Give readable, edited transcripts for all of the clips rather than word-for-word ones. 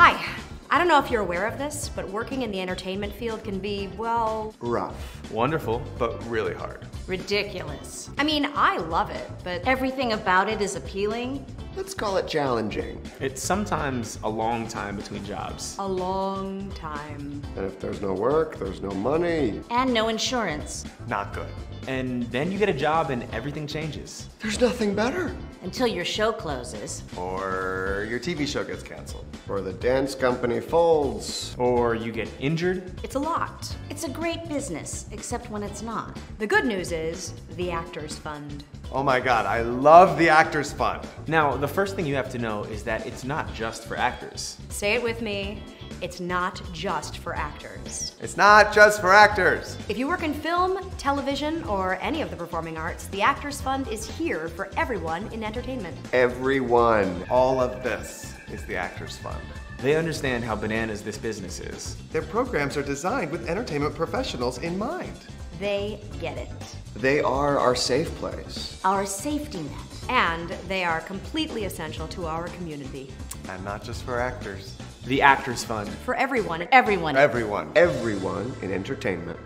Hi. I don't know if you're aware of this, but working in the entertainment field can be, well... rough. Wonderful, but really hard. Ridiculous. I mean, I love it, but everything about it is appealing. Let's call it challenging. It's sometimes a long time between jobs. A long time. And if there's no work, there's no money. And no insurance. Not good. And then you get a job and everything changes. There's nothing better. Until your show closes. Or your TV show gets canceled. Or the dance company folds. Or you get injured. It's a lot. It's a great business, except when it's not. The good news is the Actors Fund. Oh my God, I love the Actors Fund. Now, the first thing you have to know is that it's not just for actors. Say it with me. It's not just for actors. It's not just for actors. If you work in film, television, or any of the performing arts, the Actors Fund is here for everyone in entertainment. Everyone. All of this is the Actors Fund. They understand how bananas this business is. Their programs are designed with entertainment professionals in mind. They get it. They are our safe place. Our safety net. And they are completely essential to our community. And not just for actors. The Actors Fund. For everyone. Everyone. Everyone. Everyone in entertainment.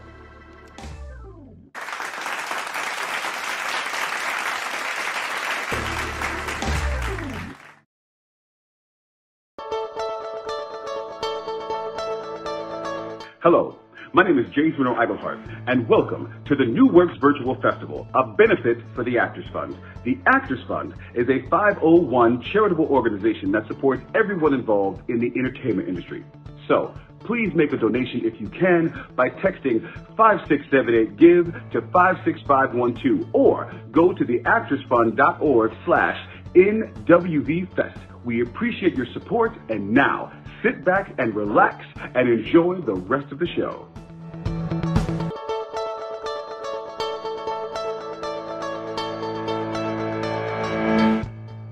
Hello, my name is James Bruno Eaglehart, and welcome to the New Works Virtual Festival, a benefit for the Actors Fund. The Actors Fund is a 501 charitable organization that supports everyone involved in the entertainment industry. So, please make a donation if you can by texting 5678-GIVE to 56512 or go to theactorsfund.org/NWVFest. We appreciate your support, and now sit back and relax and enjoy the rest of the show.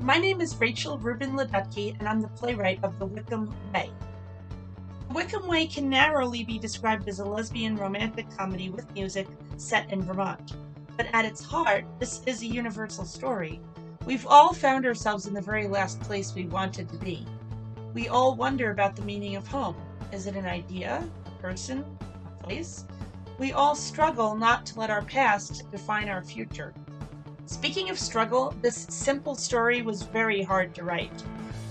My name is Rachel Rubin Ladutke, and I'm the playwright of The Wickham Way. The Wickham Way can narrowly be described as a lesbian romantic comedy with music set in Vermont. But at its heart, this is a universal story. We've all found ourselves in the very last place we wanted to be. We all wonder about the meaning of home. Is it an idea, a person, a place? We all struggle not to let our past define our future. Speaking of struggle, this simple story was very hard to write.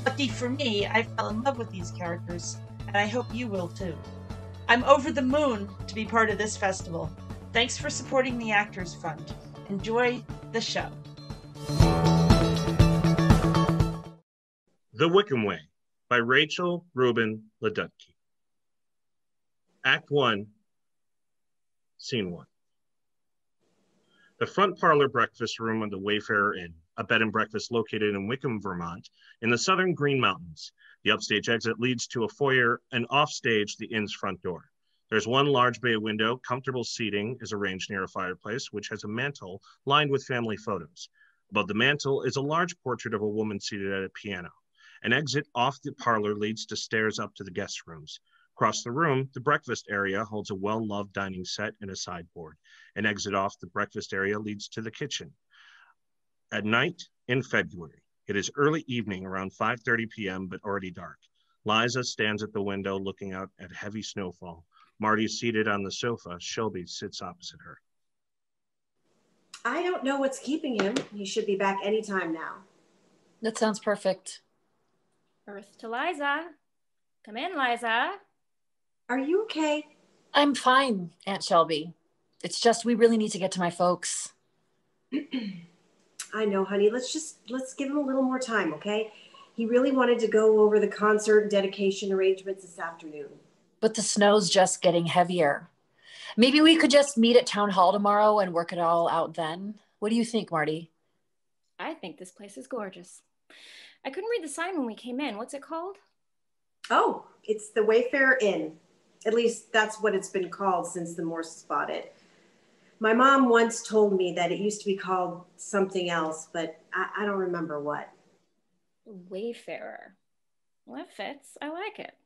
Lucky for me, I fell in love with these characters, and I hope you will too. I'm over the moon to be part of this festival. Thanks for supporting the Actors Fund. Enjoy the show. The Wickham Way by Rachel Rubin Ladutke. Act 1, Scene 1. The front parlor breakfast room of the Wayfarer Inn, a bed and breakfast located in Wickham, Vermont, in the southern Green Mountains. The upstage exit leads to a foyer, and offstage, the inn's front door. There's one large bay window. Comfortable seating is arranged near a fireplace, which has a mantel lined with family photos. Above the mantel is a large portrait of a woman seated at a piano. An exit off the parlor leads to stairs up to the guest rooms. Across the room, the breakfast area holds a well-loved dining set and a sideboard. An exit off the breakfast area leads to the kitchen. At night in February, it is early evening, around 5:30 p.m., but already dark. Liza stands at the window looking out at heavy snowfall. Marti is seated on the sofa. Shelby sits opposite her. I don't know what's keeping him. He should be back anytime now. That sounds perfect. Earth to Liza. Come in, Liza. Are you okay? I'm fine, Aunt Shelby. It's just we really need to get to my folks. I know, honey. Let's give him a little more time, okay? He really wanted to go over the concert and dedication arrangements this afternoon. But the snow's just getting heavier. Maybe we could just meet at town hall tomorrow and work it all out then. What do you think, Marti? I think this place is gorgeous. I couldn't read the sign when we came in. What's it called? Oh, it's the Wayfarer Inn. At least that's what it's been called since the Morse bought it. My mom once told me that it used to be called something else, but I don't remember what. Wayfarer. Well, that fits. I like it.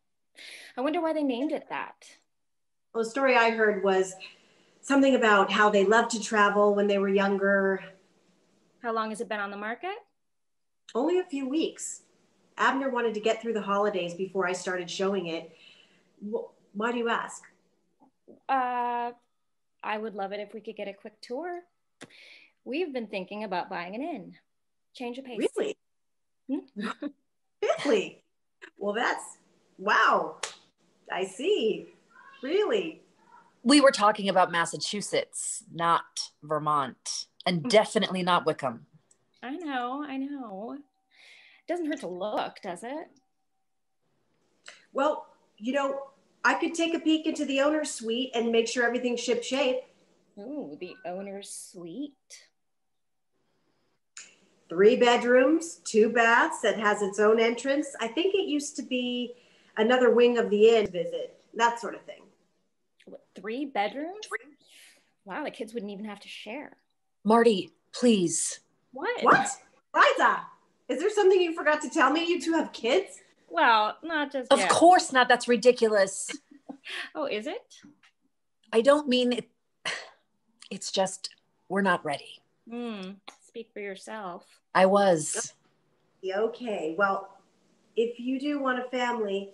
I wonder why they named it that. Well, the story I heard was something about how they loved to travel when they were younger. How long has it been on the market? Only a few weeks. Abner wanted to get through the holidays before I started showing it. Why do you ask? I would love it if we could get a quick tour. We've been thinking about buying an inn. Change of pace. Really? Really? Well, wow. I see. Really? We were talking about Massachusetts, not Vermont, and definitely not Wickham. I know. Doesn't hurt to look, does it? Well, I could take a peek into the owner's suite and make sure everything's shipshape. Ooh, the owner's suite. 3 bedrooms, 2 baths, that has its own entrance. I think it used to be another wing of the inn visit, that sort of thing. What, 3 bedrooms? Wow, the kids wouldn't even have to share. Marty, please. What? Liza, is there something you forgot to tell me? You 2 have kids? Well, not just Of yet. course not. That's ridiculous. Oh, is it? I don't mean it. It's just, we're not ready. Speak for yourself. I was. Okay, well, if you do want a family,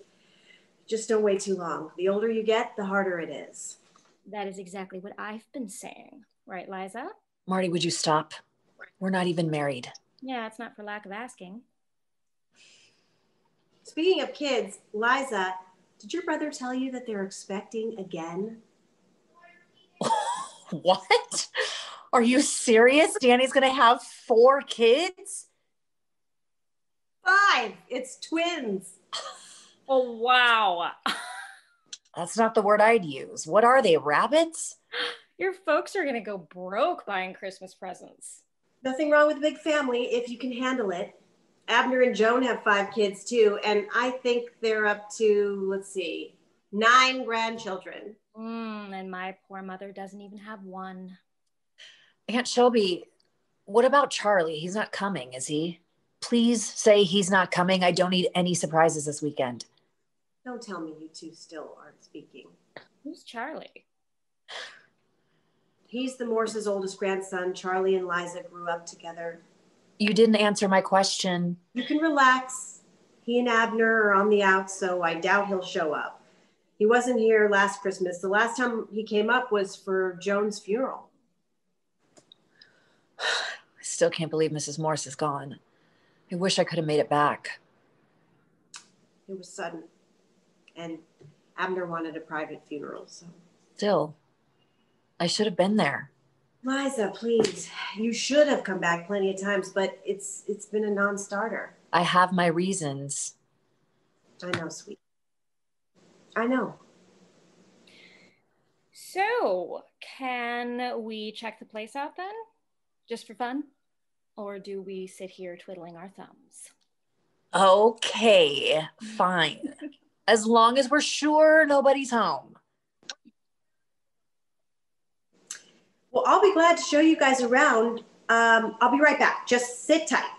just don't wait too long. The older you get, the harder it is. That is exactly what I've been saying. Right, Liza? Marty, would you stop? We're not even married. Yeah, it's not for lack of asking. Speaking of kids, Liza, did your brother tell you that they're expecting again? What? Are you serious? Danny's gonna have 4 kids? 5. It's twins. Oh, wow. That's not the word I'd use. What are they, rabbits? Your folks are gonna go broke buying Christmas presents. Nothing wrong with a big family if you can handle it. Abner and Joan have 5 kids too, and I think they're up to, 9 grandchildren. And my poor mother doesn't even have 1. Aunt Shelby, what about Charlie? He's not coming, is he? Please say he's not coming. I don't need any surprises this weekend. Don't tell me you 2 still aren't speaking. Who's Charlie? He's the Morse's oldest grandson. Charlie and Liza grew up together. You didn't answer my question. You can relax. He and Abner are on the out, so I doubt he'll show up. He wasn't here last Christmas. The last time he came up was for Joan's funeral. I still can't believe Mrs. Morse is gone. I wish I could have made it back. It was sudden. And Abner wanted a private funeral, so. Still, I should have been there. Liza, please. You should have come back plenty of times, but it's been a non-starter. I have my reasons. I know, sweet. I know. So, can we check the place out then? Just for fun? Or do we sit here twiddling our thumbs? Okay, fine. As long as we're sure nobody's home. Well, I'll be glad to show you guys around. I'll be right back. Just sit tight.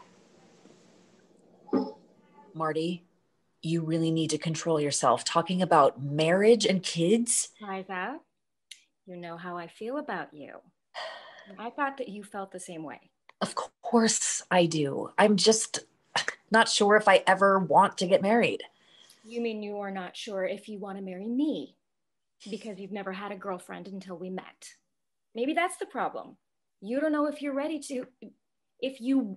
Marty, you really need to control yourself. Talking about marriage and kids. Liza, you know how I feel about you. I thought that you felt the same way. Of course I do. I'm just not sure if I ever want to get married. You mean you are not sure if you want to marry me because you've never had a girlfriend until we met? Maybe that's the problem. You don't know if you're ready to, if you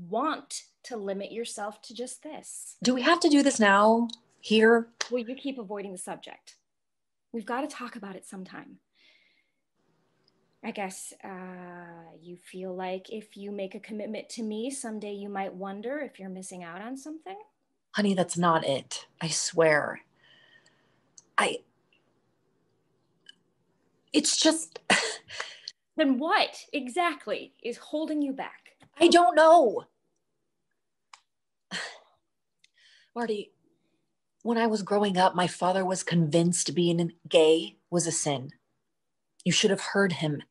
want to limit yourself to just this. Do we have to do this now? Here? Well, you keep avoiding the subject. We've got to talk about it sometime. I guess you feel like if you make a commitment to me, someday you might wonder if you're missing out on something? Honey, that's not it. I swear. It's just... Then what exactly is holding you back? I don't know. Marty, when I was growing up, my father was convinced being gay was a sin. You should have heard him.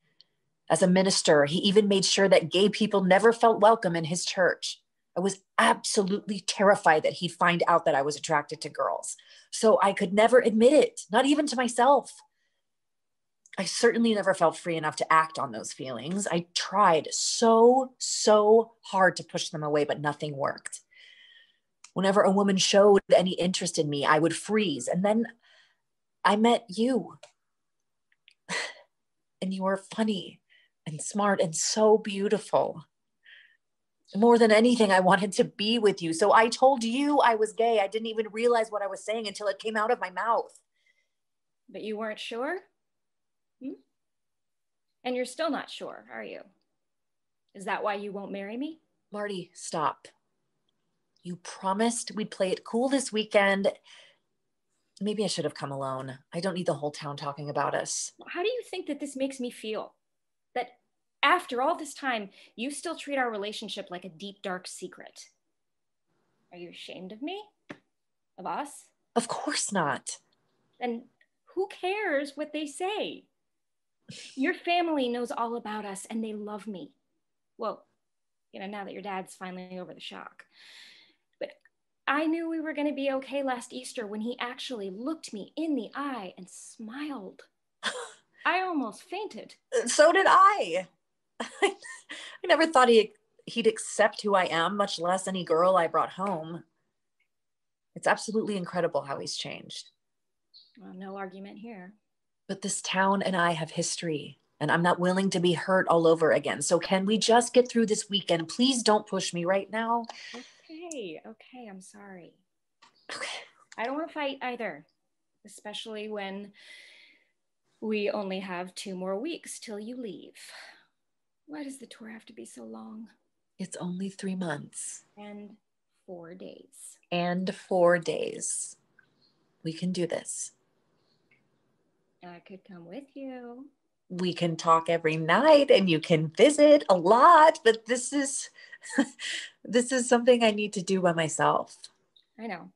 As a minister, he even made sure that gay people never felt welcome in his church. I was absolutely terrified that he'd find out that I was attracted to girls. So I could never admit it, not even to myself. I certainly never felt free enough to act on those feelings. I tried so hard to push them away, but nothing worked. Whenever a woman showed any interest in me, I would freeze. And then I met you. And you were funny and smart and so beautiful. More than anything, I wanted to be with you. So I told you I was gay. I didn't even realize what I was saying until it came out of my mouth. But you weren't sure? And you're still not sure, are you? Is that why you won't marry me? Marty, stop. You promised we'd play it cool this weekend. Maybe I should have come alone. I don't need the whole town talking about us. How do you think that this makes me feel? That after all this time, you still treat our relationship like a deep, dark secret. Are you ashamed of me? Of us? Of course not. Then who cares what they say? Your family knows all about us and they love me. Well, now that your dad's finally over the shock. But I knew we were going to be okay last Easter when he actually looked me in the eye and smiled. I almost fainted. So did I. I never thought he'd accept who I am, much less any girl I brought home. It's absolutely incredible how he's changed. Well, no argument here. But this town and I have history, and I'm not willing to be hurt all over again. So can we just get through this weekend? Please don't push me right now. Okay, I'm sorry. Okay. I don't want to fight either, especially when we only have 2 more weeks till you leave. Why does the tour have to be so long? It's only 3 months. And 4 days. And 4 days. We can do this. I could come with you. We can talk every night and you can visit a lot, but this is something I need to do by myself. I know.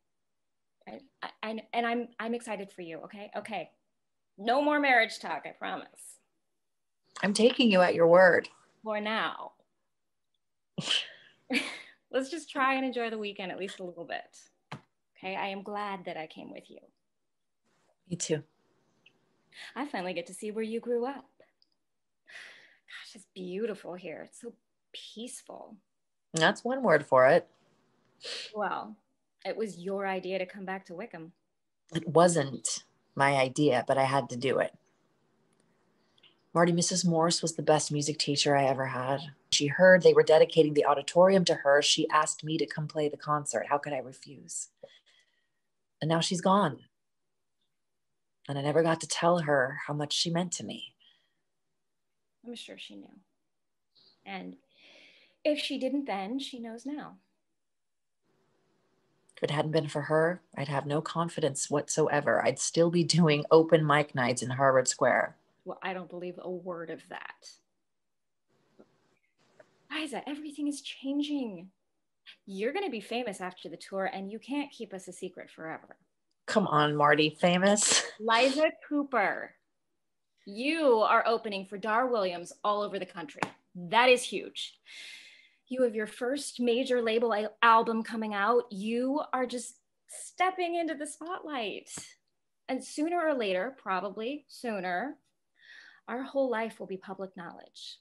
I'm excited for you, okay? Okay. No more marriage talk, I promise. I'm taking you at your word. For now. Let's just try and enjoy the weekend at least a little bit. Okay, I am glad that I came with you. Me too. I finally get to see where you grew up. Gosh, it's beautiful here. It's so peaceful. That's one word for it. Well, it was your idea to come back to Wickham. It wasn't my idea, but I had to do it. Marty, Mrs. Morse was the best music teacher I ever had. She heard they were dedicating the auditorium to her. She asked me to come play the concert. How could I refuse? And now she's gone. And I never got to tell her how much she meant to me. I'm sure she knew. And if she didn't then, she knows now. If it hadn't been for her, I'd have no confidence whatsoever. I'd still be doing open mic nights in Harvard Square. Well, I don't believe a word of that. Liza, everything is changing. You're going to be famous after the tour, and you can't keep us a secret forever. Come on, Marty, famous. Liza Cooper, you are opening for Dar Williams all over the country. That is huge. You have your first major label album coming out. You are just stepping into the spotlight. And sooner or later, probably sooner, our whole life will be public knowledge.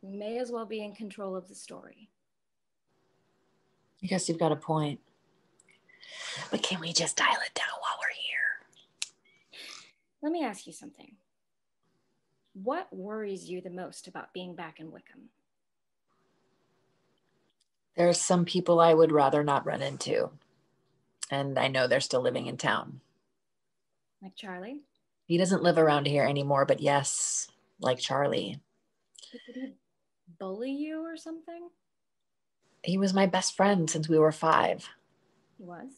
We may as well be in control of the story. I guess you've got a point. But can we just dial it down while we're here? Let me ask you something. What worries you the most about being back in Wickham? There's some people I would rather not run into. And I know they're still living in town. Like Charlie? He doesn't live around here anymore, but yes, like Charlie. Did he bully you or something? He was my best friend since we were 5. He was?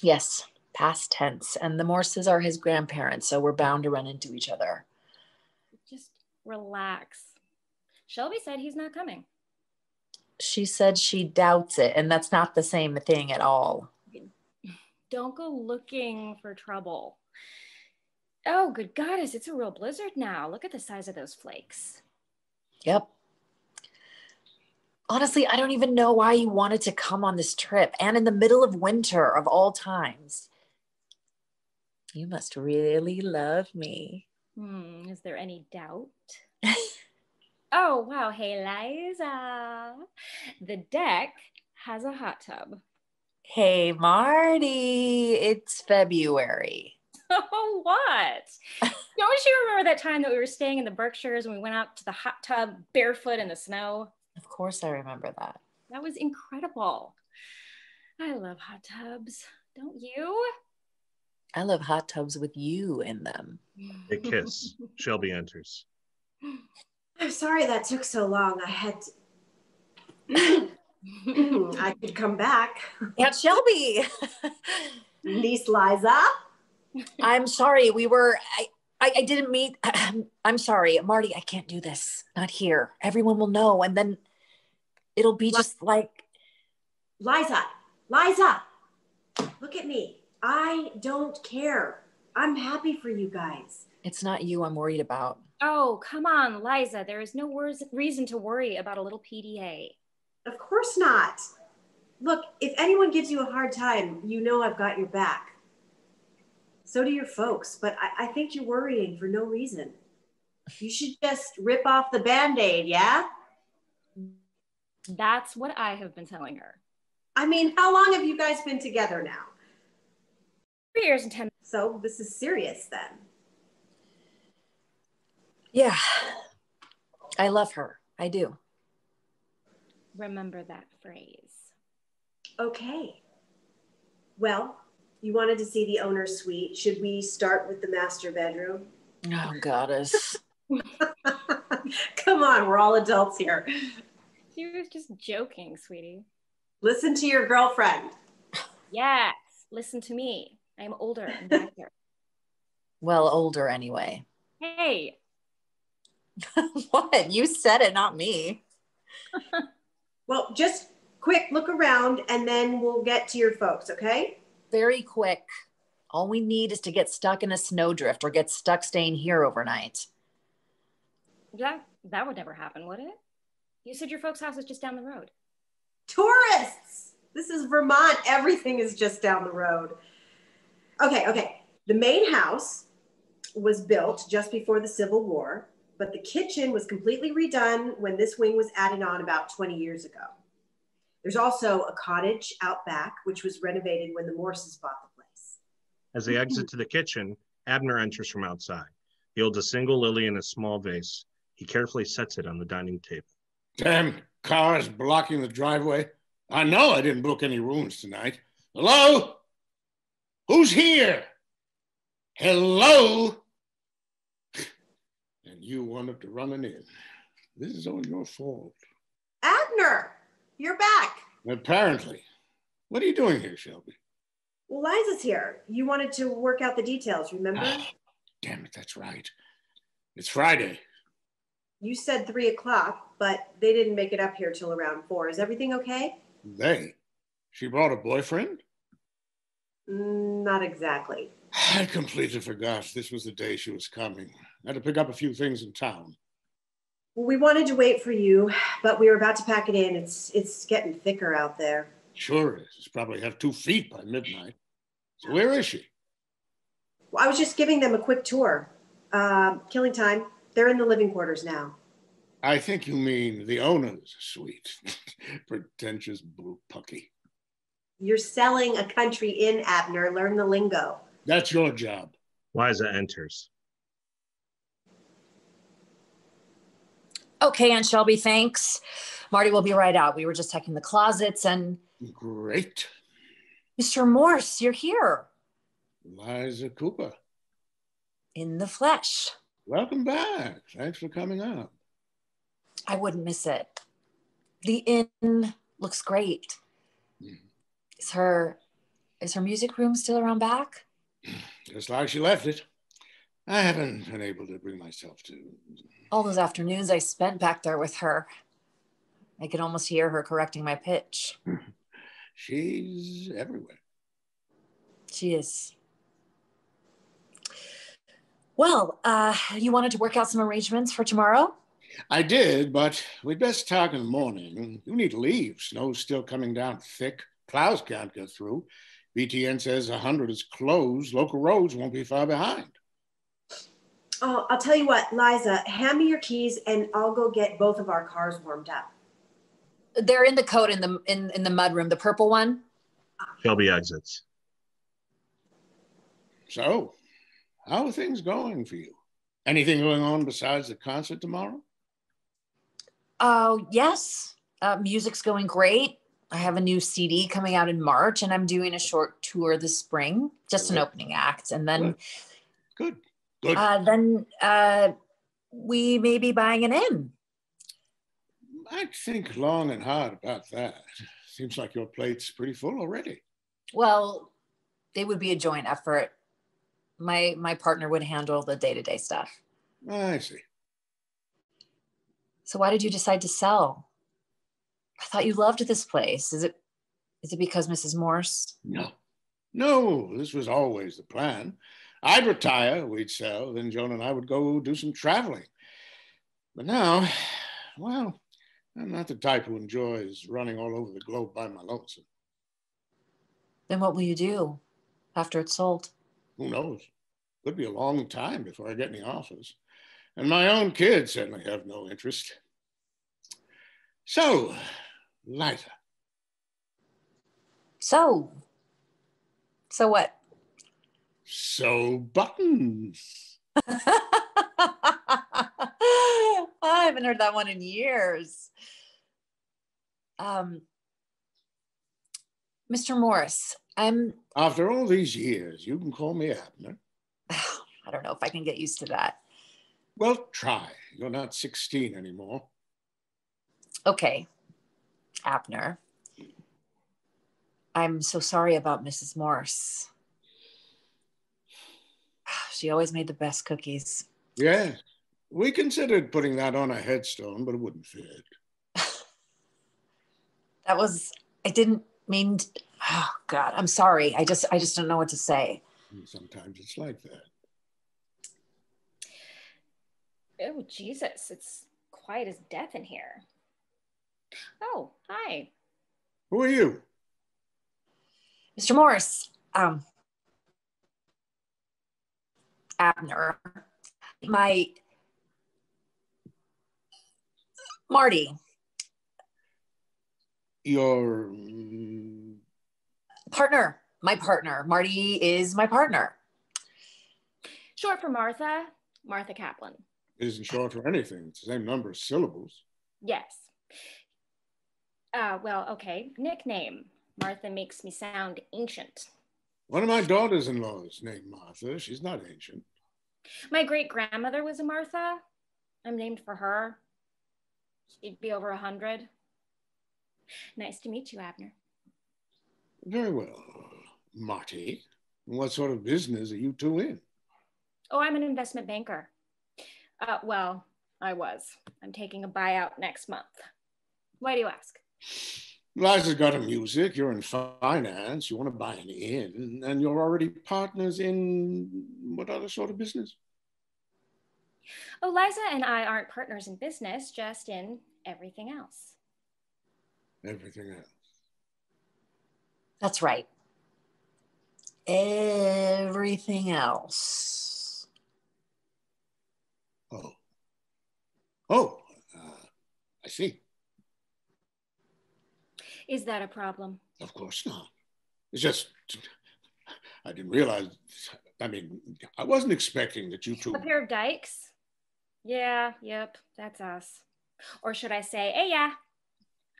Yes, past tense. And the Morses are his grandparents, so we're bound to run into each other. Just relax. Shelby said he's not coming. She said she doubts it, and that's not the same thing at all. Don't go looking for trouble. Oh, good goddess, it's a real blizzard now. Look at the size of those flakes. Yep. Honestly, I don't even know why you wanted to come on this trip, and in the middle of winter of all times. You must really love me. Is there any doubt? Oh, wow. Hey, Liza. The deck has a hot tub. Hey, Marty, it's February. Oh, what? Don't you remember that time that we were staying in the Berkshires and we went out to the hot tub barefoot in the snow? Of course I remember that. That was incredible. I love hot tubs. Don't you? I love hot tubs with you in them. They kiss. Shelby enters. I'm sorry that took so long. I had to... I could come back. Aunt Shelby. Niece Liza. I'm sorry. I didn't mean, I'm sorry. Marty, I can't do this. Not here. Everyone will know. And then it'll be just like. Liza, look at me. I don't care. I'm happy for you guys. It's not you I'm worried about. Oh, come on, Liza. There is no reason to worry about a little PDA. Of course not. Look, if anyone gives you a hard time, you know I've got your back. So do your folks, but I think you're worrying for no reason. You should just rip off the Band-Aid, yeah? That's what I have been telling her. I mean, how long have you guys been together now? 3 years and 10 months. So this is serious then. Yeah, I love her. I do. Remember that phrase. Okay. Well, you wanted to see the owner's suite. Should we start with the master bedroom? Oh, goddess. Come on, we're all adults here. She was just joking, sweetie. Listen to your girlfriend. Yes, listen to me. I'm older and back there. Well, older anyway. Hey. What? You said it, not me. Well, just quick look around and then we'll get to your folks, okay? Very quick. All we need is to get stuck in a snowdrift or get stuck staying here overnight. That would never happen, would it? You said your folks' house is just down the road. Tourists! This is Vermont. Everything is just down the road. Okay. The main house was built just before the Civil War, but the kitchen was completely redone when this wing was added on about 20 years ago. There's also a cottage out back, which was renovated when the Morses bought the place. As they exit to the kitchen, Abner enters from outside. He holds a single lily in a small vase. He carefully sets it on the dining table. Damn cars blocking the driveway. I know I didn't book any rooms tonight. Hello? Who's here? Hello? And you wanted to run in. This is all your fault. Abner, you're back. Apparently. What are you doing here, Shelby? Well, Liza's here. You wanted to work out the details, remember? Damn it, that's right. It's Friday. You said 3 o'clock, but they didn't make it up here till around 4. Is everything okay? They? She brought a boyfriend? Not exactly. I completely forgot this was the day she was coming. I had to pick up a few things in town. Well, we wanted to wait for you, but we were about to pack it in. It's getting thicker out there. Sure is. It's probably have 2 feet by midnight. So where is she? Well, I was just giving them a quick tour. Killing time. They're in the living quarters now. I think you mean the owner's suite. Pretentious blue pucky. You're selling a country inn, Abner. Learn the lingo. That's your job. Liza enters. Okay, Aunt Shelby, thanks. Marty will be right out. We were just checking the closets and... Great. Mr. Morse, you're here. Liza Cooper. In the flesh. Welcome back. Thanks for coming up. I wouldn't miss it. The inn looks great. Is her music room still around back? Just like she left it. I haven't been able to bring myself to. All those afternoons I spent back there with her. I could almost hear her correcting my pitch. She's everywhere. She is. Well, you wanted to work out some arrangements for tomorrow? I did, but we'd best talk in the morning. You need to leave. Snow's still coming down thick. Plows can't get through. BTN says 100 is closed. Local roads won't be far behind. Oh, I'll tell you what, Liza, hand me your keys and I'll go get both of our cars warmed up. They're in the coat in the mudroom, the purple one. Shelby exits. So, how are things going for you? Anything going on besides the concert tomorrow? Oh, yes. Music's going great. I have a new CD coming out in March, and I'm doing a short tour this spring, just an opening act. And then, Good. Then we may be buying an inn. I'd think long and hard about that. Seems like your plate's pretty full already. Well, it would be a joint effort. My partner would handle the day-to-day stuff. I see. So why did you decide to sell? I thought you loved this place. Is it because Mrs. Morse? No, this was always the plan. I'd retire, we'd sell, then Joan and I would go do some traveling. But now, well, I'm not the type who enjoys running all over the globe by my lonesome. Then what will you do after it's sold? Who knows? Could be a long time before I get any offers. And my own kids certainly have no interest. So, Liza. So what? So buttons. I haven't heard that one in years. Mr. Morse, After all these years, you can call me Abner. I don't know if I can get used to that. Well, try. You're not 16 anymore. Okay, Abner. I'm so sorry about Mrs. Morse. She always made the best cookies. Yes. We considered putting that on a headstone, but it wouldn't fit. I didn't mean to, oh God, I'm sorry. I just don't know what to say. Sometimes it's like that. Oh, Jesus, it's quiet as death in here. Oh, hi. Who are you? Mr. Morse, Abner, Marty. Your partner, my partner. Marty is my partner. Short for Martha Kaplan. It isn't short for anything. It's the same number of syllables. Yes. Well, okay. Nickname. Martha makes me sound ancient. One of my daughters-in-law is named Martha. She's not ancient. My great-grandmother was a Martha. I'm named for her. She'd be over 100. Nice to meet you, Abner. Very well. Marty, what sort of business are you two in? Oh, I'm an investment banker. Well, I was. I'm taking a buyout next month. Why do you ask? Liza's got a music, you're in finance, you want to buy an inn, and you're already partners in what other sort of business? Oh, Liza and I aren't partners in business, just in everything else. Everything else. That's right. Everything else. I see. Is that a problem? Of course not. It's just, I didn't realize, I wasn't expecting that you two... A pair of dykes? Yeah, yep, that's us. Or should I say, hey, yeah,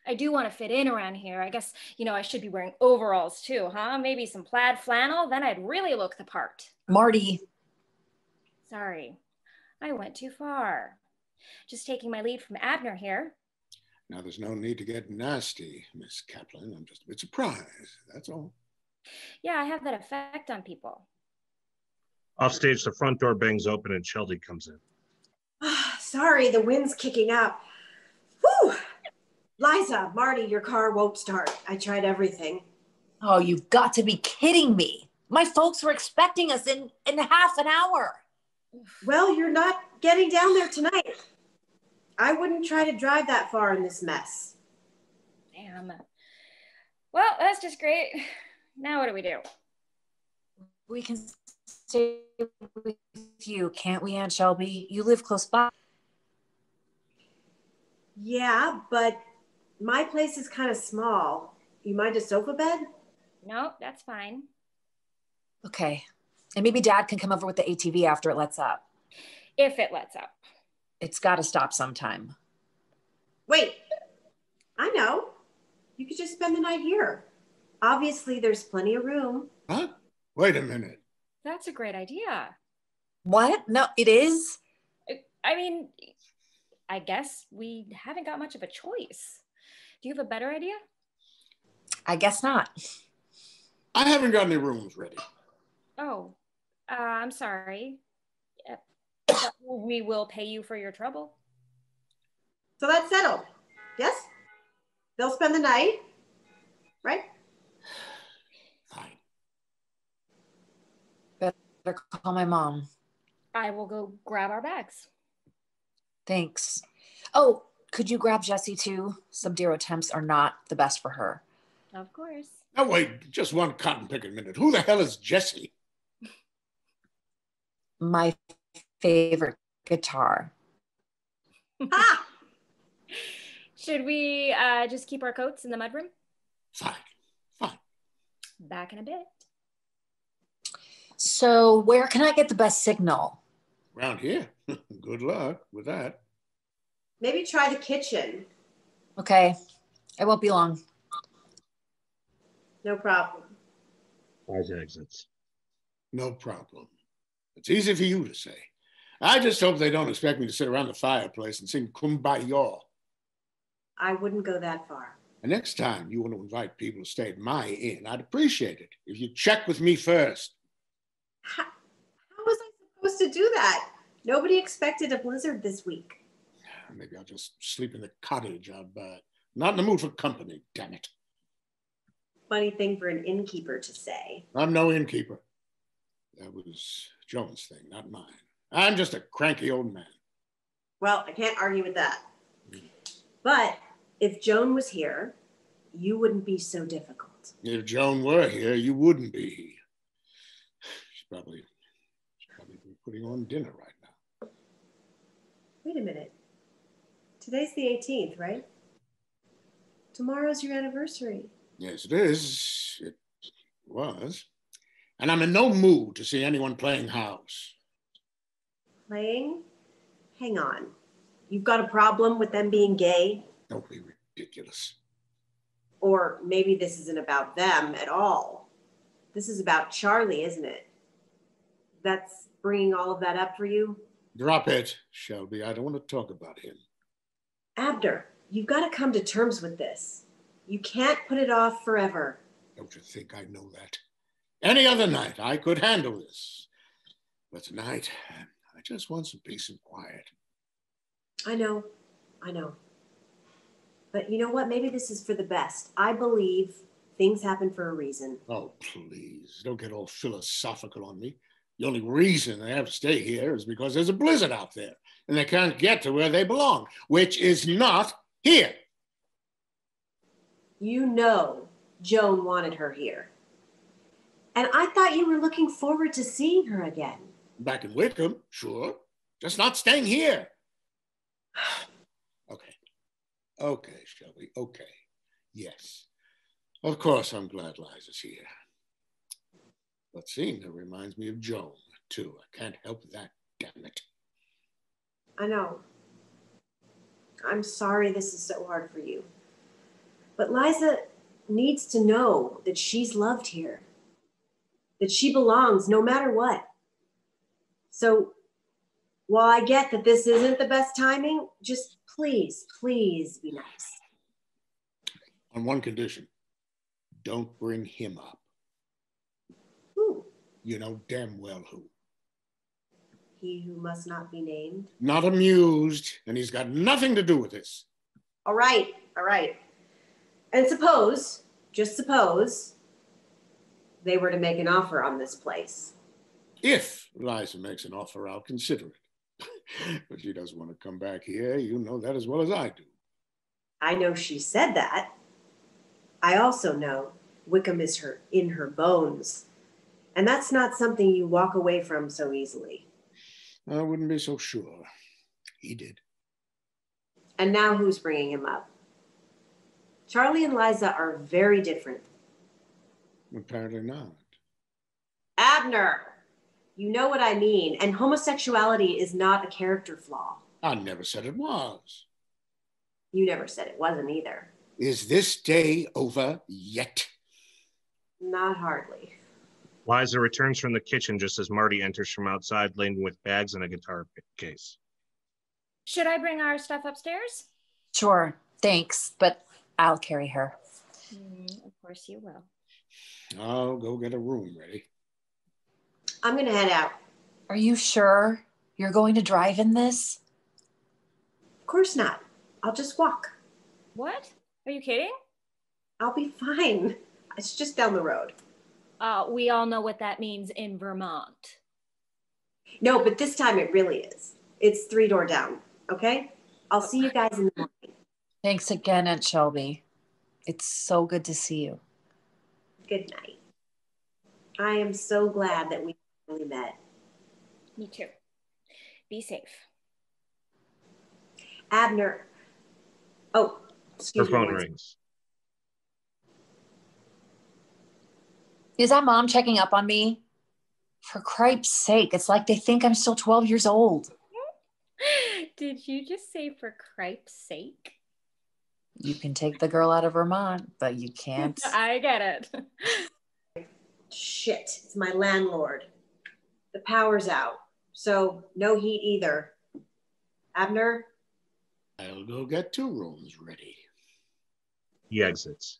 I do want to fit in around here. I guess, I should be wearing overalls too, huh? Maybe some plaid flannel, then I'd really look the part. Marty. Sorry, I went too far. Just taking my lead from Abner here. Now, there's no need to get nasty, Miss Kaplan. I'm just a bit surprised, that's all. Yeah, I have that effect on people. Offstage, the front door bangs open and Shelby comes in. Sorry, the wind's kicking up. Whew! Liza, Marty, your car won't start. I tried everything. Oh, you've got to be kidding me. My folks were expecting us in half an hour. Well, you're not getting down there tonight. I wouldn't try to drive that far in this mess. Damn. Well, that's just great. Now what do we do? We can stay with you, can't we, Aunt Shelby? You live close by. Yeah, but my place is kind of small. You mind a sofa bed? No, that's fine. Okay. And maybe Dad can come over with the ATV after it lets up. If it lets up. It's got to stop sometime. Wait, I know. You could just spend the night here. Obviously, there's plenty of room. Huh? Wait a minute. That's a great idea. What? No, it is? I mean, I guess we haven't got much of a choice. Do you have a better idea? I guess not. I haven't got any rooms ready. Oh, I'm sorry. We will pay you for your trouble. So that's settled. Yes? They'll spend the night, right? Fine. Better call my mom. I will go grab our bags. Thanks. Oh, could you grab Jessie too? Sub-zero temps are not the best for her. Of course. Now wait, just one cotton picking minute. Who the hell is Jessie? My favorite guitar. Ha! Should we just keep our coats in the mudroom? Fine, fine. Back in a bit. So where can I get the best signal? Around here. Good luck with that. Maybe try the kitchen. Okay, it won't be long. No problem. 5 exits. No problem. It's easy for you to say. I just hope they don't expect me to sit around the fireplace and sing Kumbaya. I wouldn't go that far. And next time you want to invite people to stay at my inn, I'd appreciate it if you check with me first. How was I supposed to do that? Nobody expected a blizzard this week. Maybe I'll just sleep in the cottage. I'm not in the mood for company, damn it. Funny thing for an innkeeper to say. I'm no innkeeper. That was Joan's thing, not mine. I'm just a cranky old man. Well, I can't argue with that. But if Joan was here, you wouldn't be so difficult. If Joan were here, you wouldn't be. She's probably putting on dinner right now. Wait a minute. Today's the 18th, right? Tomorrow's your anniversary. Yes, it is. It was. And I'm in no mood to see anyone playing house. Playing? Hang on. You've got a problem with them being gay? Don't be ridiculous. Or maybe this isn't about them at all. This is about Charlie, isn't it? That's bringing all of that up for you? Drop it, Shelby. I don't want to talk about him. Abner, you've got to come to terms with this. You can't put it off forever. Don't you think I know that? Any other night, I could handle this. But tonight, I just want some peace and quiet. I know. But you know what? Maybe this is for the best. I believe things happen for a reason. Oh, please, don't get all philosophical on me. The only reason they have to stay here is because there's a blizzard out there, and they can't get to where they belong, which is not here. You know Joan wanted her here. And I thought you were looking forward to seeing her again. Back in Wickham, sure. Just not staying here. Okay, Shelby, okay. Yes. Of course I'm glad Liza's here. But seeing her reminds me of Joan, too. I can't help that, damn it. I know. I'm sorry this is so hard for you. But Liza needs to know that she's loved here. That she belongs no matter what. So while I get that this isn't the best timing, just please, please be nice. On one condition, don't bring him up. Who? You know damn well who. He who must not be named. Not amused, and he's got nothing to do with this. All right. And suppose, just suppose, they were to make an offer on this place. If Liza makes an offer, I'll consider it. But she doesn't want to come back here. You know that as well as I do. I know she said that. I also know Wickham is in her bones. And that's not something you walk away from so easily. I wouldn't be so sure. He did. And now who's bringing him up? Charlie and Liza are very different. Apparently not. Abner, you know what I mean, and homosexuality is not a character flaw. I never said it was. You never said it wasn't either. Is this day over yet? Not hardly. Liza returns from the kitchen just as Marty enters from outside, laden with bags and a guitar case. Should I bring our stuff upstairs? Sure, thanks, but I'll carry her. Of course you will. I'll go get a room ready. I'm gonna head out. Are you sure you're going to drive in this? Of course not. I'll just walk. What? Are you kidding? I'll be fine. It's just down the road. We all know what that means in Vermont. No, but this time it really is. It's 3 doors down, okay? I'll see you guys in the morning. Thanks again, Aunt Shelby. It's so good to see you. Good night. I am so glad that we finally met. Me too. Be safe. Abner. Oh, excuse me. Her phone rings. Is that Mom checking up on me? For cripe's sake, it's like they think I'm still 12 years old. Did you just say for cripe's sake? You can take the girl out of Vermont, but you can't. I get it. Shit, it's my landlord. The power's out, so no heat either. Abner? I'll go get 2 rooms ready. He exits.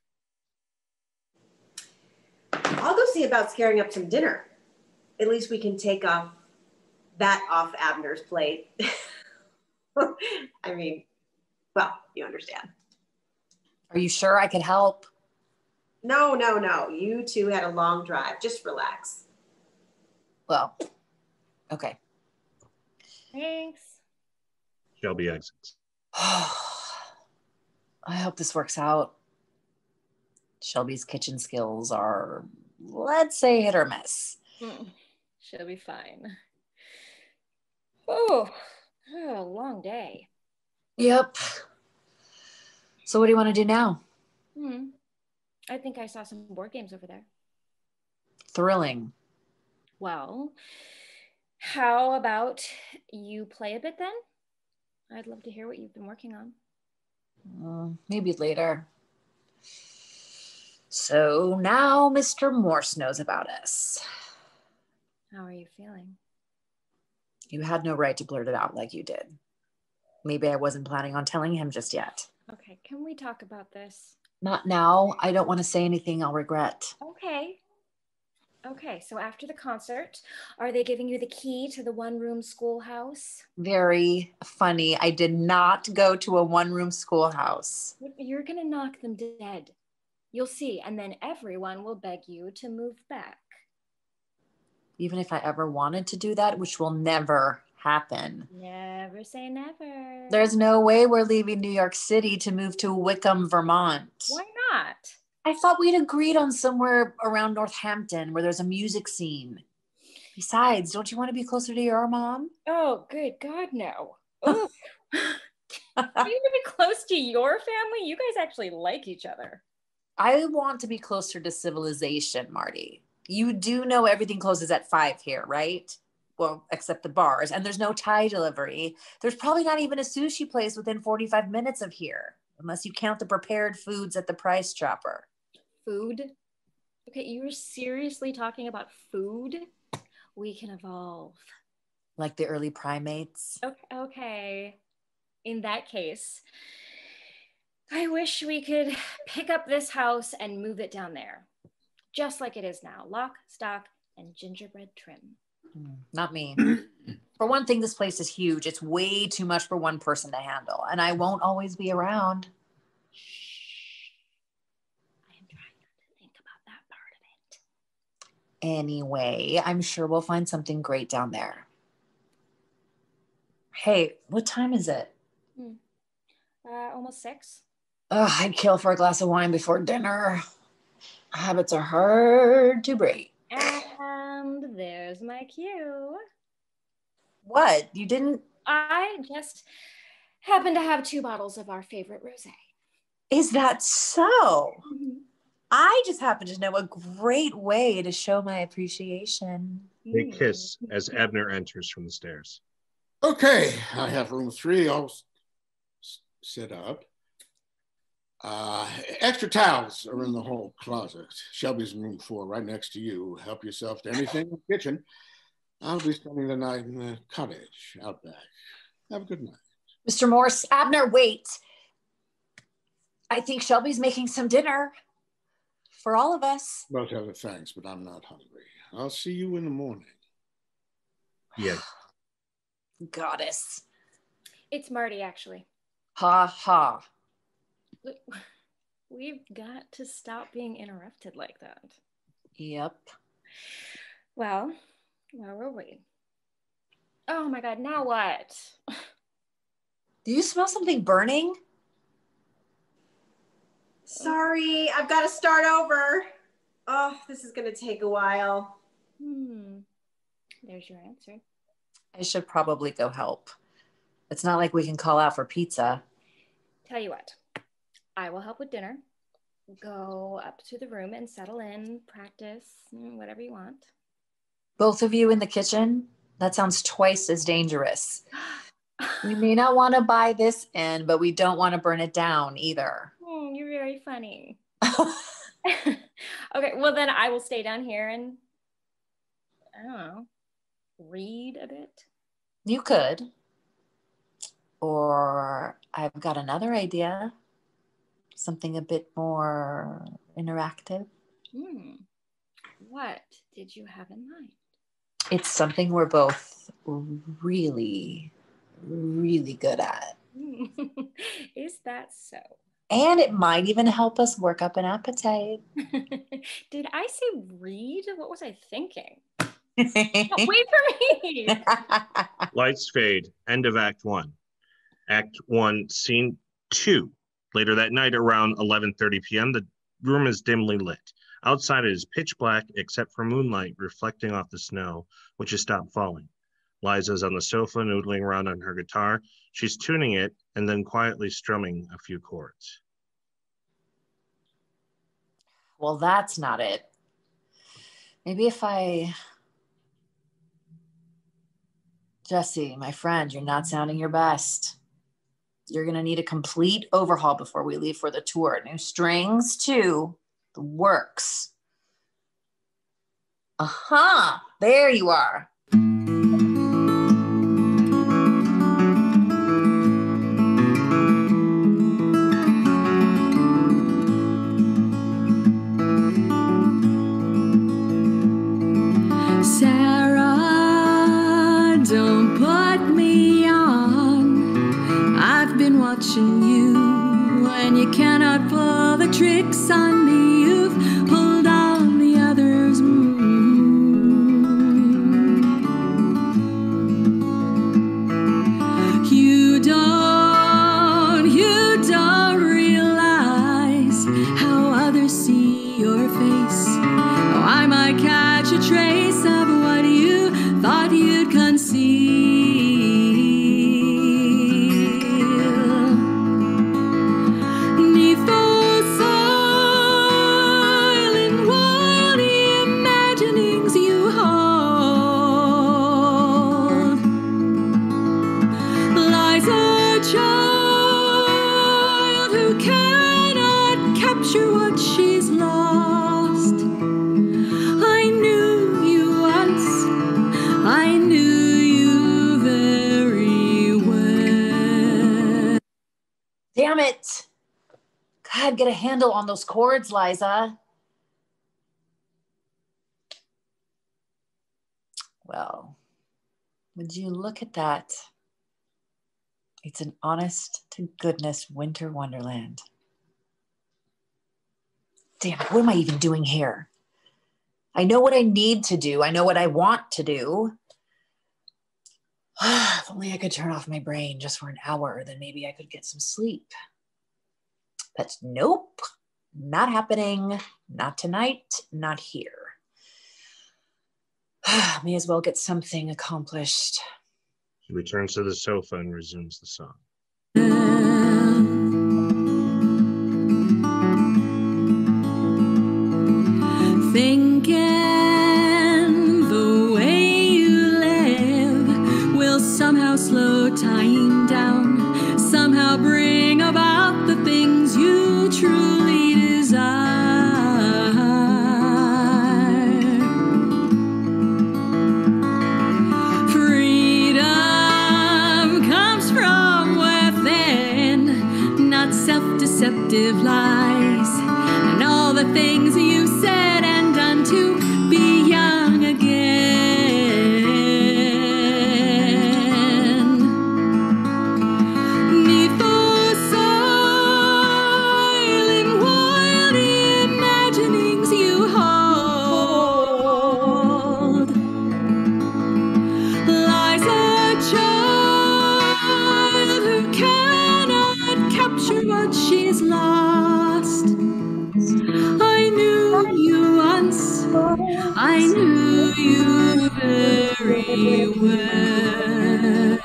I'll go see about scaring up some dinner. At least we can take that off Abner's plate. I mean, well, you understand. Are you sure I could help? No. You two had a long drive. Just relax. Well, okay. Thanks. Shelby exits. I hope this works out. Shelby's kitchen skills are, let's say, hit or miss. She'll be fine. Oh, long day. Yep. So what do you want to do now? I think I saw some board games over there. Thrilling. Well, how about you play a bit then? I'd love to hear what you've been working on. Maybe later. So now Mr. Morse knows about us. How are you feeling? You had no right to blurt it out like you did. Maybe I wasn't planning on telling him just yet. Okay, can we talk about this? Not now. I don't want to say anything I'll regret. Okay, so after the concert, are they giving you the key to the one-room schoolhouse? Very funny. I did not go to a one-room schoolhouse. You're gonna knock them dead. You'll see, and then everyone will beg you to move back. Even if I ever wanted to do that, which will never happen. Never say never. There's no way we're leaving New York City to move to Wickham, Vermont. Why not? I thought we'd agreed on somewhere around Northampton where there's a music scene. Besides, don't you want to be closer to your mom? Oh, good God, no. Are you even close to your family? You guys actually like each other. I want to be closer to civilization, Marty. You do know everything closes at 5 here, right? Well, except the bars. And there's no Thai delivery. There's probably not even a sushi place within 45 minutes of here, unless you count the prepared foods at the Price Chopper. Food? Okay, you're seriously talking about food? We can evolve. Like the early primates? Okay. In that case, I wish we could pick up this house and move it down there. Just like it is now. Lock, stock, and gingerbread trim. Not me. For one thing, this place is huge. It's way too much for one person to handle, and I won't always be around. I am trying not to think about that part of it. Anyway, I'm sure we'll find something great down there. Hey, what time is it? Almost 6. I'd kill for a glass of wine before dinner. Habits are hard to break. And there's my cue. What? You didn't? I just happen to have 2 bottles of our favorite rosé. Is that so? I just happen to know a great way to show my appreciation. They kiss as Abner enters from the stairs. Okay, I have room 3 all set up. Extra towels are in the hall closet. Shelby's in room 4, right next to you. Help yourself to anything in the kitchen. I'll be spending the night in the cottage out back. Have a good night. Mr. Morse, Abner, wait. I think Shelby's making some dinner for all of us. Well, tell her thanks, but I'm not hungry. I'll see you in the morning. Yeah. Goddess. It's Marti, actually. Ha ha. We've got to stop being interrupted like that. Yep. Well, where were we? Oh my God, now what? Do you smell something burning? Sorry, I've got to start over. Oh, this is going to take a while. There's your answer. I should probably go help. It's not like we can call out for pizza. Tell you what, I will help with dinner. Go up to the room and settle in, practice, whatever you want. Both of you in the kitchen? That sounds twice as dangerous. We may not want to buy this in, but we don't want to burn it down either. You're very funny. Okay, well then I will stay down here and, I don't know, read a bit. You could. Or I've got another idea. Something a bit more interactive. What did you have in mind? It's something we're both really, really good at. Is that so? And it might even help us work up an appetite. Did I say read? What was I thinking? No, wait for me! Lights fade. End of Act 1. Act 1, Scene 2. Later that night around 11:30 p.m., the room is dimly lit. Outside it is pitch black except for moonlight reflecting off the snow, which has stopped falling. Liza's on the sofa noodling around on her guitar. She's tuning it and then quietly strumming a few chords. Well, that's not it. Maybe if I... Jesse, my friend, you're not sounding your best. You're going to need a complete overhaul before we leave for the tour. New strings, too. The works. There you are. Sarah, don't put me on. I've been watching you when you cannot pull the tricks on me. You've pulled on the others. You don't realize how others see your face. Oh, I might catch a trace of what you thought you'd conceal. Neath those silent, wild imaginings you hold lies a child who cannot capture what she's lost. I knew you once, I knew you very well. Damn it. God, get a handle on those chords, Liza. Well, would you look at that? It's an honest to goodness winter wonderland. Damn it, what am I even doing here? I know what I need to do. I know what I want to do. If only I could turn off my brain just for an hour, then maybe I could get some sleep. But nope, not happening. Not tonight, not here. May as well get something accomplished. He returns to the sofa and resumes the song. desire. Freedom comes from within, not self-deceptive lies, and all the things you said and done to be young again. 'Neath those silent, wild imaginings you hold lies a child who cannot capture what she's lost. I knew you once, I knew you very well.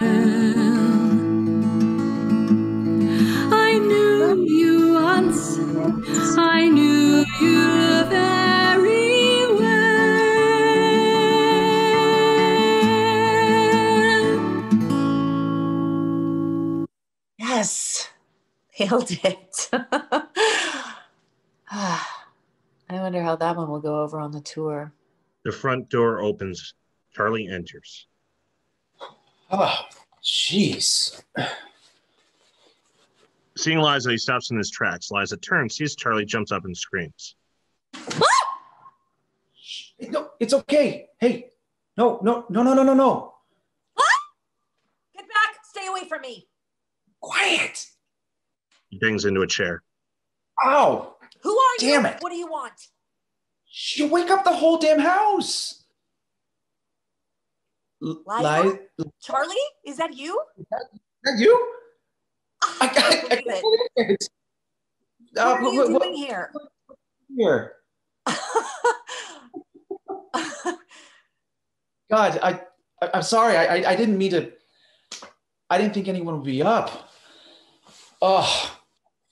I knew you once, I knew you very well. Yes, nailed it. I wonder how that one will go over on the tour. The front door opens. Charlie enters. Oh, jeez. Seeing Liza, he stops in his tracks. Liza turns, sees Charlie, jumps up and screams. No, it's okay. Hey, no. What? Get back! Stay away from me! Quiet. He bangs into a chair. Ow. Who are you? Damn it. What do you want? You wake up the whole damn house. Liza? Charlie? Is that you? Is that you? I can't believe it. What are you doing here? Here. God, I'm sorry. I didn't mean to. I didn't think anyone would be up. Oh,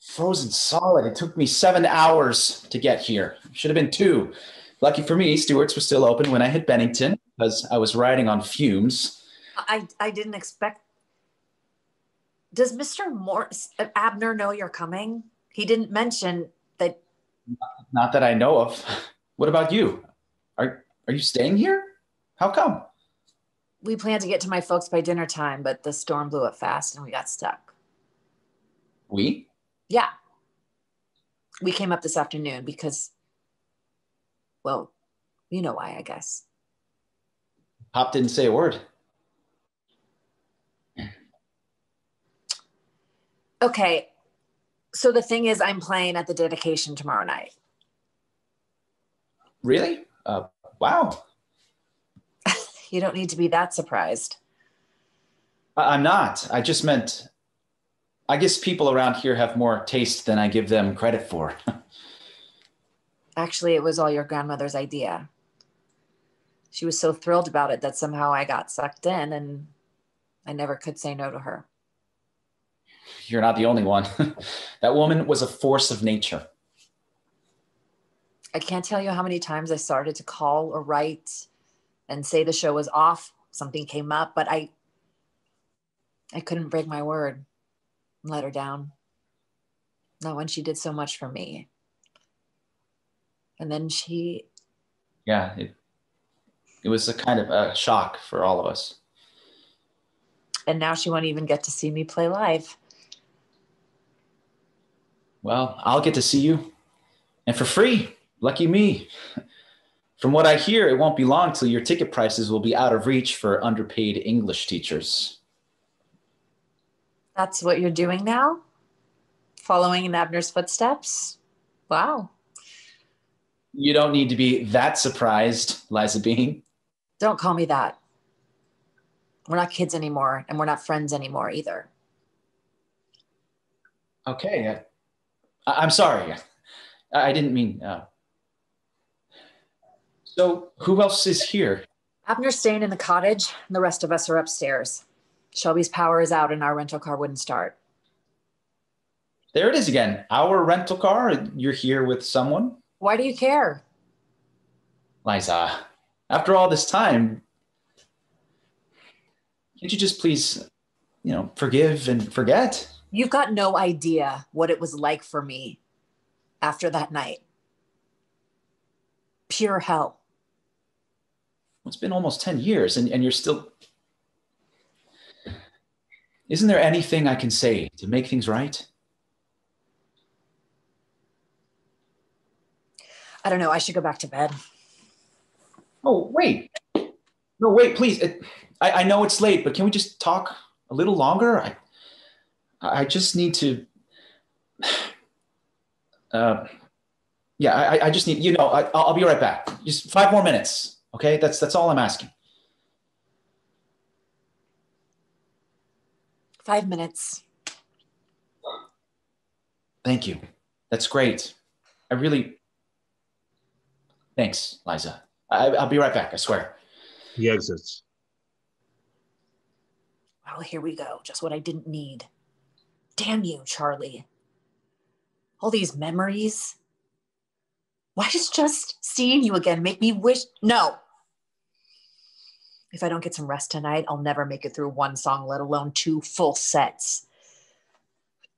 frozen solid. It took me 7 hours to get here. Should have been 2. Lucky for me, Stewart's was still open when I hit Bennington because I was riding on fumes. I didn't expect. Does Mr. Morse, Abner know you're coming? He didn't mention that. Not that I know of. What about you? Are you staying here? How come? We planned to get to my folks by dinner time, but the storm blew up fast and we got stuck. We? Yeah. We came up this afternoon because, well, you know why, I guess. Pop didn't say a word. Okay. So the thing is, I'm playing at the dedication tomorrow night. Really? Wow. You don't need to be that surprised. I'm not. I just meant, I guess people around here have more taste than I give them credit for. Actually, it was all your grandmother's idea. She was so thrilled about it that somehow I got sucked in and I never could say no to her. You're not the only one. That woman was a force of nature. I can't tell you how many times I started to call or write and say the show was off. Something came up, but I couldn't break my word and let her down. Not when she did so much for me. And then she... Yeah, it was a kind of a shock for all of us. And now she won't even get to see me play live. Well, I'll get to see you. And for free. Lucky me. From what I hear, it won't be long till your ticket prices will be out of reach for underpaid English teachers. That's what you're doing now? Following in Abner's footsteps? Wow. You don't need to be that surprised, Liza Bean. Don't call me that. We're not kids anymore, and we're not friends anymore either. Okay. I'm sorry. I didn't mean... So who else is here? Abner's staying in the cottage, and the rest of us are upstairs. Shelby's power is out and our rental car wouldn't start. There it is again. Our rental car. You're here with someone? Why do you care? Liza, after all this time, can't you just please, forgive and forget? You've got no idea what it was like for me after that night. Pure hell. It's been almost 10 years and you're still... Isn't there anything I can say to make things right? I don't know. I should go back to bed. Oh, wait. No, wait, please. I know it's late, but can we just talk a little longer? I just need to... yeah, I just need, you know, I'll be right back. Just 5 more minutes, okay? That's all I'm asking. 5 minutes. Thank you. That's great. I really... Thanks, Liza. I'll be right back, I swear. He exits. Well, here we go. Just what I didn't need. Damn you, Charlie. All these memories. Why does just seeing you again make me wish... No. If I don't get some rest tonight, I'll never make it through 1 song, let alone 2 full sets.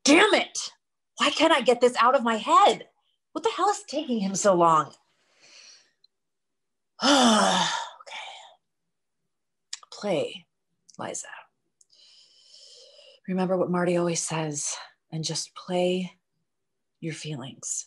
Damn it! Why can't I get this out of my head? What the hell is taking him so long? Okay. Play, Liza. Remember what Marty always says, and just play your feelings.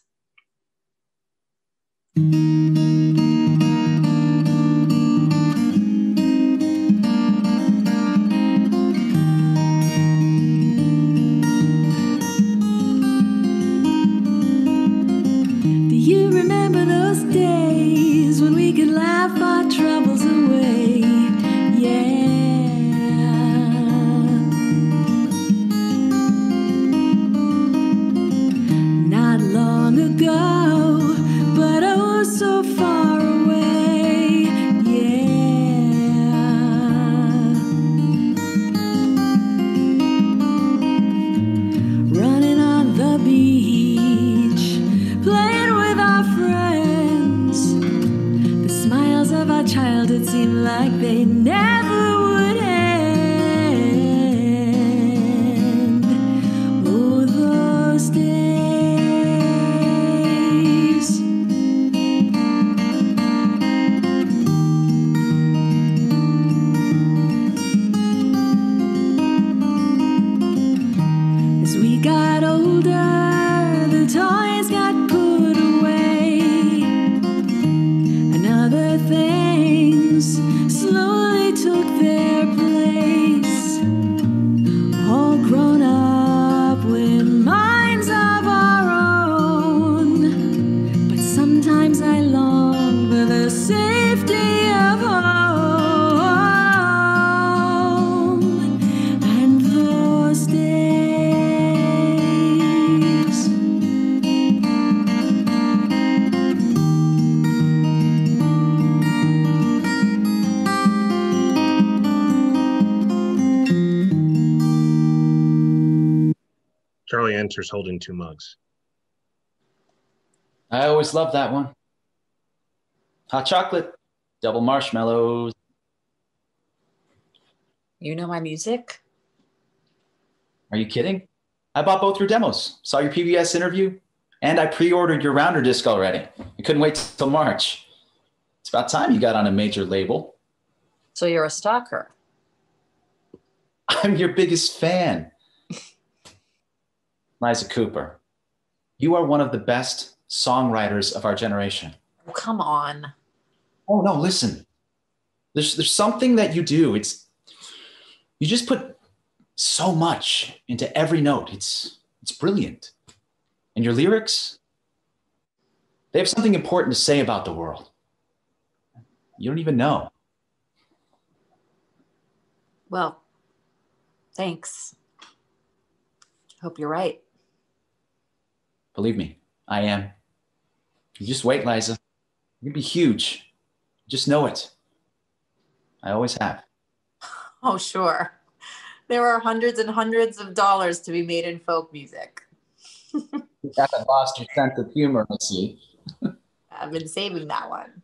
Charlie enters holding 2 mugs. I always loved that one. Hot chocolate, double marshmallows. You know my music? Are you kidding? I bought both your demos, saw your PBS interview, and I pre-ordered your Rounder disc already. I couldn't wait till March. It's about time you got on a major label. So you're a stalker? I'm your biggest fan. Liza Cooper, you are one of the best songwriters of our generation. Oh, come on. Oh, no, listen. There's something that you do. You just put so much into every note. It's brilliant. And your lyrics, they have something important to say about the world. You don't even know. Well, thanks. Hope you're right. Believe me, I am. You just wait, Liza. You'll be huge. Just know it. I always have. Oh, sure. There are hundreds and hundreds of dollars to be made in folk music. You haven't lost your sense of humor, I see. I've been saving that one.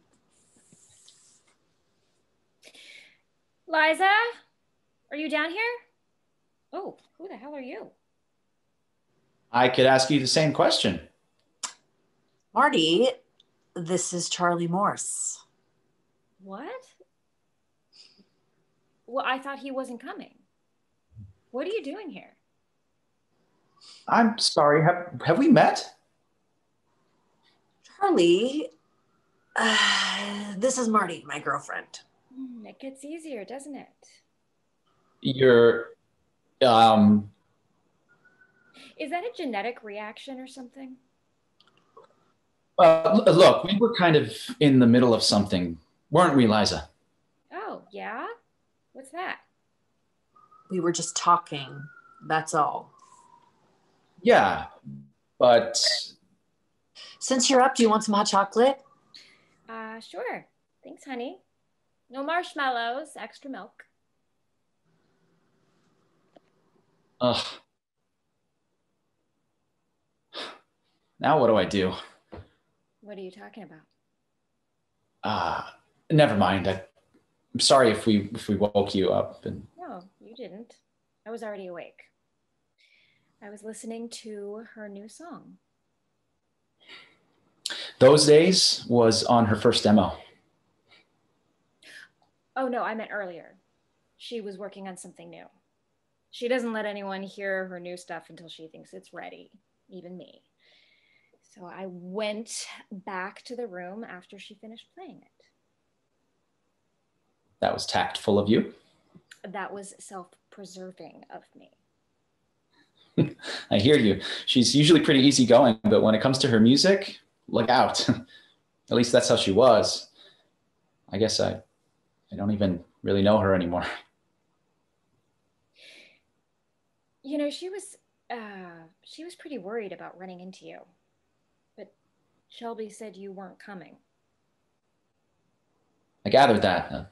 Liza, are you down here? Oh, who the hell are you? I could ask you the same question. Marty, this is Charlie Morse. What? Well, I thought he wasn't coming. What are you doing here? I'm sorry, have we met? Charlie, this is Marty, my girlfriend. It gets easier, doesn't it? You're, Is that a genetic reaction or something? look, we were kind of in the middle of something, weren't we, Liza? Oh, yeah? What's that? We were just talking, that's all. Yeah, but... Since you're up, do you want some hot chocolate? Sure. Thanks, honey. No marshmallows, extra milk. Ugh. Now what do I do? What are you talking about? Never mind. I'm sorry if we woke you up. And... No, you didn't. I was already awake. I was listening to her new song. Those Days was on her first demo. Oh, no, I meant earlier. She was working on something new. She doesn't let anyone hear her new stuff until she thinks it's ready, even me. So I went back to the room after she finished playing it. That was tactful of you. That was self-preserving of me. I hear you. She's usually pretty easygoing, but when it comes to her music, look out. At least that's how she was. I guess I don't even really know her anymore. You know, she was pretty worried about running into you. But Shelby said you weren't coming. I gathered that.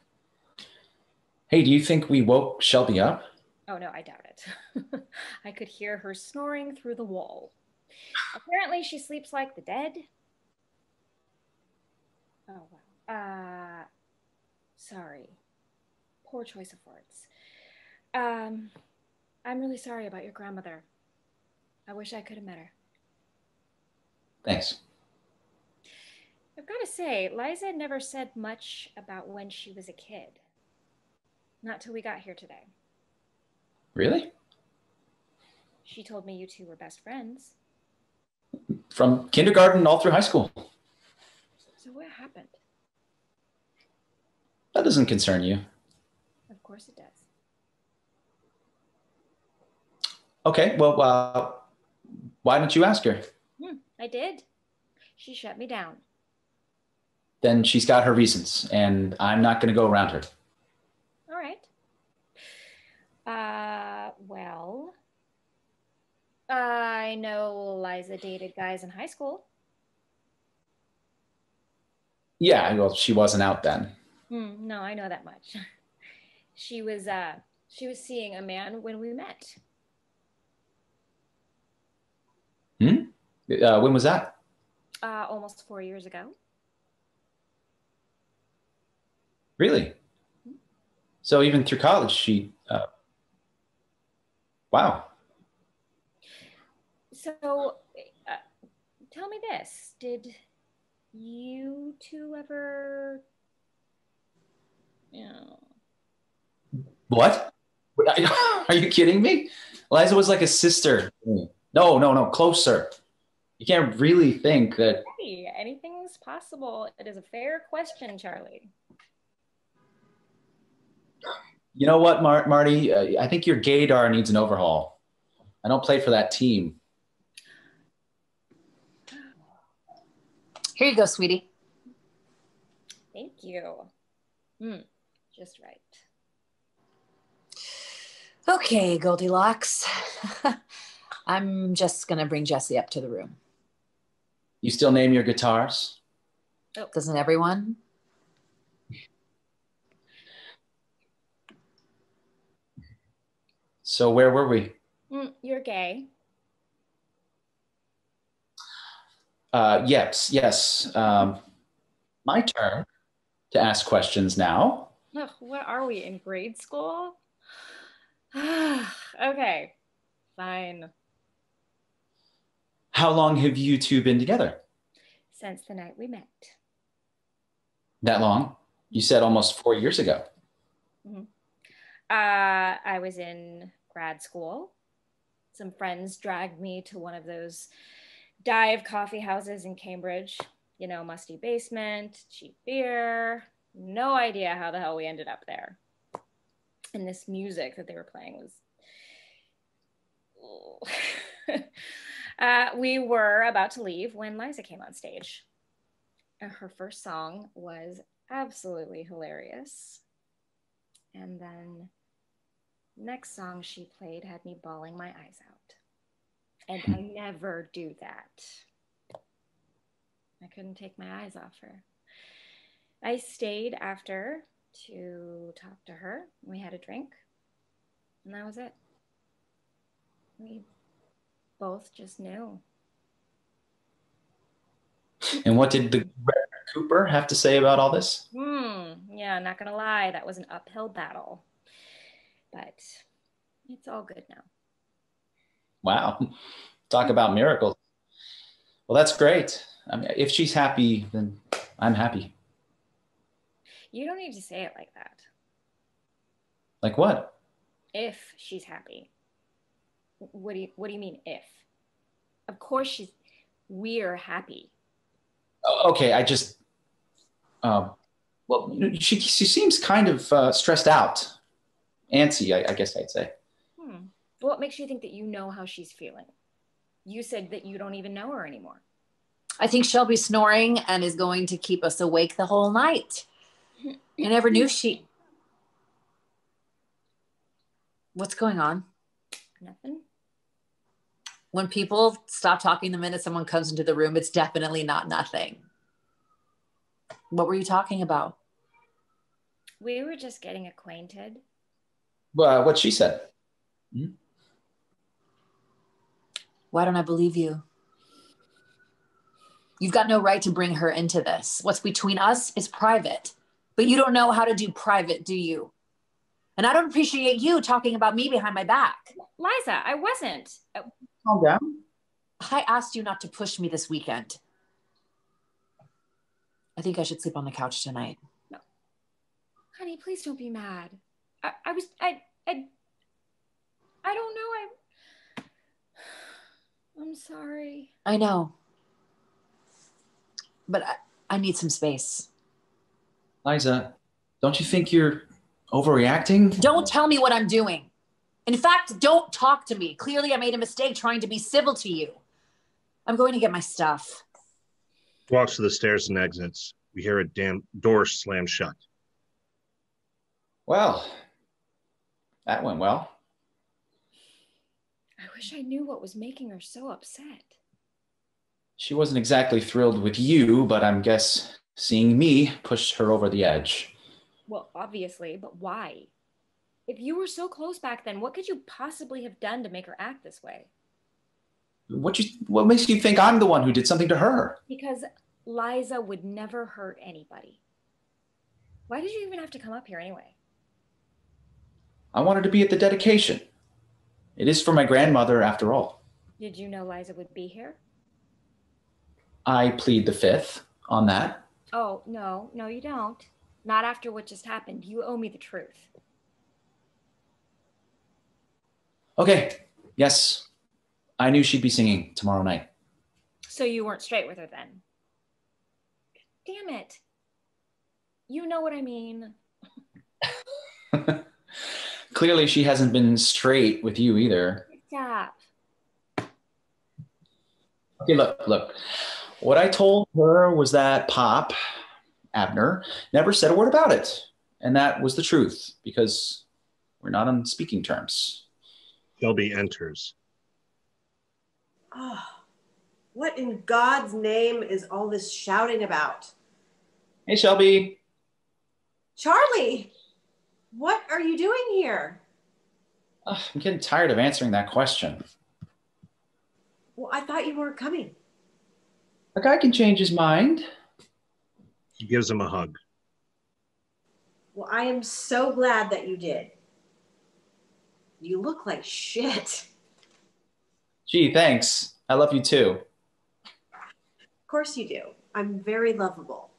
Hey, do you think we woke Shelby up? Oh, no, I doubt it. I could hear her snoring through the wall. Apparently, she sleeps like the dead. Oh, wow. Sorry. Poor choice of words. I'm really sorry about your grandmother. I wish I could have met her. Thanks. I've got to say, Liza never said much about when she was a kid. Not till we got here today. Really? She told me you two were best friends. From kindergarten all through high school. So what happened? That doesn't concern you. Of course it does. Okay, well, why don't you ask her? I did. She shut me down. Then she's got her reasons, and I'm not going to go around her. All right. Well, I know Liza dated guys in high school. Yeah, well, she wasn't out then. No, I know that much. She was seeing a man when we met. When was that? Almost 4 years ago. Really? So even through college, she, wow. So, tell me this, did you two ever, What? Are you kidding me? Liza was like a sister. No, closer. You can't really think that. Hey, anything's possible. It is a fair question, Charlie. You know what, Marty? I think your gaydar needs an overhaul. I don't play for that team. Here you go, sweetie. Thank you. Just right. Okay, Goldilocks. I'm just going to bring Jessie up to the room. You still name your guitars? Oh. Doesn't everyone? So where were we? You're gay. Yes. My turn to ask questions now. Ugh, what are we, in grade school? Okay, fine. How long have you two been together? since the night we met. That long? You said almost 4 years ago. Mhm. I was in grad school. Some friends dragged me to one of those dive coffee houses in Cambridge. You know, musty basement, cheap beer. No idea how the hell we ended up there. And this music that they were playing was... we were about to leave when Liza came on stage. Her first song was absolutely hilarious. And then next song she played had me bawling my eyes out. And I never do that. I couldn't take my eyes off her. I stayed after to talk to her. We had a drink, and that was it. We both just knew. And what did the Reverend Cooper have to say about all this? Yeah, not gonna lie, that was an uphill battle. But it's all good now. Wow. Talk about miracles. Well, that's great. I mean, if she's happy, then I'm happy. You don't need to say it like that. Like what? If she's happy. What do you mean if? Of course we're happy. Okay, I just, well, she seems kind of stressed out. Antsy, I guess I'd say. What makes you think that you know how she's feeling? You said that you don't even know her anymore. I think Shelby's snoring and is going to keep us awake the whole night. I never knew she... What's going on? Nothing. When people stop talking the minute someone comes into the room, it's definitely not nothing. What were you talking about? We were just getting acquainted. What she said. Why don't I believe you? You've got no right to bring her into this. What's between us is private. But you don't know how to do private, do you? And I don't appreciate you talking about me behind my back. Liza, I wasn't. Calm down. I asked you not to push me this weekend. I think I should sleep on the couch tonight. No. Honey, please don't be mad. I don't know. I'm sorry. I know. But I need some space. Liza, don't you think you're overreacting? Don't tell me what I'm doing. In fact, don't talk to me. Clearly, I made a mistake trying to be civil to you. I'm going to get my stuff. Walks to the stairs and exits. We hear a damn door slam shut. Well, that went well. I wish I knew what was making her so upset. She wasn't exactly thrilled with you, but I'm guess seeing me pushed her over the edge. Well, obviously, but why? If you were so close back then, what could you possibly have done to make her act this way? What makes you think I'm the one who did something to her? Because Liza would never hurt anybody. Why did you even have to come up here anyway? I wanted to be at the dedication. It is for my grandmother, after all. Did you know Liza would be here? I plead the fifth on that. Oh, no, you don't. Not after what just happened. You owe me the truth. Okay, yes. I knew she'd be singing tomorrow night. So you weren't straight with her then? Damn it. You know what I mean. Clearly she hasn't been straight with you either. Stop. Okay, look. What I told her was that Pop, Abner, never said a word about it. And that was the truth, because we're not on speaking terms. Shelby enters. Oh, what in God's name is all this shouting about? Hey, Shelby. Charlie, what are you doing here? I'm getting tired of answering that question. Well, I thought you weren't coming. A guy can change his mind. She gives him a hug. Well, I am so glad that you did. You look like shit. Gee, thanks. I love you too. Of course you do. I'm very lovable.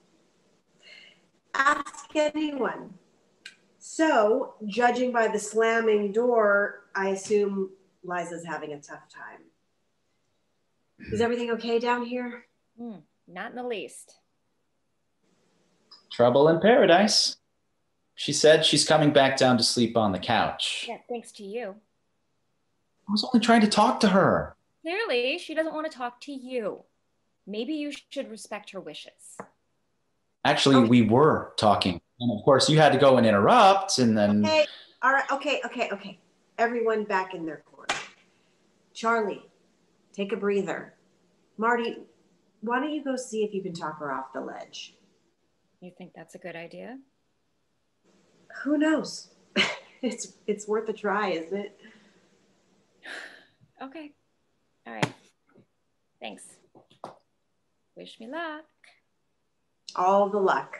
Ask anyone. So, judging by the slamming door, I assume Liza's having a tough time. Is everything okay down here? Not in the least. Trouble in paradise. She said she's coming back down to sleep on the couch. Yeah, thanks to you. I was only trying to talk to her. Clearly, she doesn't want to talk to you. Maybe you should respect her wishes. Actually, we were talking. And of course, you had to go and interrupt, and then... Okay, all right, okay. Everyone back in their corner. Charlie, take a breather. Marty, why don't you go see if you can talk her off the ledge? You think that's a good idea? Who knows? It's worth a try, isn't it? Okay. All right. Thanks. Wish me luck. All the luck.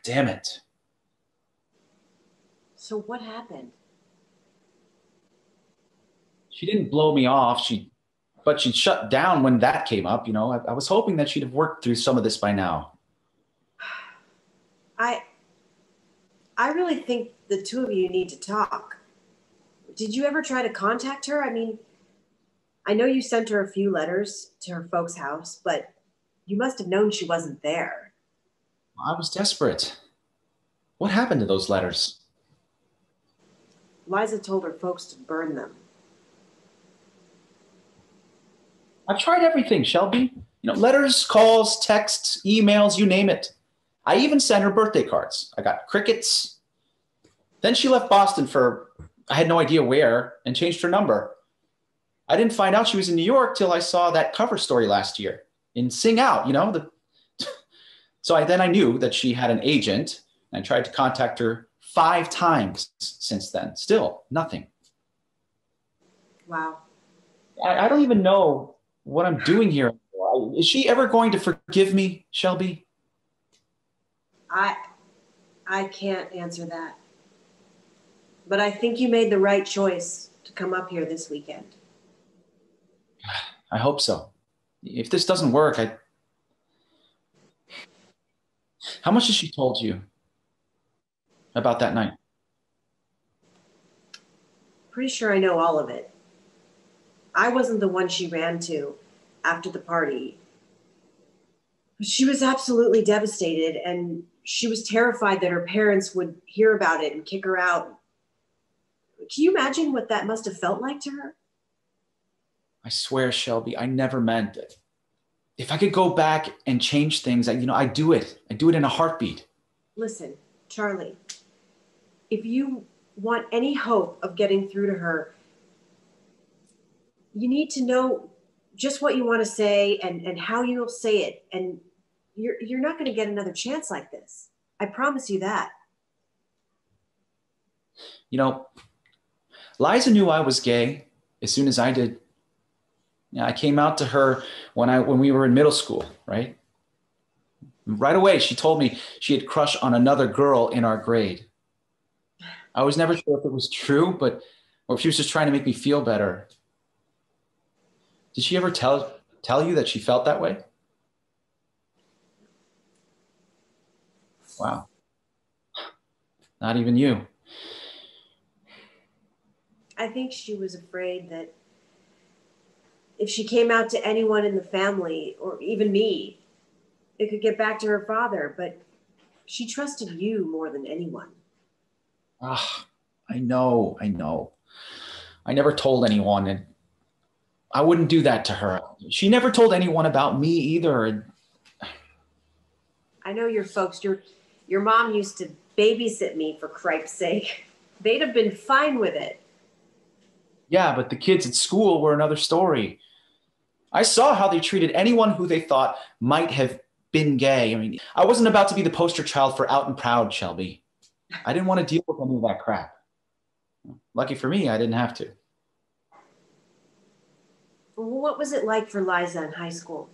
Damn it. So what happened? She didn't blow me off, but she shut down when that came up, you know. I was hoping that she'd have worked through some of this by now. I really think the two of you need to talk. Did you ever try to contact her? I mean, I know you sent her a few letters to her folks' house, but you must have known she wasn't there. I was desperate. What happened to those letters? Liza told her folks to burn them. I've tried everything, Shelby. You know, letters, calls, texts, emails, you name it. I even sent her birthday cards. I got crickets. Then she left Boston for, I had no idea where, and changed her number. I didn't find out she was in New York till I saw that cover story last year in Sing Out, you know. So then I knew that she had an agent, and I tried to contact her 5 times since then. Still, nothing. Wow. I don't even know what I'm doing here. Is she ever going to forgive me, Shelby? I can't answer that. But I think you made the right choice to come up here this weekend. I hope so. If this doesn't work, How much has she told you about that night? Pretty sure I know all of it. I wasn't the one she ran to after the party. She was absolutely devastated, and she was terrified that her parents would hear about it and kick her out. Can you imagine what that must have felt like to her? I swear, Shelby, I never meant it. If I could go back and change things, I'd do it. I'd do it in a heartbeat. Listen, Charlie, if you want any hope of getting through to her, you need to know just what you want to say and how you'll say it. And you're not going to get another chance like this. I promise you that. You know, Liza knew I was gay as soon as I did. Yeah, I came out to her when we were in middle school, right? Right away, she told me she had crush on another girl in our grade. I was never sure if it was true, or if she was just trying to make me feel better. Did she ever tell you that she felt that way? Wow. Not even you. I think she was afraid that if she came out to anyone in the family, or even me, it could get back to her father, but she trusted you more than anyone. Ah, I know. I never told anyone, and I wouldn't do that to her. She never told anyone about me either. I know your folks, your mom used to babysit me, for cripe's sake. They'd have been fine with it. Yeah, but the kids at school were another story. I saw how they treated anyone who they thought might have been gay. I mean, I wasn't about to be the poster child for out and proud, Shelby. I didn't want to deal with any of that crap. Lucky for me, I didn't have to. What was it like for Liza in high school?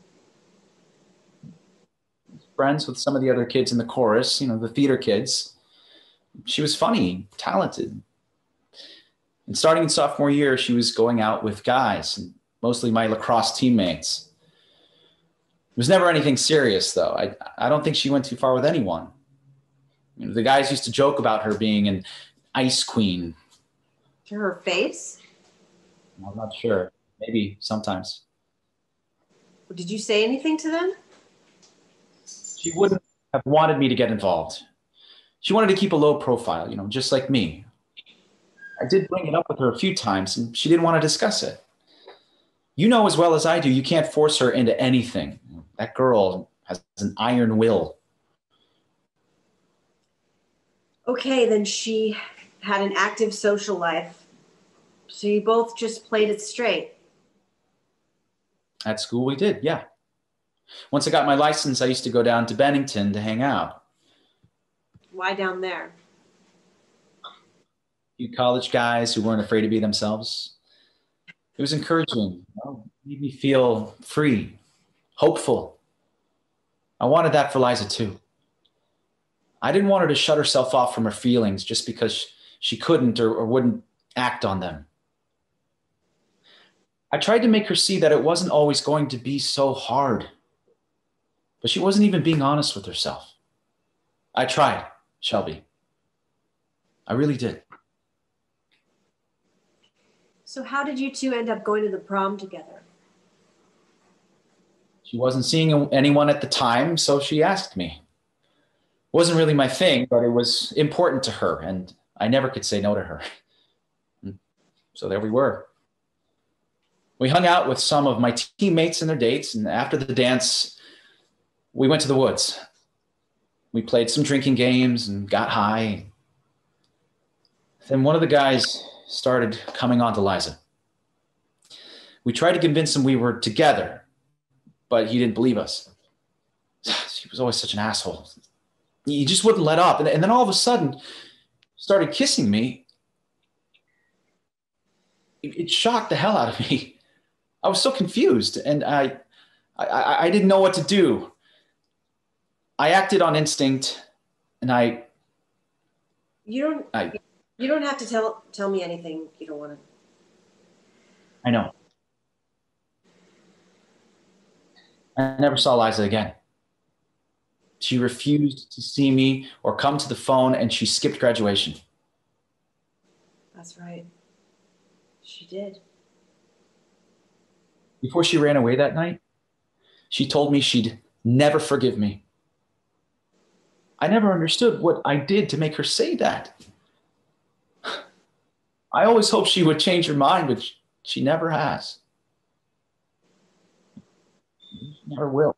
Friends with some of the other kids in the chorus, the theater kids. She was funny, talented. And starting in sophomore year, she was going out with guys, and mostly my lacrosse teammates. It was never anything serious, though. I don't think she went too far with anyone. You know, the guys used to joke about her being an ice queen. To her face? I'm not sure. Maybe sometimes. Did you say anything to them? She wouldn't have wanted me to get involved. She wanted to keep a low profile, you know, just like me. I did bring it up with her a few times, and she didn't want to discuss it. You know as well as I do, you can't force her into anything. That girl has an iron will. Okay, then she had an active social life. So you both just played it straight. At school we did, yeah. Once I got my license, I used to go down to Bennington to hang out. Why down there? You college guys who weren't afraid to be themselves. It was encouraging. You know, it made me feel free, hopeful. I wanted that for Liza too. I didn't want her to shut herself off from her feelings just because she couldn't or wouldn't act on them. I tried to make her see that it wasn't always going to be so hard. But she wasn't even being honest with herself. I tried, Shelby. I really did. So how did you two end up going to the prom together? She wasn't seeing anyone at the time, so she asked me. It wasn't really my thing, but it was important to her, and I never could say no to her. So there we were. We hung out with some of my teammates and their dates, and after the dance, we went to the woods. We played some drinking games and got high. Then one of the guys started coming on to Liza. We tried to convince him we were together, but he didn't believe us. He was always such an asshole. He just wouldn't let up. And then all of a sudden, started kissing me. It shocked the hell out of me. I was so confused, and I didn't know what to do. I acted on instinct, and You don't have to tell me anything you don't want to. I know. I never saw Liza again. She refused to see me or come to the phone, and she skipped graduation. That's right. She did. Before she ran away that night, she told me she'd never forgive me. I never understood what I did to make her say that. I always hoped she would change her mind, but she never has. She never will.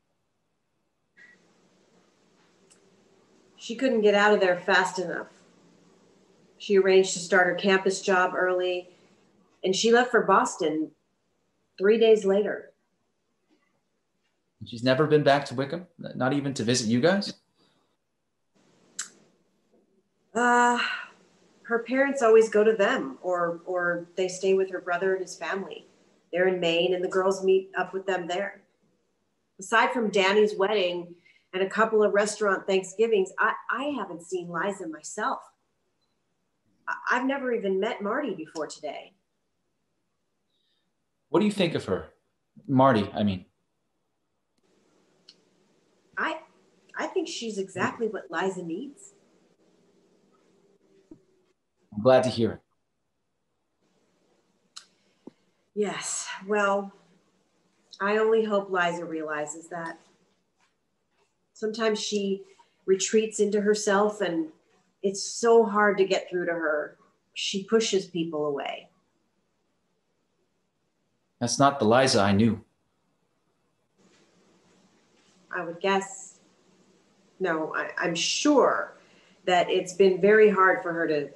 She couldn't get out of there fast enough. She arranged to start her campus job early, and she left for Boston 3 days later. She's never been back to Wickham? Not even to visit you guys? Her parents always go to them, or they stay with her brother and his family. They're in Maine, and the girls meet up with them there. Aside from Danny's wedding and a couple of restaurant Thanksgivings, I haven't seen Liza myself. I've never even met Marty before today. What do you think of her? Marty, I mean. I think she's exactly what Liza needs. I'm glad to hear it. Yes, well, I only hope Liza realizes that. Sometimes she retreats into herself, and it's so hard to get through to her. She pushes people away. That's not the Liza I knew. I would guess. No, I'm sure that it's been very hard for her to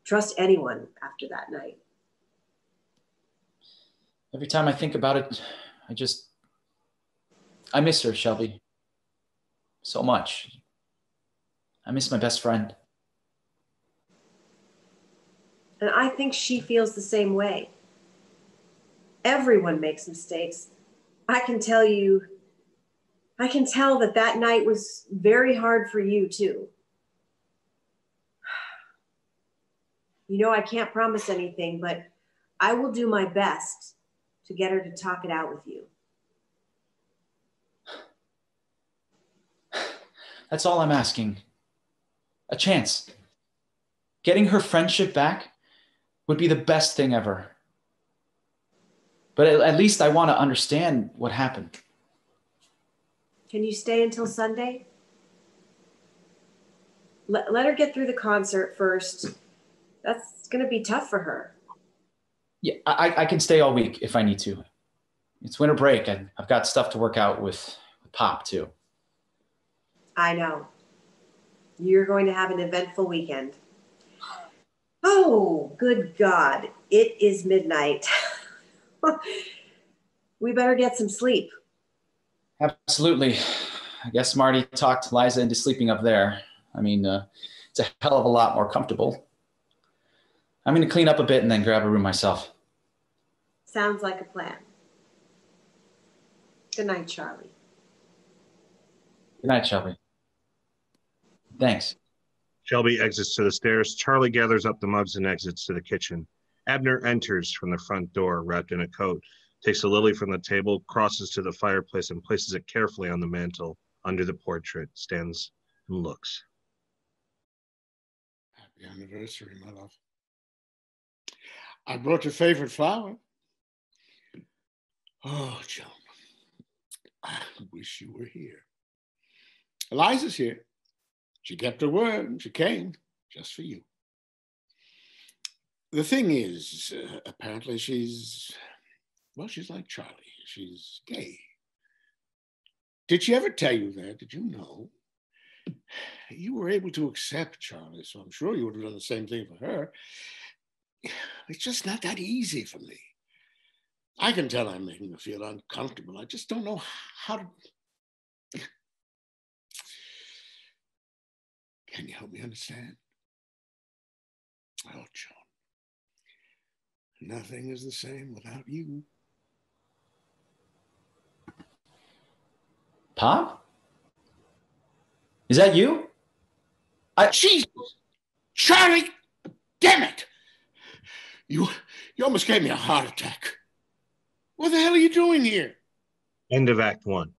trust anyone after that night. Every time I think about it, I miss her, Shelby. So much. I miss my best friend. And I think she feels the same way. Everyone makes mistakes. I can tell that night was very hard for you too. You know I can't promise anything, but I will do my best to get her to talk it out with you. That's all I'm asking. A chance. Getting her friendship back would be the best thing ever. But at least I want to understand what happened. Can you stay until Sunday? Let her get through the concert first. That's going to be tough for her. Yeah, I can stay all week if I need to. It's winter break and I've got stuff to work out with Pop too. I know. You're going to have an eventful weekend. Oh, good God. It is midnight. We better get some sleep. Absolutely. I guess Marty talked Liza into sleeping up there. I mean, it's a hell of a lot more comfortable. I'm going to clean up a bit and then grab a room myself. Sounds like a plan. Good night, Charlie. Good night, Shelby. Thanks. Shelby exits to the stairs. Charlie gathers up the mugs and exits to the kitchen. Abner enters from the front door, wrapped in a coat, takes a lily from the table, crosses to the fireplace, and places it carefully on the mantel under the portrait, stands and looks. Happy anniversary, my love. I brought your favorite flower. Oh, Joan, I wish you were here. Eliza's here. She kept her word and she came just for you. The thing is, apparently she's like Charlie. She's gay. Did she ever tell you that? Did you know? You were able to accept Charlie, so I'm sure you would have done the same thing for her. It's just not that easy for me. I can tell I'm making her feel uncomfortable. I just don't know how to... Can you help me understand? Oh, Joan. Nothing is the same without you. Pop? Is that you? Jesus! Charlie! Damn it! You almost gave me a heart attack. What the hell are you doing here? End of Act 1.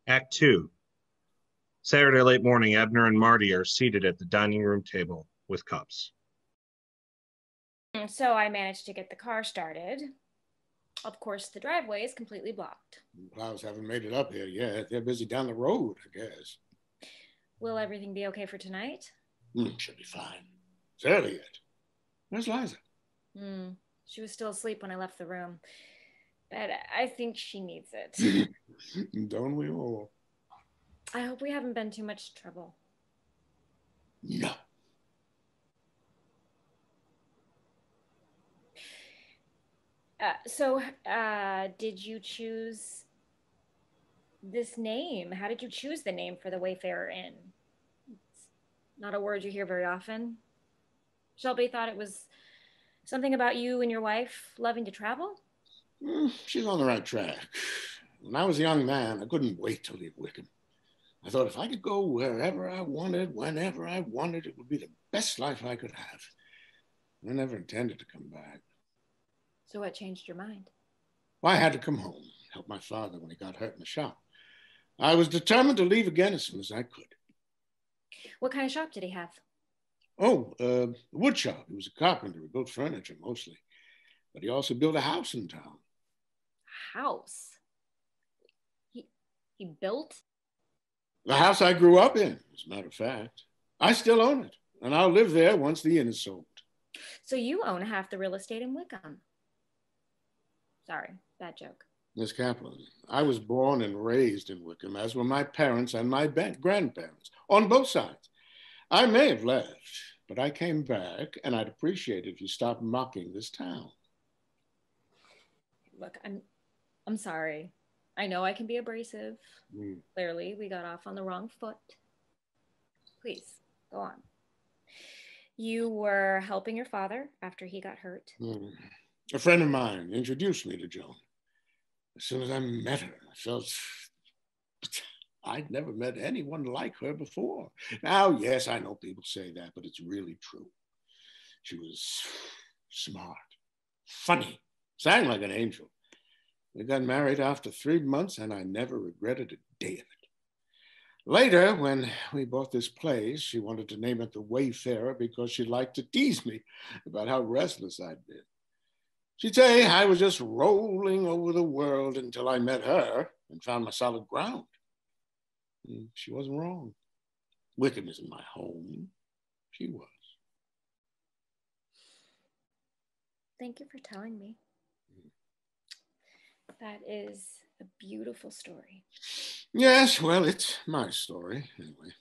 Act 2. Saturday late morning, Abner and Marty are seated at the dining room table with cups. So I managed to get the car started. Of course, the driveway is completely blocked. Plows haven't made it up here yet. They're busy down the road, I guess. Will everything be okay for tonight? Should be fine. It's early yet. Where's Liza? She was still asleep when I left the room. But I think she needs it. Don't we all? I hope we haven't been too much trouble. No. Did you choose this name? How did you choose the name for the Wayfarer Inn? It's not a word you hear very often. Shelby thought it was something about you and your wife loving to travel? She's on the right track. When I was a young man, I couldn't wait to leave Wickham. I thought if I could go wherever I wanted, whenever I wanted, it would be the best life I could have. I never intended to come back. So what changed your mind? Well, I had to come home, help my father when he got hurt in the shop. I was determined to leave again as soon as I could. What kind of shop did he have? Oh, a wood shop. He was a carpenter. He built furniture mostly. But he also built a house in town. House? He built? The house I grew up in, as a matter of fact. I still own it, and I'll live there once the inn is sold. So you own half the real estate in Wickham. Sorry, bad joke. Miss Kaplan, I was born and raised in Wickham, as were my parents and my grandparents, on both sides. I may have left, but I came back, and I'd appreciate it if you stopped mocking this town. Look, I'm sorry. I know I can be abrasive. Clearly, we got off on the wrong foot. Please, go on. You were helping your father after he got hurt. A friend of mine introduced me to Joan. As soon as I met her, I felt I'd never met anyone like her before. Now, yes, I know people say that, but it's really true. She was smart, funny, sang like an angel. We got married after 3 months, and I never regretted a day of it. Later, when we bought this place, she wanted to name it the Wayfarer because she liked to tease me about how restless I'd been. She'd say I was just rolling over the world until I met her and found my solid ground. And she wasn't wrong. Wickham isn't my home. She was. Thank you for telling me. That is a beautiful story. Yes, well, it's my story, anyway.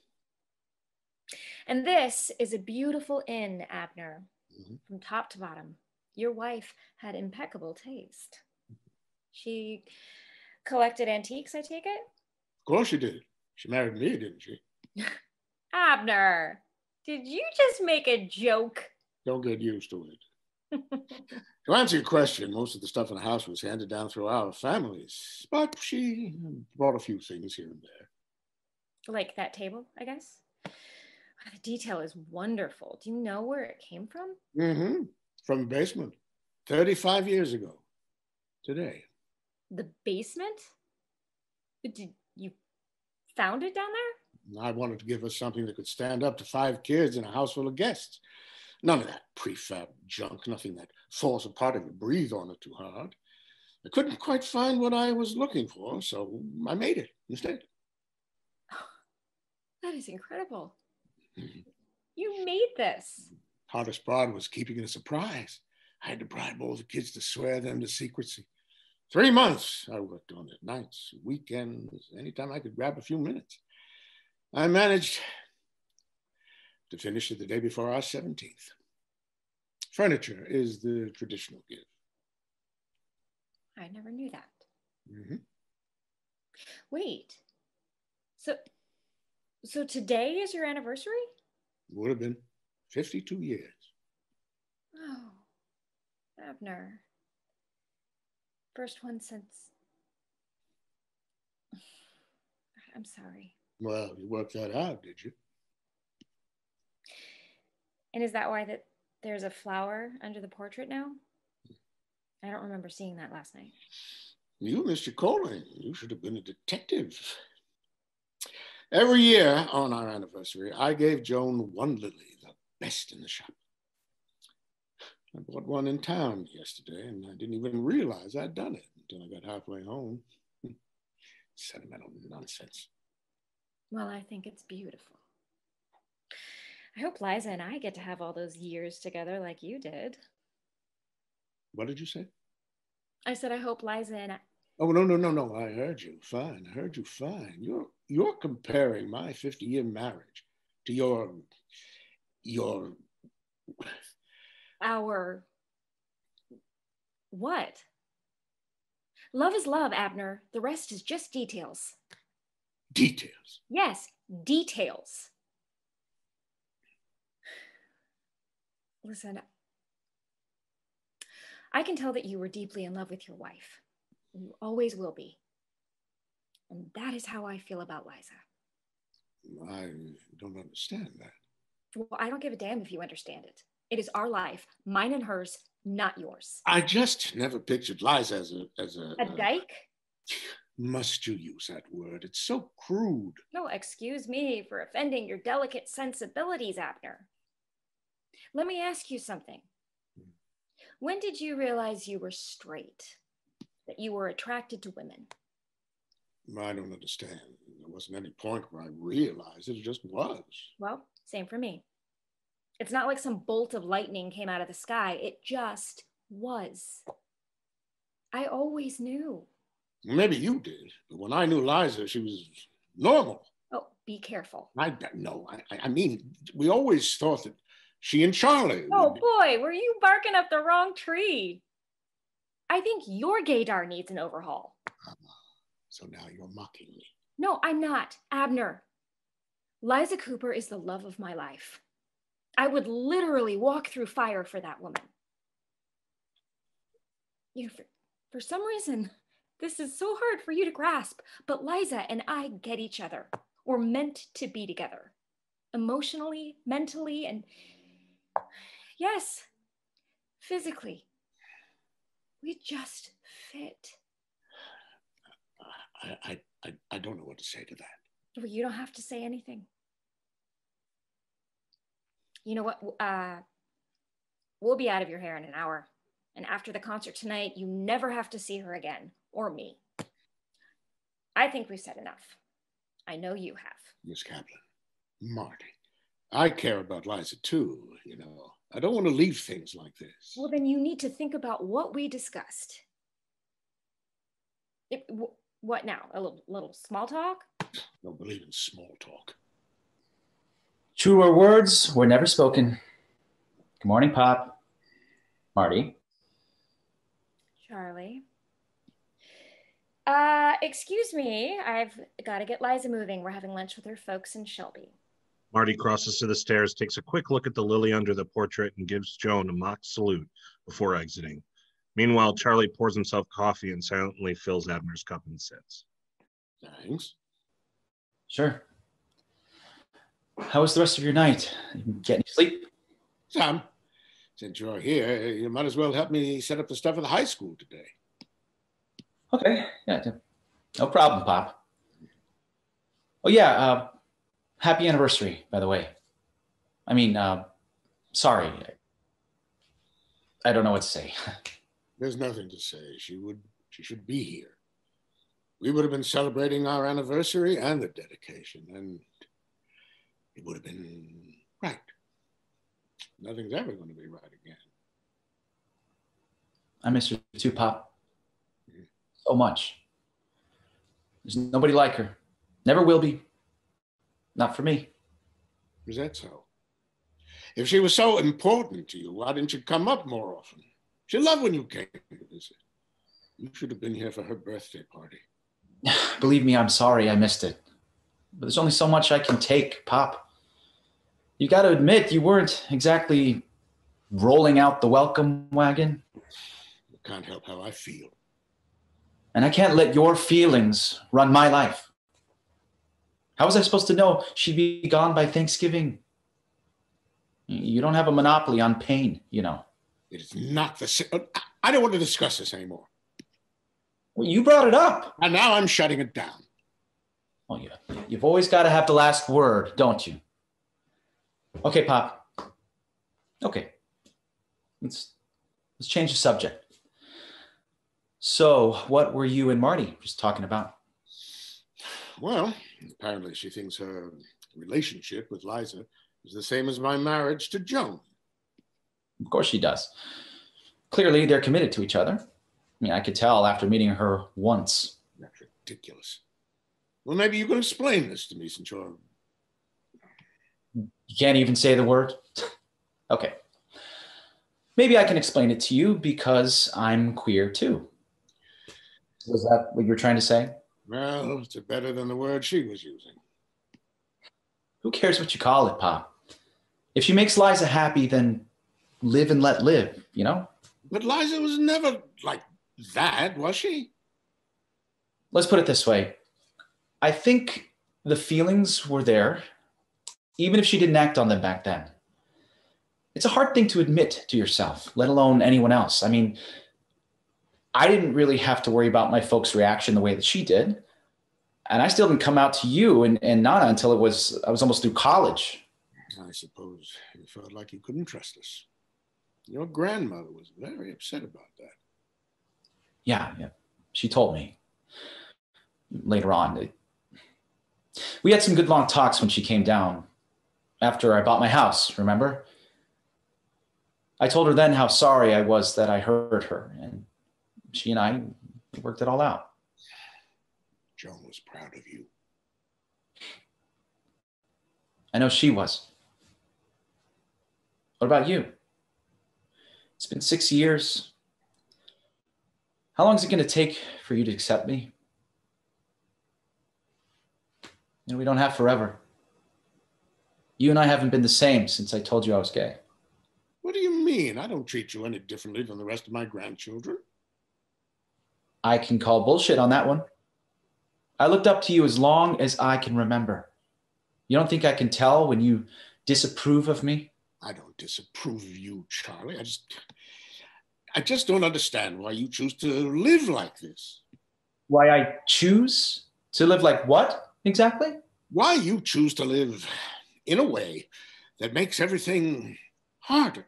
And this is a beautiful inn, Abner, from top to bottom. Your wife had impeccable taste. She collected antiques, I take it? Of course she did. She married me, didn't she? Abner, did you just make a joke? Don't get used to it. To answer your question, most of the stuff in the house was handed down through our families, but she brought a few things here and there. Like that table, I guess? The detail is wonderful. Do you know where it came from? From the basement, 35 years ago, today. The basement? Did you found it down there? I wanted to give us something that could stand up to 5 kids in a house full of guests. None of that prefab junk, nothing that falls apart if you breathe on it too hard. I couldn't quite find what I was looking for, so I made it instead. That is incredible. You made this. Hardest part was keeping it a surprise. I had to bribe all the kids to swear them to secrecy. 3 months I worked on it, nights, weekends, anytime I could grab a few minutes. I managed to finish it the day before our 17th. Furniture is the traditional gift. I never knew that. Wait, so today is your anniversary? Would have been 52 years. Oh, Abner. First one since... I'm sorry. Well, you worked that out, did you? And is that why there's a flower under the portrait now? I don't remember seeing that last night. You missed your calling. You should have been a detective. Every year on our anniversary, I gave Joan one lily, the best in the shop. I bought one in town yesterday, and I didn't even realize I'd done it until I got halfway home. Sentimental nonsense. Well, I think it's beautiful. I hope Liza and I get to have all those years together like you did. What did you say? I said, I hope Liza and I... Oh, no. I heard you. Fine. I heard you fine. You're comparing my 50-year marriage to your... Our... What? Love is love, Abner. The rest is just details. Details? Yes, details. Listen, I can tell that you were deeply in love with your wife. You always will be. And that is how I feel about Liza. I don't understand that. Well, I don't give a damn if you understand it. It is our life, mine and hers, not yours. I just never pictured Liza as a... A dyke? Must you use that word? It's so crude. No, excuse me for offending your delicate sensibilities, Abner. Let me ask you something. When did you realize you were straight? That you were attracted to women? I don't understand. There wasn't any point where I realized it. It just was. Well, same for me. It's not like some bolt of lightning came out of the sky. It just was. I always knew. Maybe you did, but when I knew Liza, she was normal. Oh, be careful. I mean, we always thought that she and Charlie... Oh boy, were you barking up the wrong tree. I think your gaydar needs an overhaul. So now you're mocking me. No, I'm not, Abner. Liza Cooper is the love of my life. I would literally walk through fire for that woman. You know, for some reason, this is so hard for you to grasp, but Liza and I get each other. We're meant to be together. Emotionally, mentally, and yes, physically. We just fit. I don't know what to say to that. Well, you don't have to say anything. You know what? We'll be out of your hair in an hour. And after the concert tonight, you never have to see her again, or me. I think we've said enough. I know you have. Miss Kaplan, Marty, I care about Liza too, you know. I don't want to leave things like this. Well, then you need to think about what we discussed. What now? A little small talk? I don't believe in small talk. Truer words were never spoken. Good morning, Pop. Marty. Charlie. Excuse me. I've got to get Liza moving. We're having lunch with her folks in Shelby. Marty crosses to the stairs, takes a quick look at the lily under the portrait, and gives Joan a mock salute before exiting. Meanwhile, Charlie pours himself coffee and silently fills Abner's cup and sits. Thanks. Sure. How was the rest of your night? You get any sleep? Sam, since you're here, you might as well help me set up the stuff at the high school today. Okay, yeah, no problem, Pop. Oh yeah, happy anniversary, by the way. I mean, sorry. I don't know what to say. There's nothing to say. She should be here. We would have been celebrating our anniversary and the dedication, and it would have been right. Nothing's ever going to be right again. I miss her too, Pop. So much. There's nobody like her. Never will be. Not for me. Is that so? If she was so important to you, why didn't you come up more often? She loved when you came to visit. You should have been here for her birthday party. Believe me, I'm sorry I missed it. But there's only so much I can take, Pop. You got to admit, you weren't exactly rolling out the welcome wagon. You can't help how I feel. And I can't let your feelings run my life. How was I supposed to know she'd be gone by Thanksgiving? You don't have a monopoly on pain, you know. It is not the same. I don't want to discuss this anymore. Well, you brought it up. And now I'm shutting it down. Well, you've always got to have the last word, don't you? Okay, Pop. Okay. Let's change the subject. So, what were you and Marty just talking about? Well, apparently she thinks her relationship with Liza It's the same as my marriage to Joan. Of course she does. Clearly, they're committed to each other. I mean, I could tell after meeting her once. That's ridiculous. Well, maybe you can explain this to me since you're... You can't even say the word? Okay. Maybe I can explain it to you because I'm queer too. Was that what you're trying to say? Well, it's better than the word she was using. Who cares what you call it, Pop? If she makes Liza happy, then live and let live, you know? But Liza was never like that, was she? Let's put it this way. I think the feelings were there, even if she didn't act on them back then. It's a hard thing to admit to yourself, let alone anyone else. I mean, I didn't really have to worry about my folks' reaction the way that she did. And I still didn't come out to you and Nana until I was almost through college. I suppose you felt like you couldn't trust us. Your grandmother was very upset about that. Yeah. She told me later on. We had some good long talks when she came down after I bought my house, remember? I told her then how sorry I was that I hurt her, and she and I worked it all out. Joan was proud of you. I know she was. What about you? It's been 6 years. How long is it going to take for you to accept me? You know, we don't have forever. You and I haven't been the same since I told you I was gay. What do you mean? I don't treat you any differently than the rest of my grandchildren. I can call bullshit on that one. I looked up to you as long as I can remember. You don't think I can tell when you disapprove of me? I don't disapprove of you, Charlie. I just don't understand why you choose to live like this. Why I choose to live like what, exactly? Why you choose to live in a way that makes everything harder.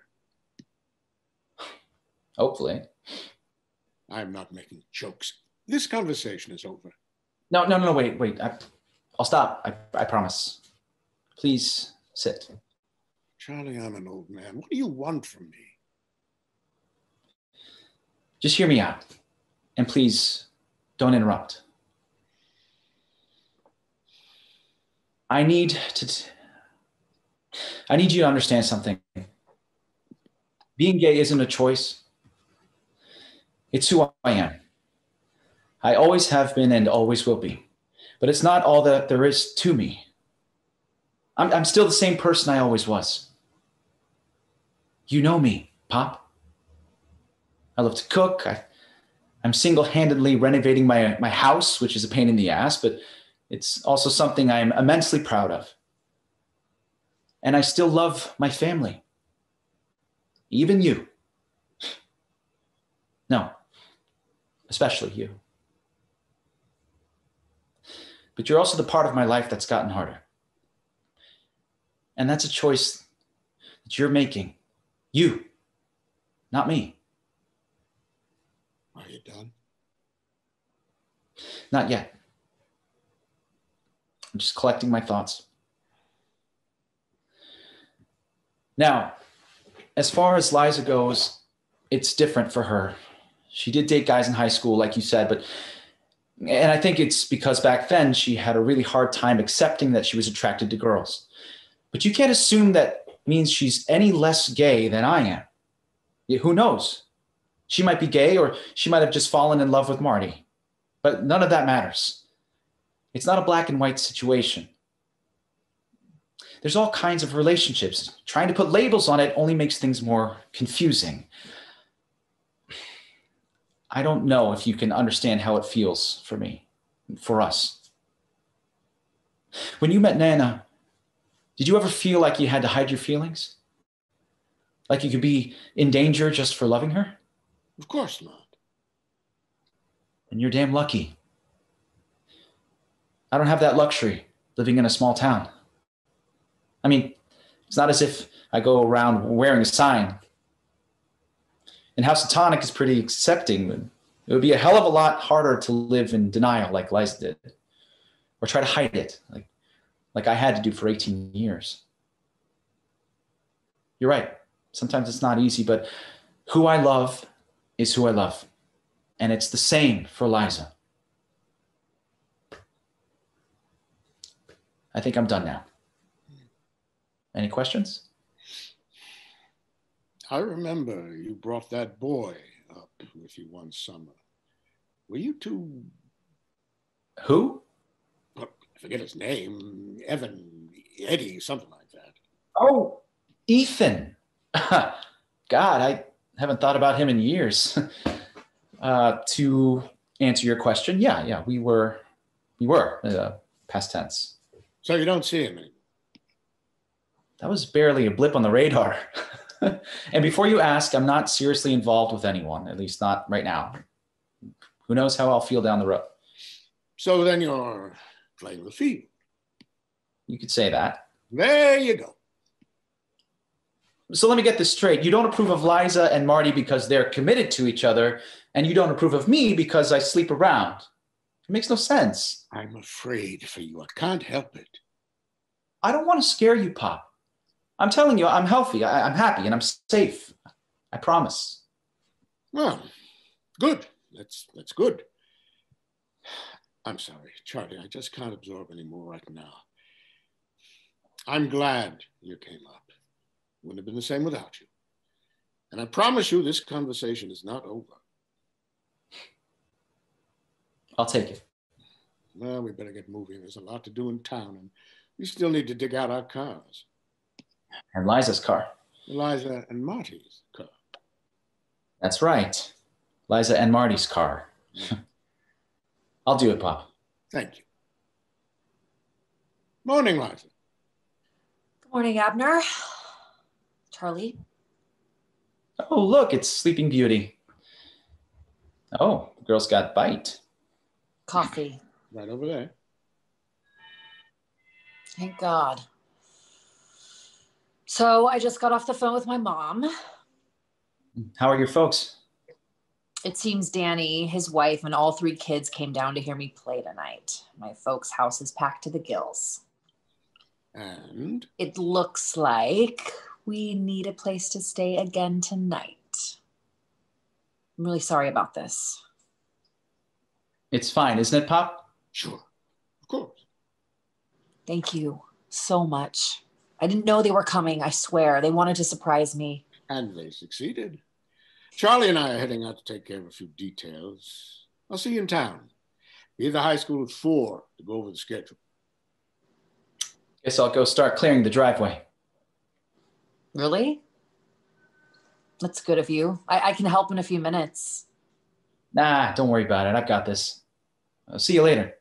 Hopefully. I'm not making jokes. This conversation is over. No, wait. I'll stop. I promise. Please sit. Charlie, I'm an old man. What do you want from me? Just hear me out. And please don't interrupt. I need you to understand something. Being gay isn't a choice. It's who I am. I always have been and always will be. But it's not all that there is to me. I'm still the same person I always was. You know me, Pop. I love to cook. I'm single-handedly renovating my house, which is a pain in the ass, but it's also something I'm immensely proud of. And I still love my family. Even you. No, especially you. But you're also the part of my life that's gotten harder. And that's a choice that you're making. You, not me. Are you done? Not yet. I'm just collecting my thoughts. Now, as far as Liza goes, it's different for her. She did date guys in high school, like you said, and I think it's because back then she had a really hard time accepting that she was attracted to girls. But you can't assume that means she's any less gay than I am. Yeah, who knows? She might be gay, or she might have just fallen in love with Marty. But none of that matters. It's not a black and white situation. There's all kinds of relationships. Trying to put labels on it only makes things more confusing. I don't know if you can understand how it feels for me, for us. When you met Nana, did you ever feel like you had to hide your feelings? Like you could be in danger just for loving her? Of course not. And you're damn lucky. I don't have that luxury living in a small town. I mean, it's not as if I go around wearing a sign. And House of Tonic is pretty accepting. It would be a hell of a lot harder to live in denial like Liza did, or try to hide it like I had to do for 18 years. You're right. Sometimes it's not easy, but who I love is who I love. And it's the same for Liza. I think I'm done now. Any questions? I remember you brought that boy up with you one summer. Were you two... Who? I forget his name. Evan, Eddie, something like that. Oh, Ethan. God, I haven't thought about him in years. To answer your question, yeah, we were, past tense. So you don't see him anymore? That was barely a blip on the radar. And before you ask, I'm not seriously involved with anyone, at least not right now. Who knows how I'll feel down the road. So then you're playing the field. You could say that. There you go. So let me get this straight. You don't approve of Liza and Marty because they're committed to each other, and you don't approve of me because I sleep around. It makes no sense. I'm afraid for you. I can't help it. I don't want to scare you, Pop. I'm telling you, I'm healthy, I'm happy, and I'm safe. I promise. Well, good. That's good. I'm sorry, Charlie. I just can't absorb any more right now. I'm glad you came up. Wouldn't have been the same without you. And I promise you this conversation is not over. I'll take it. Well, we better get moving. There's a lot to do in town, and we still need to dig out our cars. And Liza's car. Liza and Marty's car. That's right. Liza and Marty's car. I'll do it, Pop. Thank you. Morning, Liza. Good morning, Abner. Charlie. Oh, look, it's Sleeping Beauty. Oh, the girl's got bite. Coffee. Right over there. Thank God. So I just got off the phone with my mom. How are your folks? It seems Danny, his wife, and all 3 kids came down to hear me play tonight. My folks' house is packed to the gills. And? It looks like we need a place to stay again tonight. I'm really sorry about this. It's fine, isn't it, Pop? Sure, of course. Thank you so much. I didn't know they were coming, I swear. They wanted to surprise me. And they succeeded. Charlie and I are heading out to take care of a few details. I'll see you in town. Be at the high school at 4 to go over the schedule. Guess I'll go start clearing the driveway. Really? That's good of you. I can help in a few minutes. Nah, don't worry about it. I've got this. I'll see you later.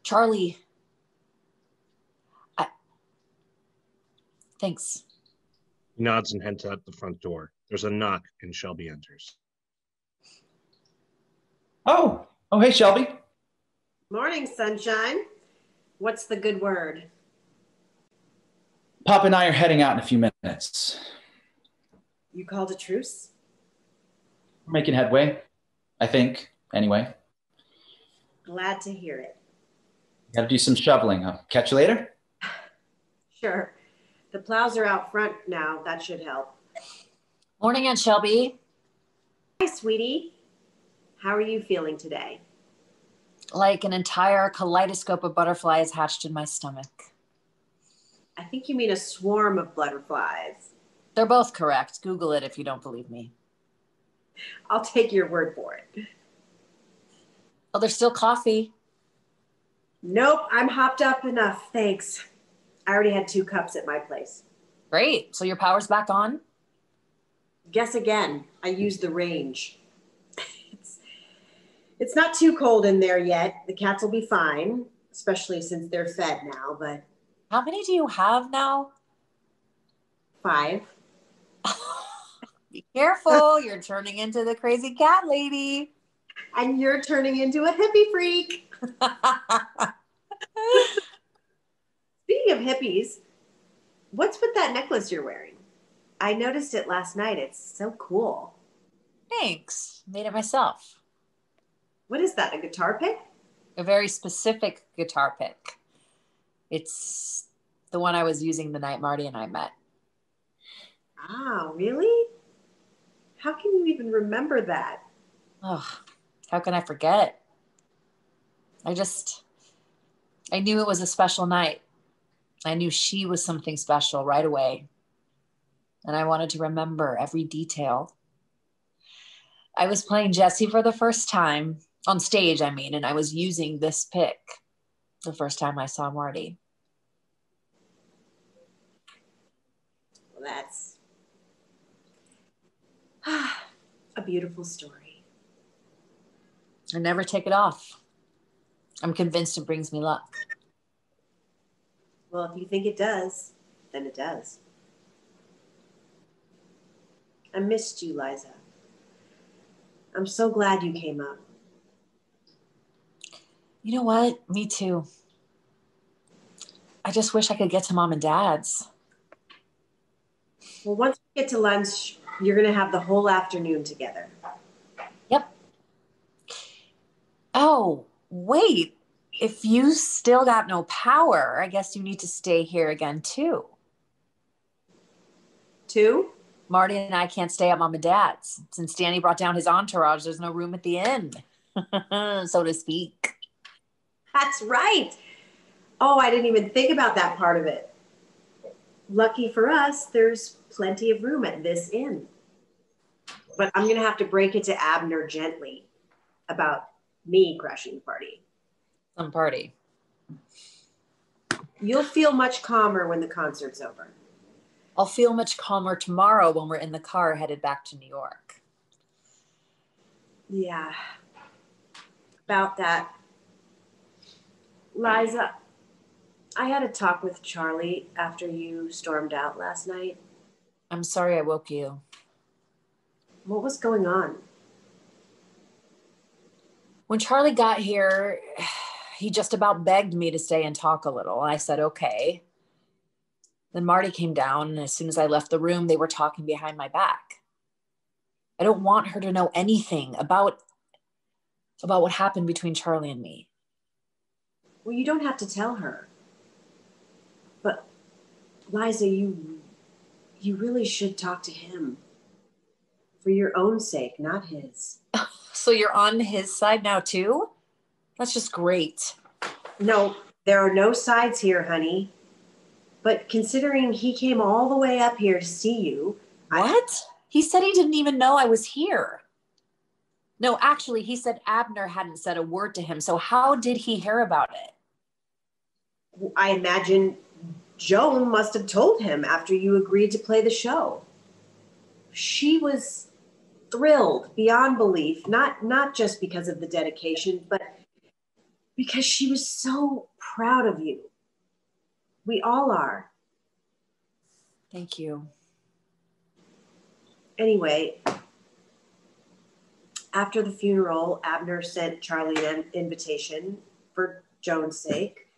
Charlie. Thanks. He nods and heads out the front door. There's a knock and Shelby enters. Oh, hey, Shelby. Morning, sunshine. What's the good word? Pop and I are heading out in a few minutes. You called a truce? We're making headway, I think, anyway. Glad to hear it. Gotta do some shoveling. I'll catch you later? Sure. The plows are out front now. That should help. Morning, Aunt Shelby. Hi, sweetie. How are you feeling today? Like an entire kaleidoscope of butterflies hatched in my stomach. I think you mean a swarm of butterflies. They're both correct. Google it if you don't believe me. I'll take your word for it. Oh, there's still coffee. Nope, I'm hopped up enough, thanks. I already had 2 cups at my place. Great, so your power's back on? Guess again, I used the range. It's not too cold in there yet. The cats will be fine, especially since they're fed now, but... How many do you have now? 5. Be careful, you're turning into the crazy cat lady. And you're turning into a hippie freak. Speaking of hippies, what's with that necklace you're wearing? I noticed it last night. It's so cool. Thanks. Made it myself. What is that, a guitar pick? A very specific guitar pick. It's the one I was using the night Marty and I met. Ah, really? How can you even remember that? Oh, how can I forget? I knew it was a special night. I knew she was something special right away. And I wanted to remember every detail. I was playing Jessie for the first time, on stage, I mean, and I was using this pick the first time I saw Marty. Well, that's a beautiful story. I never take it off. I'm convinced it brings me luck. Well, if you think it does, then it does. I missed you, Liza. I'm so glad you came up. You know what? Me too. I just wish I could get to Mom and Dad's. Well, once we get to lunch, you're going to have the whole afternoon together. Yep. Oh, wait. If you still got no power, I guess you need to stay here again too. Two? Marty and I can't stay at Mom and Dad's. Since Danny brought down his entourage, there's no room at the inn, so to speak. That's right. Oh, I didn't even think about that part of it. Lucky for us, there's plenty of room at this inn. But I'm going to have to break it to Abner gently about me crashing the party. Some party. You'll feel much calmer when the concert's over. I'll feel much calmer tomorrow when we're in the car headed back to New York. Yeah. About that. Liza, I had a talk with Charlie after you stormed out last night. I'm sorry I woke you. What was going on? When Charlie got here, he just about begged me to stay and talk a little. I said, okay. Then Marty came down, and as soon as I left the room, they were talking behind my back. I don't want her to know anything about what happened between Charlie and me. Well, you don't have to tell her. But, Liza, you really should talk to him. For your own sake, not his. So you're on his side now, too? That's just great. No, there are no sides here, honey. But considering he came all the way up here to see you... What? He said he didn't even know I was here. No, actually, he said Abner hadn't said a word to him. So how did he hear about it? I imagine Joan must have told him after you agreed to play the show. She was thrilled beyond belief, not just because of the dedication, but because she was so proud of you. We all are. Thank you. Anyway, after the funeral, Abner sent Charlie an invitation for Joan's sake.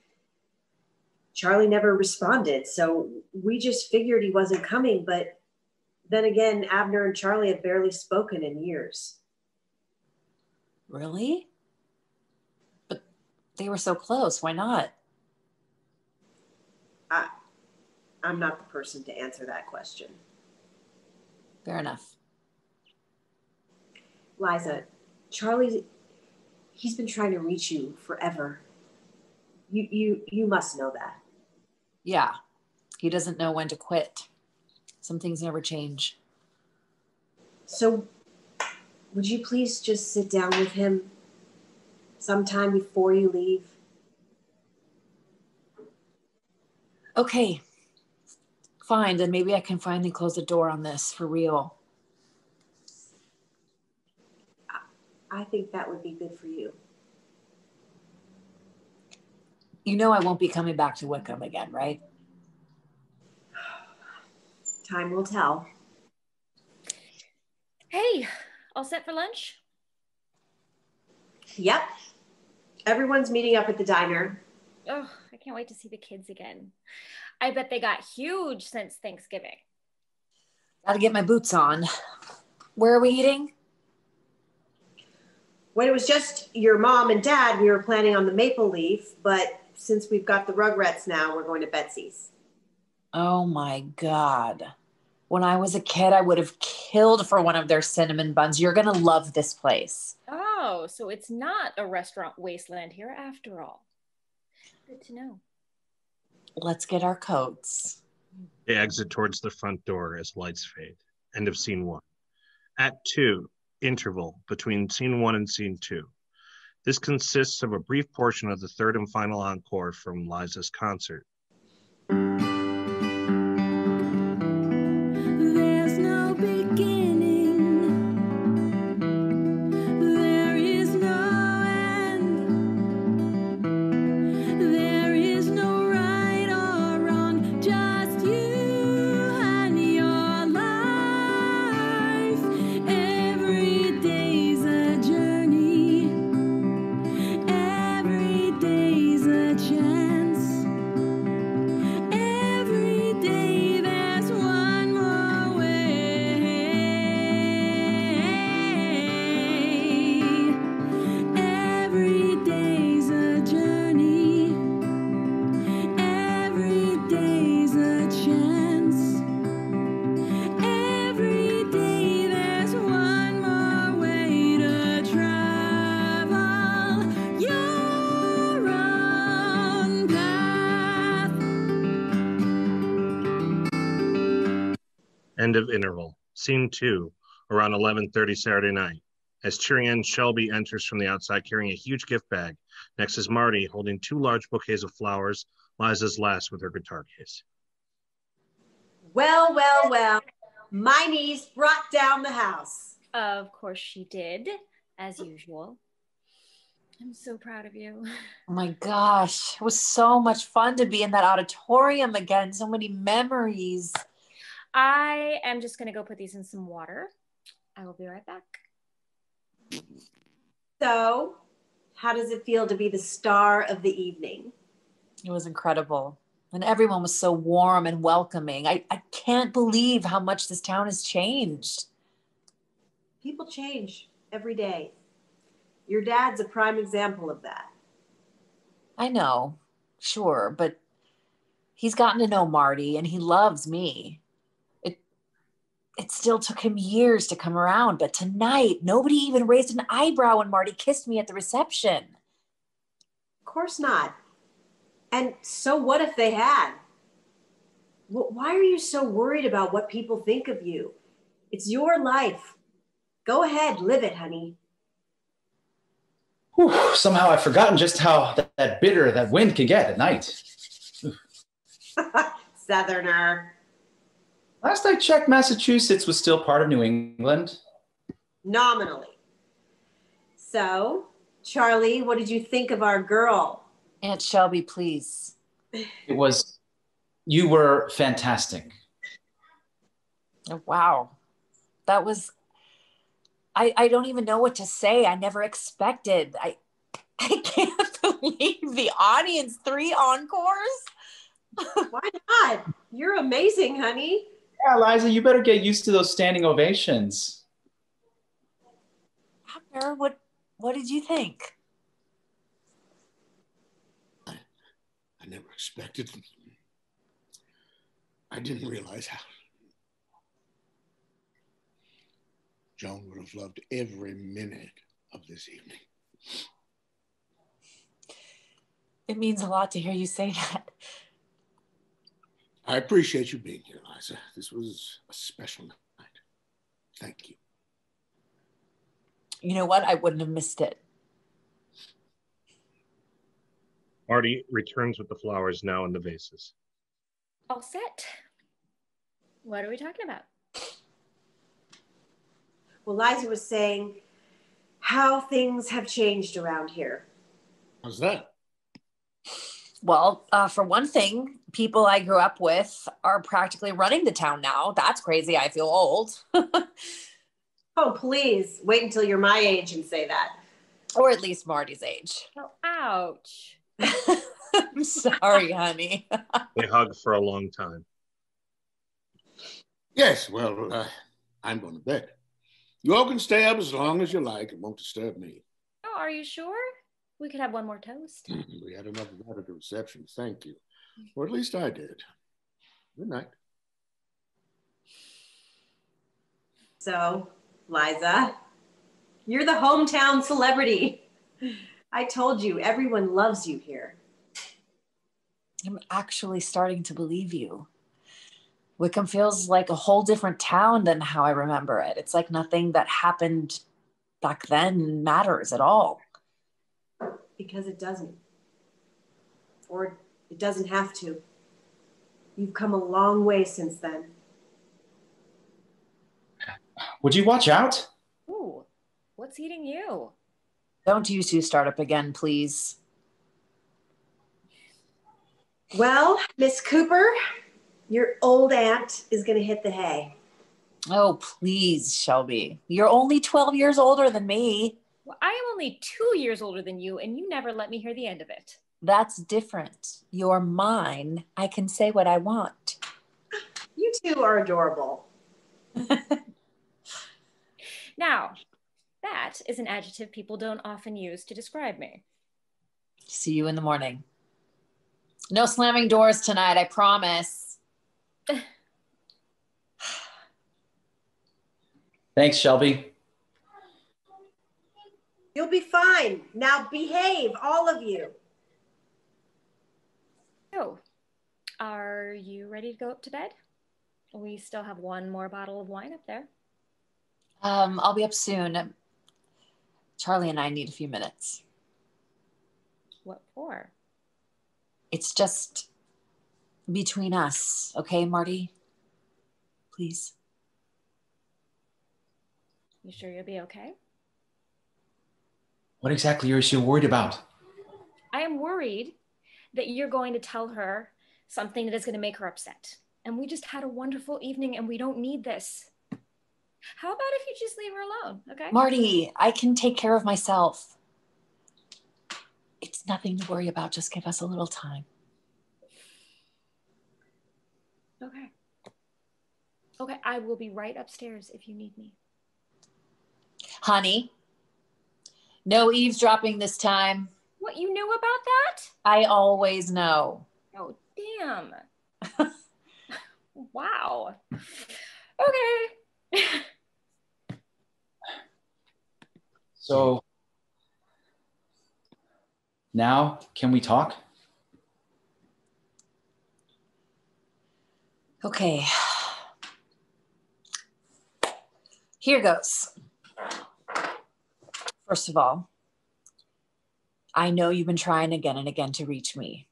Charlie never responded, so we just figured he wasn't coming, but then again, Abner and Charlie have barely spoken in years. Really? But they were so close. Why not? I'm not the person to answer that question. Fair enough. Liza, Charlie, he's been trying to reach you forever. You must know that. Yeah. He doesn't know when to quit. Some things never change. So, would you please just sit down with him sometime before you leave? Okay. Fine, then maybe I can finally close the door on this for real. I think that would be good for you. You know I won't be coming back to WICKHAM again, right? Time will tell. Hey, all set for lunch? Yep. Everyone's meeting up at the diner. Oh, I can't wait to see the kids again. I bet they got huge since Thanksgiving. Gotta get my boots on. Where are we eating? When it was just your mom and dad, we were planning on the Maple Leaf, but since we've got the Rugrats now, we're going to Betsy's. Oh my God. When I was a kid, I would have killed for one of their cinnamon buns. You're gonna love this place. Oh, so it's not a restaurant wasteland here after all. Good to know. Let's get our coats. They exit towards the front door as lights fade. End of scene 1. Act 2, interval between scene 1 and scene 2. This consists of a brief portion of the third and final encore from Liza's concert. There's no beginning, there is no end, there is no right or wrong, just you and your life. Every day's a journey, every day's a chance. Every day there's one more way. Every day's a journey. Every day's a chance. Every day there's one more way to travel your own path. End of interval. Scene 2, around 11:30 Saturday night. As cheering end Shelby enters from the outside carrying a huge gift bag. Next is Marty holding 2 large bouquets of flowers. Liza's last with her guitar case. Well, well, well. My niece brought down the house. Of course she did, as usual. I'm so proud of you. Oh my gosh, it was so much fun to be in that auditorium again. So many memories. I am just gonna go put these in some water. I will be right back. So, how does it feel to be the star of the evening? It was incredible. And everyone was so warm and welcoming. I can't believe how much this town has changed. People change every day. Your dad's a prime example of that. I know, sure, but he's gotten to know Marty and he loves me. It still took him years to come around, but tonight, nobody even raised an eyebrow when Marty kissed me at the reception. Of course not. And so what if they had? Why are you so worried about what people think of you? It's your life. Go ahead, live it, honey. Whew, somehow I've forgotten just how that bitter that wind can get at night. Southerner. Last I checked, Massachusetts was still part of New England. Nominally. So, Charlie, what did you think of our girl? Aunt Shelby, please. You were fantastic. Oh, wow. That was, I don't even know what to say. I never expected. I can't believe the audience, 3 encores. Why not? You're amazing, honey. Yeah, Liza, you better get used to those standing ovations. Abner, what did you think? I never expected. I didn't realize how. Joan would have loved every minute of this evening. It means a lot to hear you say that. I appreciate you being here, Liza. This was a special night. Thank you. You know what? I wouldn't have missed it. Marty returns with the flowers now in the vases. All set. What are we talking about? Well, Liza was saying how things have changed around here. How's that? Well, for one thing, people I grew up with are practically running the town now. That's crazy. I feel old. Oh, please. Wait until you're my age and say that. Or at least Marty's age. Oh, ouch. I'm sorry, honey. They hug for a long time. Yes, well, I'm going to bed. You all can stay up as long as you like. It won't disturb me. Oh, are you sure? We could have one more toast. We had enough of that at the reception. Thank you. Or at least I did. Good night. So, Liza, you're the hometown celebrity. I told you, everyone loves you here. I'm actually starting to believe you. Wickham feels like a whole different town than how I remember it. It's like nothing that happened back then matters at all. Because it doesn't. Or it doesn't have to. You've come a long way since then. Would you watch out? Ooh, what's eating you? Don't you two start up again, please. Well, Miss Cooper, your old aunt is going to hit the hay. Oh, please, Shelby. You're only 12 years older than me. Well, I am only 2 years older than you, and you never let me hear the end of it. That's different. You're mine. I can say what I want. You two are adorable. Now, that is an adjective people don't often use to describe me. See you in the morning. No slamming doors tonight, I promise. Thanks, Shelby. You'll be fine. Now behave, all of you. So, are you ready to go up to bed? We still have one more bottle of wine up there. I'll be up soon. Charlie and I need a few minutes. What for? It's just between us, okay, Marty? Please. You sure you'll be okay? What exactly are you worried about? I am worried that you're going to tell her something that is going to make her upset. And we just had a wonderful evening and we don't need this. How about if you just leave her alone, okay? Marty, I can take care of myself. It's nothing to worry about. Just give us a little time. Okay. Okay, I will be right upstairs if you need me. Honey, no eavesdropping this time. What, you knew about that? I always know. Oh, damn. Wow. Okay. So, now can we talk? Okay. Here goes. First of all, I know you've been trying again and again to reach me.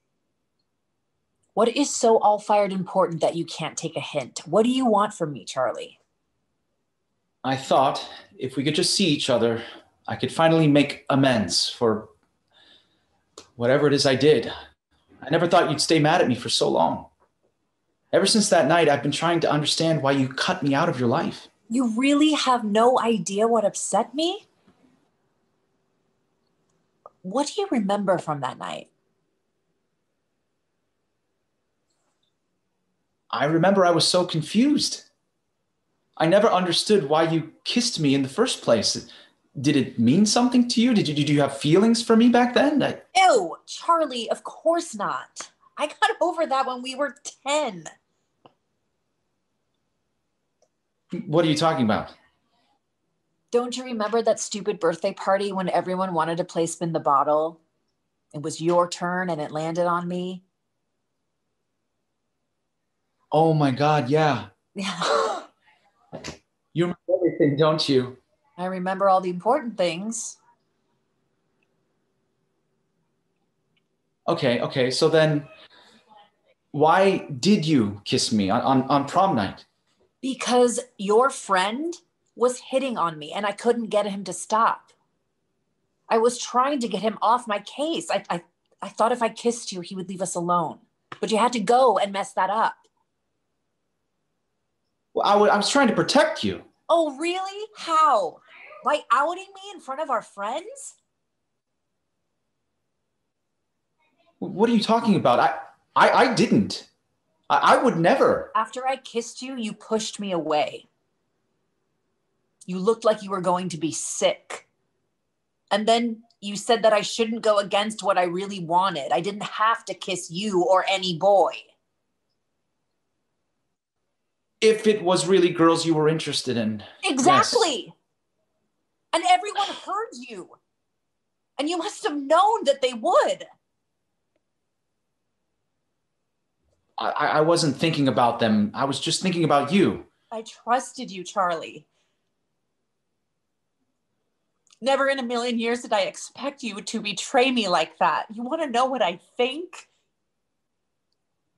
What is so all-fired important that you can't take a hint? What do you want from me, Charlie? I thought if we could just see each other, I could finally make amends for whatever it is I did. I never thought you'd stay mad at me for so long. Ever since that night, I've been trying to understand why you cut me out of your life. You really have no idea what upset me? What do you remember from that night? I remember I was so confused. I never understood why you kissed me in the first place. Did it mean something to you? Did you have feelings for me back then? Ew, Charlie, of course not. I got over that when we were 10. What are you talking about? Don't you remember that stupid birthday party when everyone wanted to play spin the bottle? It was your turn and it landed on me. Oh my God, yeah. You remember everything, don't you? I remember all the important things. Okay, so then why did you kiss me on prom night? Because your friend was hitting on me and I couldn't get him to stop. I was trying to get him off my case. I thought if I kissed you, he would leave us alone. But you had to go and mess that up. Well, I was trying to protect you. Oh, really? How? By outing me in front of our friends? What are you talking about? I didn't. I would never. After I kissed you, you pushed me away. You looked like you were going to be sick. And then you said that I shouldn't go against what I really wanted. I didn't have to kiss you or any boy. If it was really girls you were interested in. Exactly. Yes. And everyone heard you. And you must have known that they would. I wasn't thinking about them. I was just thinking about you. I trusted you, Charlie. Never in a million years did I expect you to betray me like that. You want to know what I think?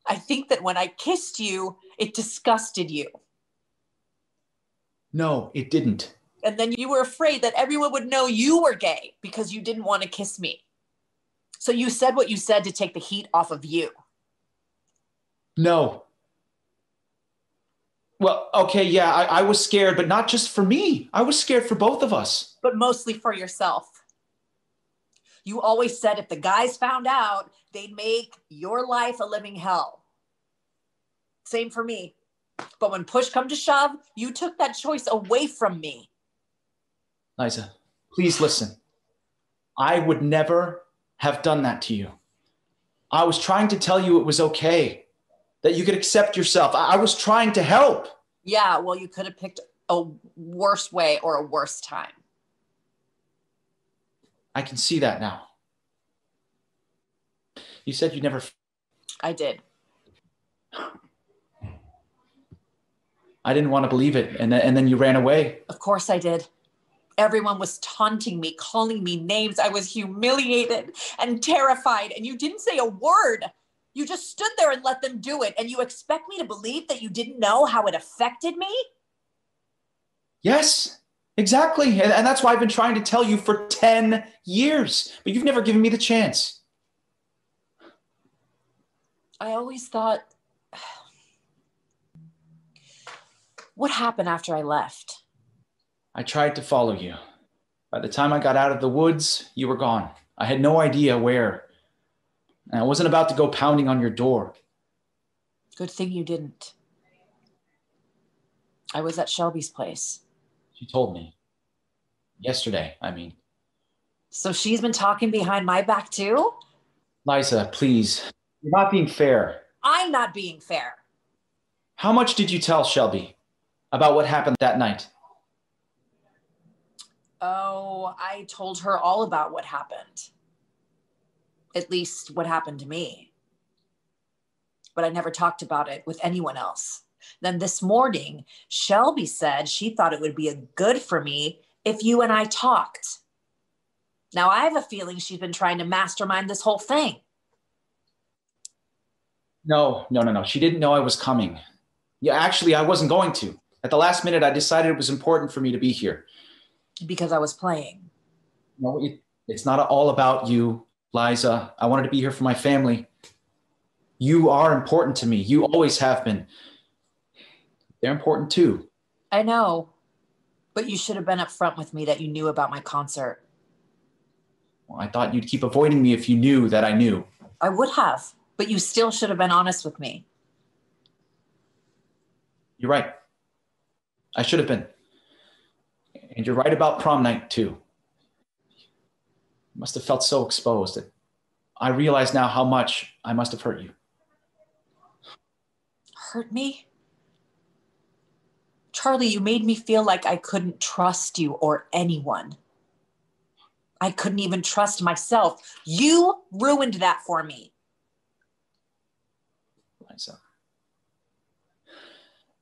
I think that when I kissed you, it disgusted you. No, it didn't. And then you were afraid that everyone would know you were gay because you didn't want to kiss me. So you said what you said to take the heat off of you. No. Well, okay, yeah, I was scared, but not just for me. I was scared for both of us. But mostly for yourself. You always said if the guys found out, they'd make your life a living hell. Same for me. But when push come to shove, you took that choice away from me. Liza, please listen. I would never have done that to you. I was trying to tell you it was okay, that you could accept yourself. I was trying to help. Yeah, well, you could have picked a worse way or a worse time. I can see that now. You said you never... I did. I didn't want to believe it, and then you ran away. Of course I did. Everyone was taunting me, calling me names. I was humiliated and terrified, and you didn't say a word. You just stood there and let them do it, and you expect me to believe that you didn't know how it affected me? Yes, exactly. And that's why I've been trying to tell you for 10 years, but you've never given me the chance. I always thought, what happened after I left? I tried to follow you. By the time I got out of the woods, you were gone. I had no idea where. And I wasn't about to go pounding on your door. Good thing you didn't. I was at Shelby's place. She told me. Yesterday, I mean. So she's been talking behind my back too? Liza, please. You're not being fair. I'm not being fair. How much did you tell Shelby about what happened that night? Oh, I told her all about what happened. At least what happened to me. But I never talked about it with anyone else. Then this morning, Shelby said she thought it would be good for me if you and I talked. Now I have a feeling she's been trying to mastermind this whole thing. No. She didn't know I was coming. Yeah, actually, I wasn't going to. At the last minute, I decided it was important for me to be here. Because I was playing. No, it's not all about you, Liza. I wanted to be here for my family. You are important to me. You always have been. They're important too. I know, but you should have been upfront with me that you knew about my concert. Well, I thought you'd keep avoiding me if you knew that I knew. I would have, but you still should have been honest with me. You're right. I should have been. And you're right about prom night too. You must have felt so exposed. I realize now how much I must have hurt you. Hurt me? Charlie, you made me feel like I couldn't trust you or anyone. I couldn't even trust myself. You ruined that for me. Liza,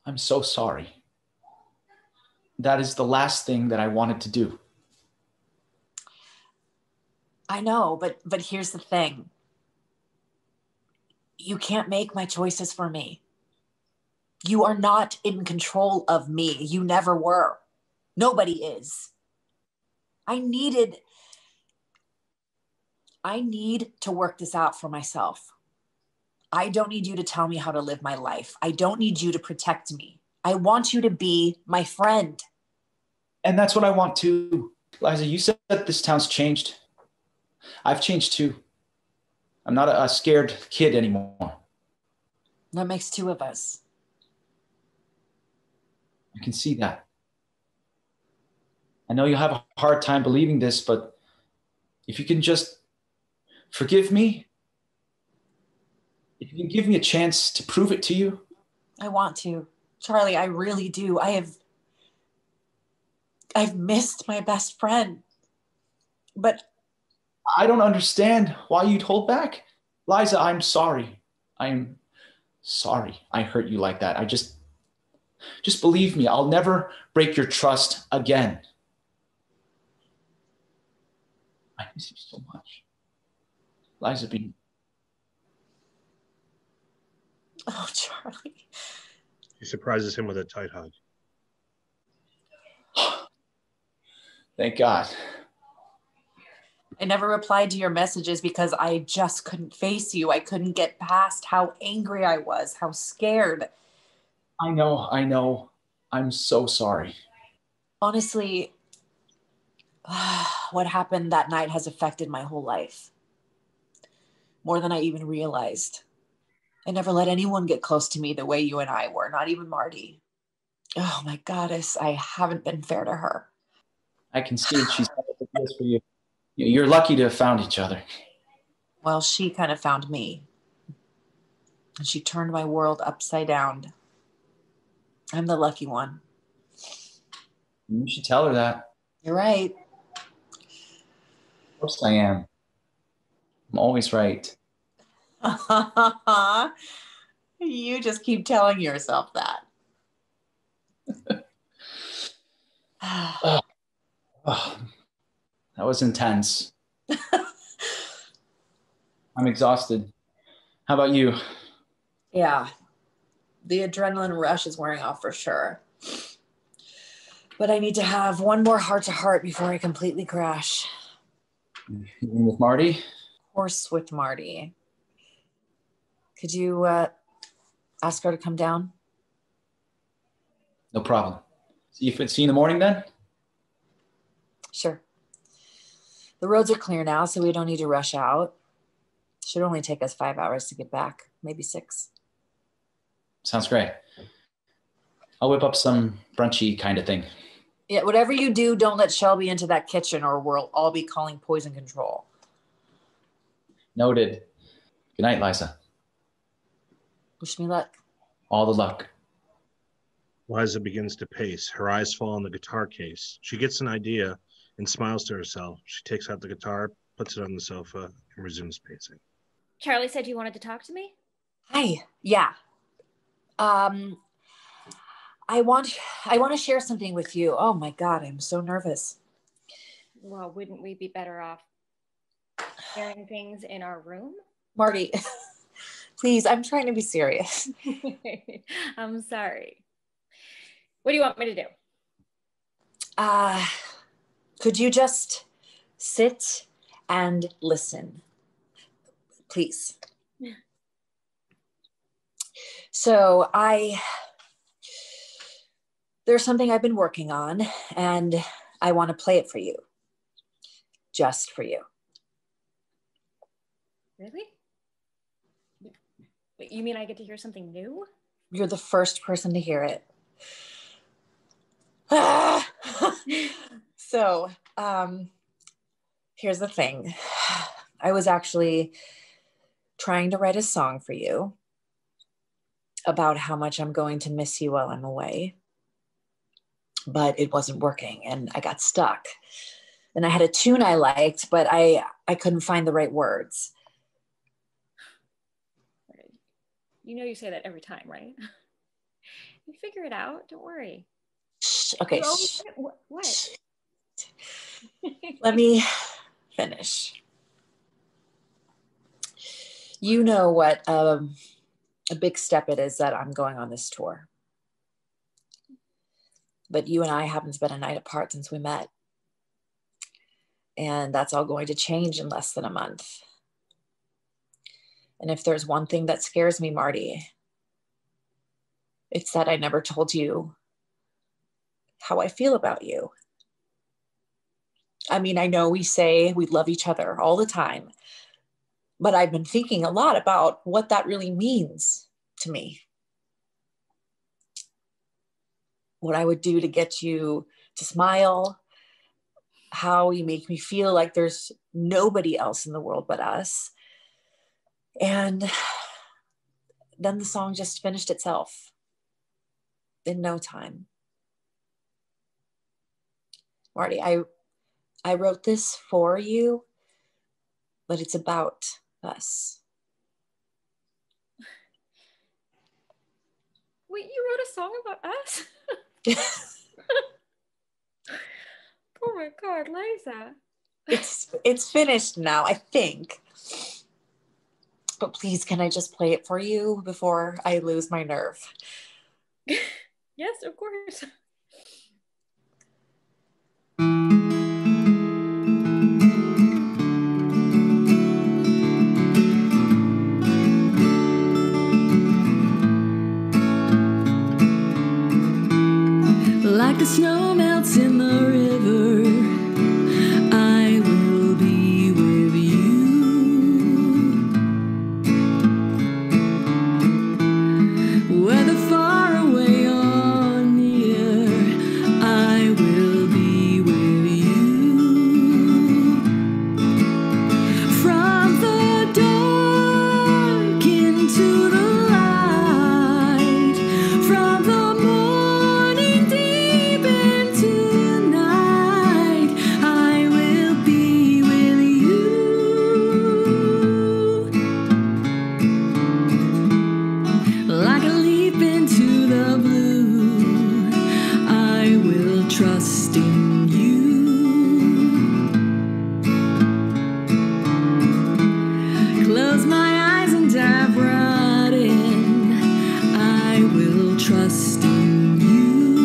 I'm so sorry. That is the last thing that I wanted to do. I know, but here's the thing. You can't make my choices for me. You are not in control of me. You never were. Nobody is. I need to work this out for myself. I don't need you to tell me how to live my life. I don't need you to protect me. I want you to be my friend. And that's what I want too. Liza, you said that this town's changed. I've changed too. I'm not a scared kid anymore. That makes two of us. I can see that. I know you'll have a hard time believing this, but if you can just forgive me, if you can give me a chance to prove it to you. I want to. Charlie, I really do. I've missed my best friend. But I don't understand why you'd hold back. Liza, I'm sorry. I'm sorry I hurt you like that. Just believe me, I'll never break your trust again. I miss you so much. Liza B. Oh, Charlie. She surprises him with a tight hug. Thank God. I never replied to your messages because I just couldn't face you. I couldn't get past how angry I was, how scared. I know. I'm so sorry. Honestly, what happened that night has affected my whole life. More than I even realized. I never let anyone get close to me the way you and I were, not even Marty. Oh my goddess, I haven't been fair to her. I can see it. She's this for you. You're lucky to have found each other. Well, she kind of found me. And she turned my world upside down. I'm the lucky one. You should tell her that. You're right. Of course I am. I'm always right. You just keep telling yourself that. That was intense. I'm exhausted. How about you? Yeah. The adrenaline rush is wearing off for sure. But I need to have one more heart-to-heart before I completely crash. You mean with Marty? Of course, with Marty. Could you ask her to come down? No problem. See you in the morning then? Sure. The roads are clear now, so we don't need to rush out. Should only take us 5 hours to get back, maybe 6. Sounds great. I'll whip up some brunchy kind of thing. Yeah, whatever you do, don't let Shelby into that kitchen or we'll all be calling poison control. Noted. Good night, Liza. Wish me luck. All the luck. Liza begins to pace. Her eyes fall on the guitar case. She gets an idea and smiles to herself. She takes out the guitar, puts it on the sofa, and resumes pacing. Charlie said you wanted to talk to me? Hi. Yeah. I want to share something with you. Oh my God, I'm so nervous. Well, wouldn't we be better off sharing things in our room? Marty, please, I'm trying to be serious. I'm sorry. What do you want me to do? Could you just sit and listen, please? So there's something I've been working on and I want to play it for you. Just for you. Really? Wait, you mean I get to hear something new? You're the first person to hear it. So, here's the thing. I was actually trying to write a song for you about how much I'm going to miss you while I'm away. But it wasn't working and I got stuck. And I had a tune I liked, but I couldn't find the right words. You know you say that every time, right? You figure it out. Don't worry. Shh, okay. Shh. What? Let me finish. You know what a big step it is that I'm going on this tour. But you and I haven't spent a night apart since we met. And that's all going to change in less than a month. And if there's one thing that scares me, Marty, it's that I never told you how I feel about you. I mean, I know we say we love each other all the time, but I've been thinking a lot about what that really means to me. What I would do to get you to smile, how you make me feel like there's nobody else in the world but us. And then the song just finished itself. in no time. Marty, I wrote this for you, but it's about us. Wait, you wrote a song about us? Oh my God, Liza. It's finished now, I think. But please, can I just play it for you before I lose my nerve? Yes, of course. Like the snow melts in the river, I will be with you. Whether far away or near, I will be with you. From the dark into the light, from the morning deep into the night, I will be with you. Like a leap into the blue, I will trust in you. Close my eyes and dive right in. I will trust in you.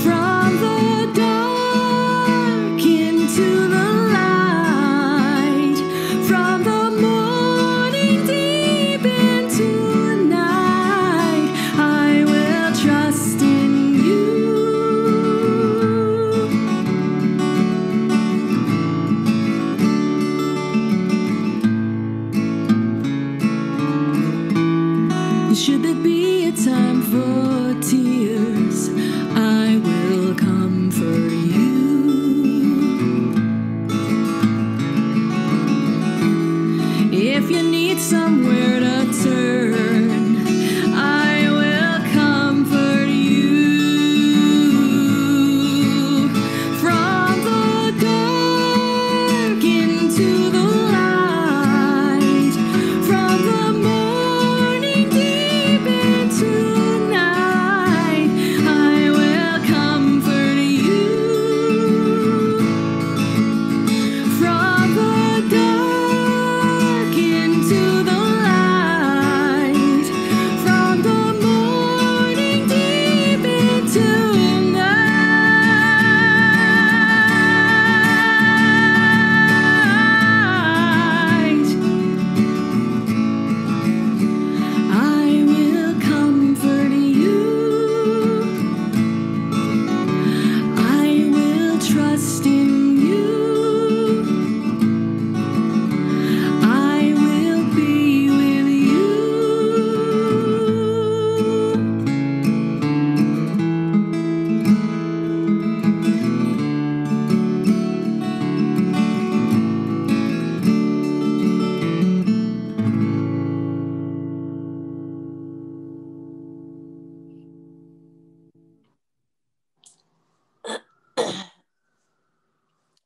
From the dark into the light, from the morning deep into the night, I will trust in you. Should there be a time for tears, I will comfort you. If you need somewhere to turn, I will comfort you. From the dark into the light, from the morning deep into the night, I will comfort you. From the dark into the light, from the morning deep into the night, I will comfort you. I will trust in you. I will be with you.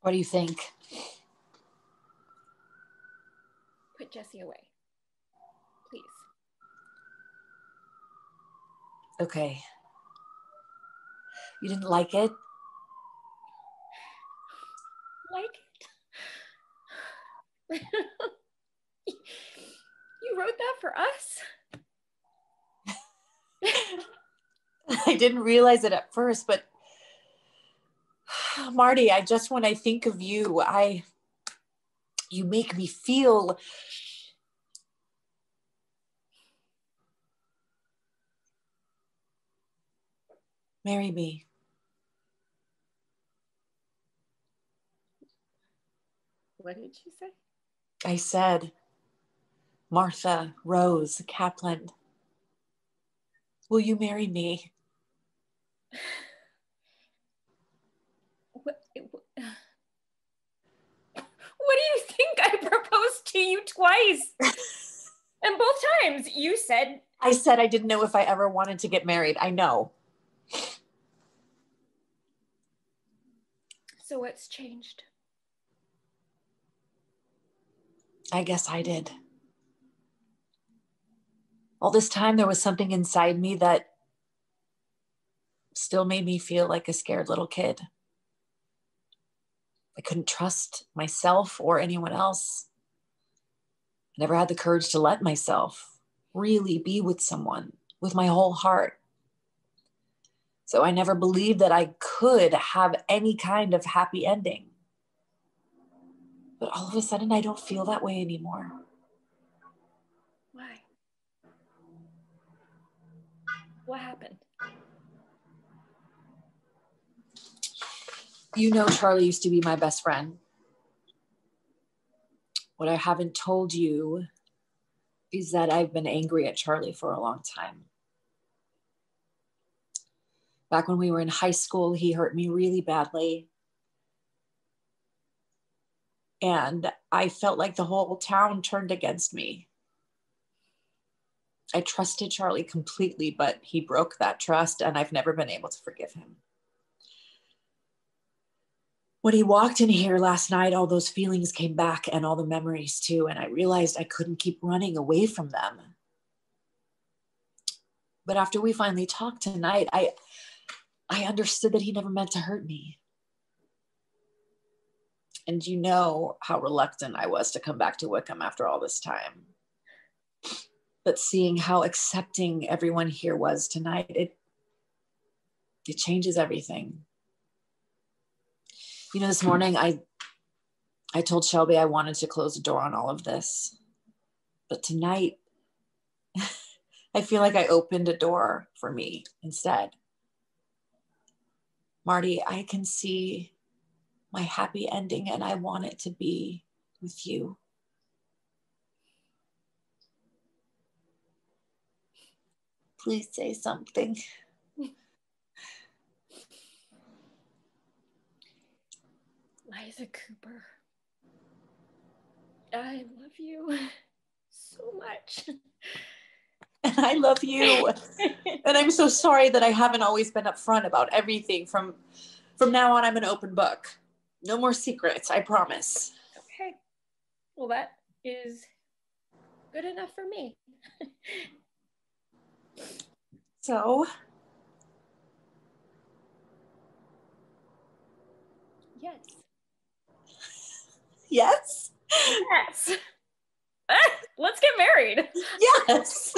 What do you think? Put Jesse away. Please. Okay. You didn't like it? Like it? You wrote that for us? I didn't realize it at first, but Marty, when I think of you, you make me feel marry me. What did you say? I said, Martha, Rose, Kaplan, will you marry me? What do you think? I proposed to you twice. And both times you said I said I didn't know if I ever wanted to get married. I know. So what's changed? I guess I did. All this time, there was something inside me that still made me feel like a scared little kid. I couldn't trust myself or anyone else. I never had the courage to let myself really be with someone with my whole heart. So I never believed that I could have any kind of happy ending. But all of a sudden, I don't feel that way anymore. Why? What happened? You know, Charlie used to be my best friend. What I haven't told you is that I've been angry at Charlie for a long time. Back when we were in high school, he hurt me really badly. And I felt like the whole town turned against me. I trusted Charlie completely, but he broke that trust, and I've never been able to forgive him. When he walked in here last night, all those feelings came back and all the memories too, and I realized I couldn't keep running away from them. But after we finally talked tonight, I understood that he never meant to hurt me. And you know how reluctant I was to come back to Wickham after all this time. But seeing how accepting everyone here was tonight, it changes everything. You know, this morning I told Shelby I wanted to close the door on all of this. But tonight, I feel like I opened a door for me instead. Marty, I can see my happy ending, and I want it to be with you. Please say something. Liza Cooper, I love you so much. And I love you. And I'm so sorry that I haven't always been upfront about everything. From now on, I'm an open book. No more secrets, I promise. Okay. Well, that is good enough for me. So? Yes. Yes? Yes. Let's get married. Yes.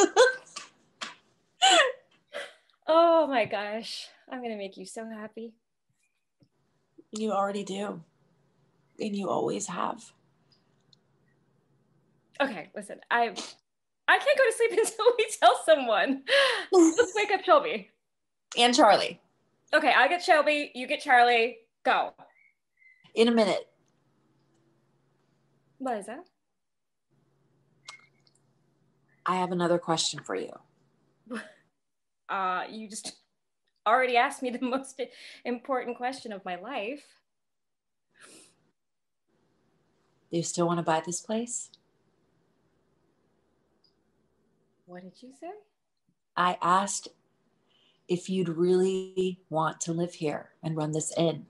Oh my gosh. I'm going to make you so happy. You already do. And you always have. Okay, listen. I can't go to sleep until we tell someone. Let's wake up Shelby. And Charlie. Okay, I get Shelby, you get Charlie. Go. In a minute. What is that? I have another question for you. You just already asked me the most important question of my life. Do you still want to buy this place? What did you say? I asked if you'd really want to live here and run this inn.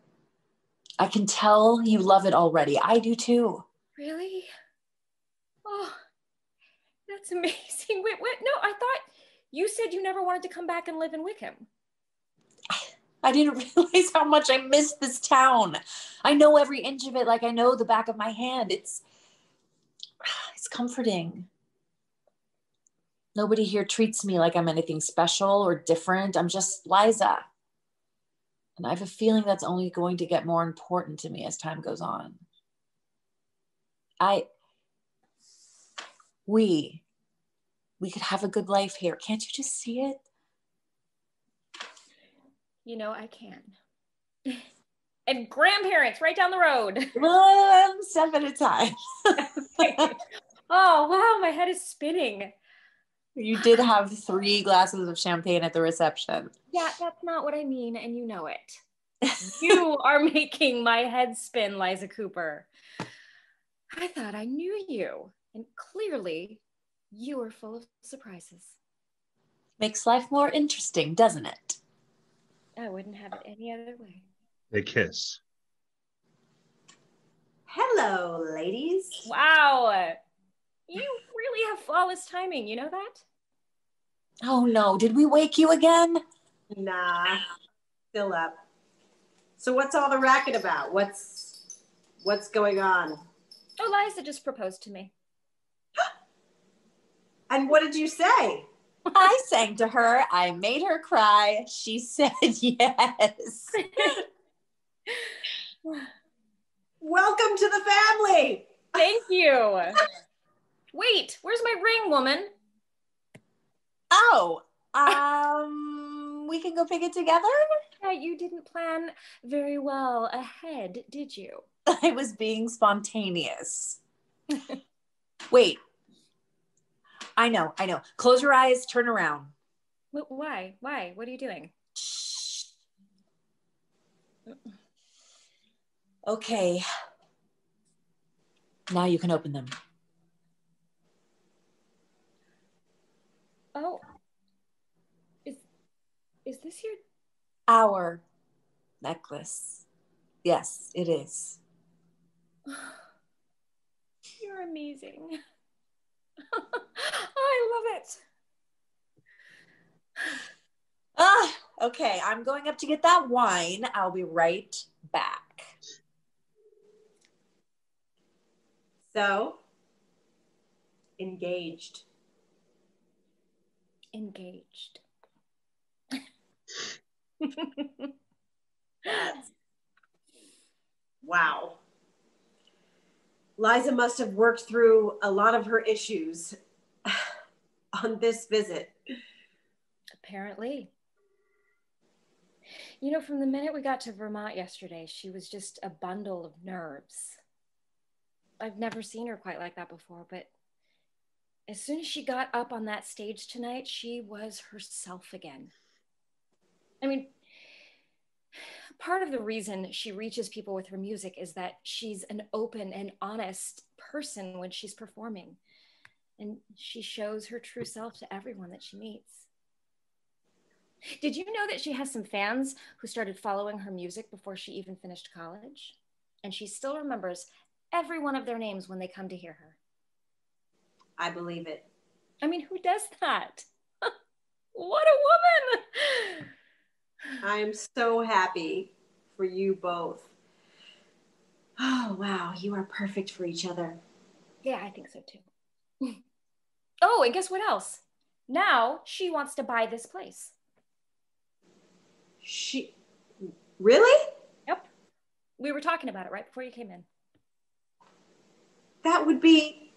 I can tell you love it already. I do too. Really? Oh, that's amazing. Wait, what? No, I thought you said you never wanted to come back and live in Wickham. I didn't realize how much I missed this town. I know every inch of it like I know the back of my hand. It's comforting. Nobody here treats me like I'm anything special or different. I'm just Liza. And I have a feeling that's only going to get more important to me as time goes on. We could have a good life here. Can't you just see it? You know, I can. And grandparents right down the road. 1 step at a time. Oh, wow, my head is spinning. You did have 3 glasses of champagne at the reception. Yeah, that's not what I mean, and you know it. You are making my head spin, Liza Cooper. I thought I knew you, and clearly you were full of surprises. Makes life more interesting, doesn't it? I wouldn't have it any other way. They kiss. Hello, ladies. Wow. You really have flawless timing, you know that? Oh no, did we wake you again? Nah, still up. So what's all the racket about? What's going on? Oh, Liza just proposed to me. And what did you say? I sang to her. I made her cry. She said yes. Welcome to the family. Thank you. Wait, where's my ring, woman? Oh, we can go pick it together? Yeah, you didn't plan very well ahead, did you? I was being spontaneous. Wait. I know. Close your eyes, turn around. Why? What are you doing? Okay. Now you can open them. Oh. Is this your... Our necklace. Yes, it is. You're amazing. I love it. Okay, I'm going up to get that wine. I'll be right back. So, engaged. Wow. Liza must have worked through a lot of her issues on this visit. Apparently. You know, from the minute we got to Vermont yesterday, she was just a bundle of nerves. I've never seen her quite like that before, but as soon as she got up on that stage tonight, she was herself again. I mean, part of the reason she reaches people with her music is that she's an open and honest person when she's performing. And she shows her true self to everyone that she meets. Did you know that she has some fans who started following her music before she even finished college? And she still remembers every one of their names when they come to hear her. I believe it. I mean, who does that? What a woman! I am so happy for you both. Oh, wow. You are perfect for each other. Yeah, I think so too. Oh, and guess what else? Now she wants to buy this place. Really? Yep. We were talking about it right before you came in. That would be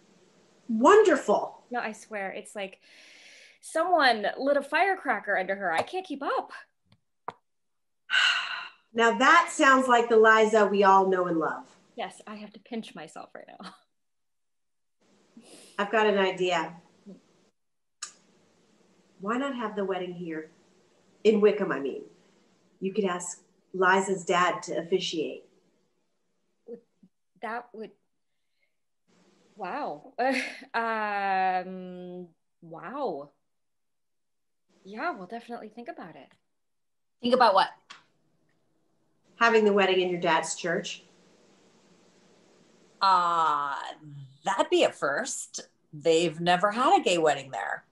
wonderful. No, I swear, it's like someone lit a firecracker under her. I can't keep up. Now that sounds like the Liza we all know and love. Yes, I have to pinch myself right now. I've got an idea. Why not have the wedding here? In Wickham, I mean. You could ask Liza's dad to officiate. That would... Wow. Wow. Yeah, we'll definitely think about it. Think about what? Having the wedding in your dad's church. That'd be a first. They've never had a gay wedding there.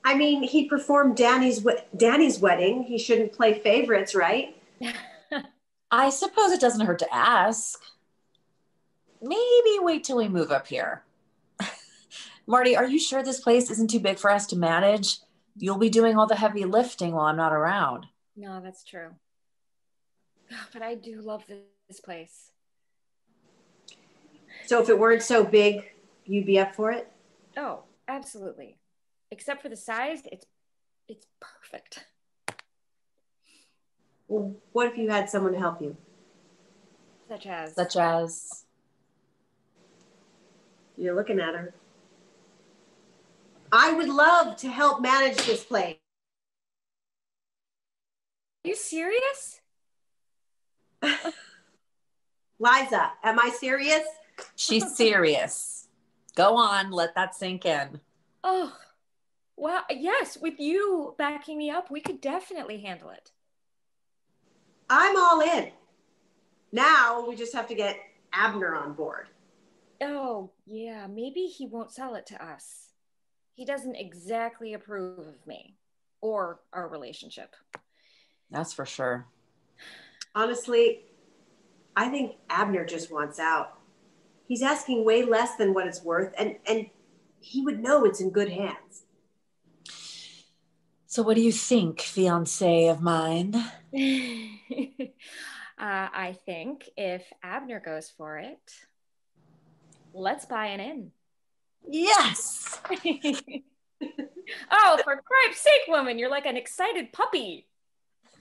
I mean, he performed Danny's wedding. He shouldn't play favorites, right? I suppose it doesn't hurt to ask. Maybe wait till we move up here. Marty, are you sure this place isn't too big for us to manage? You'll be doing all the heavy lifting while I'm not around. No, that's true. But I do love this place. So if it weren't so big, you'd be up for it? Oh, absolutely. Except for the size, it's perfect. Well, what if you had someone to help you? Such as? Such as? You're looking at her. I would love to help manage this place. Are you serious? Liza, am I serious? She's serious. Go on, let that sink in. Oh, Well, yes, with you backing me up, we could definitely handle it. I'm all in. Now we just have to get Abner on board. Oh, yeah, maybe he won't sell it to us. He doesn't exactly approve of me or our relationship. That's for sure. Honestly, I think Abner just wants out. He's asking way less than what it's worth, and he would know it's in good hands. So what do you think, fiancé of mine? I think if Abner goes for it, let's buy an inn. Yes! Oh, for cripe's sake, woman, you're like an excited puppy.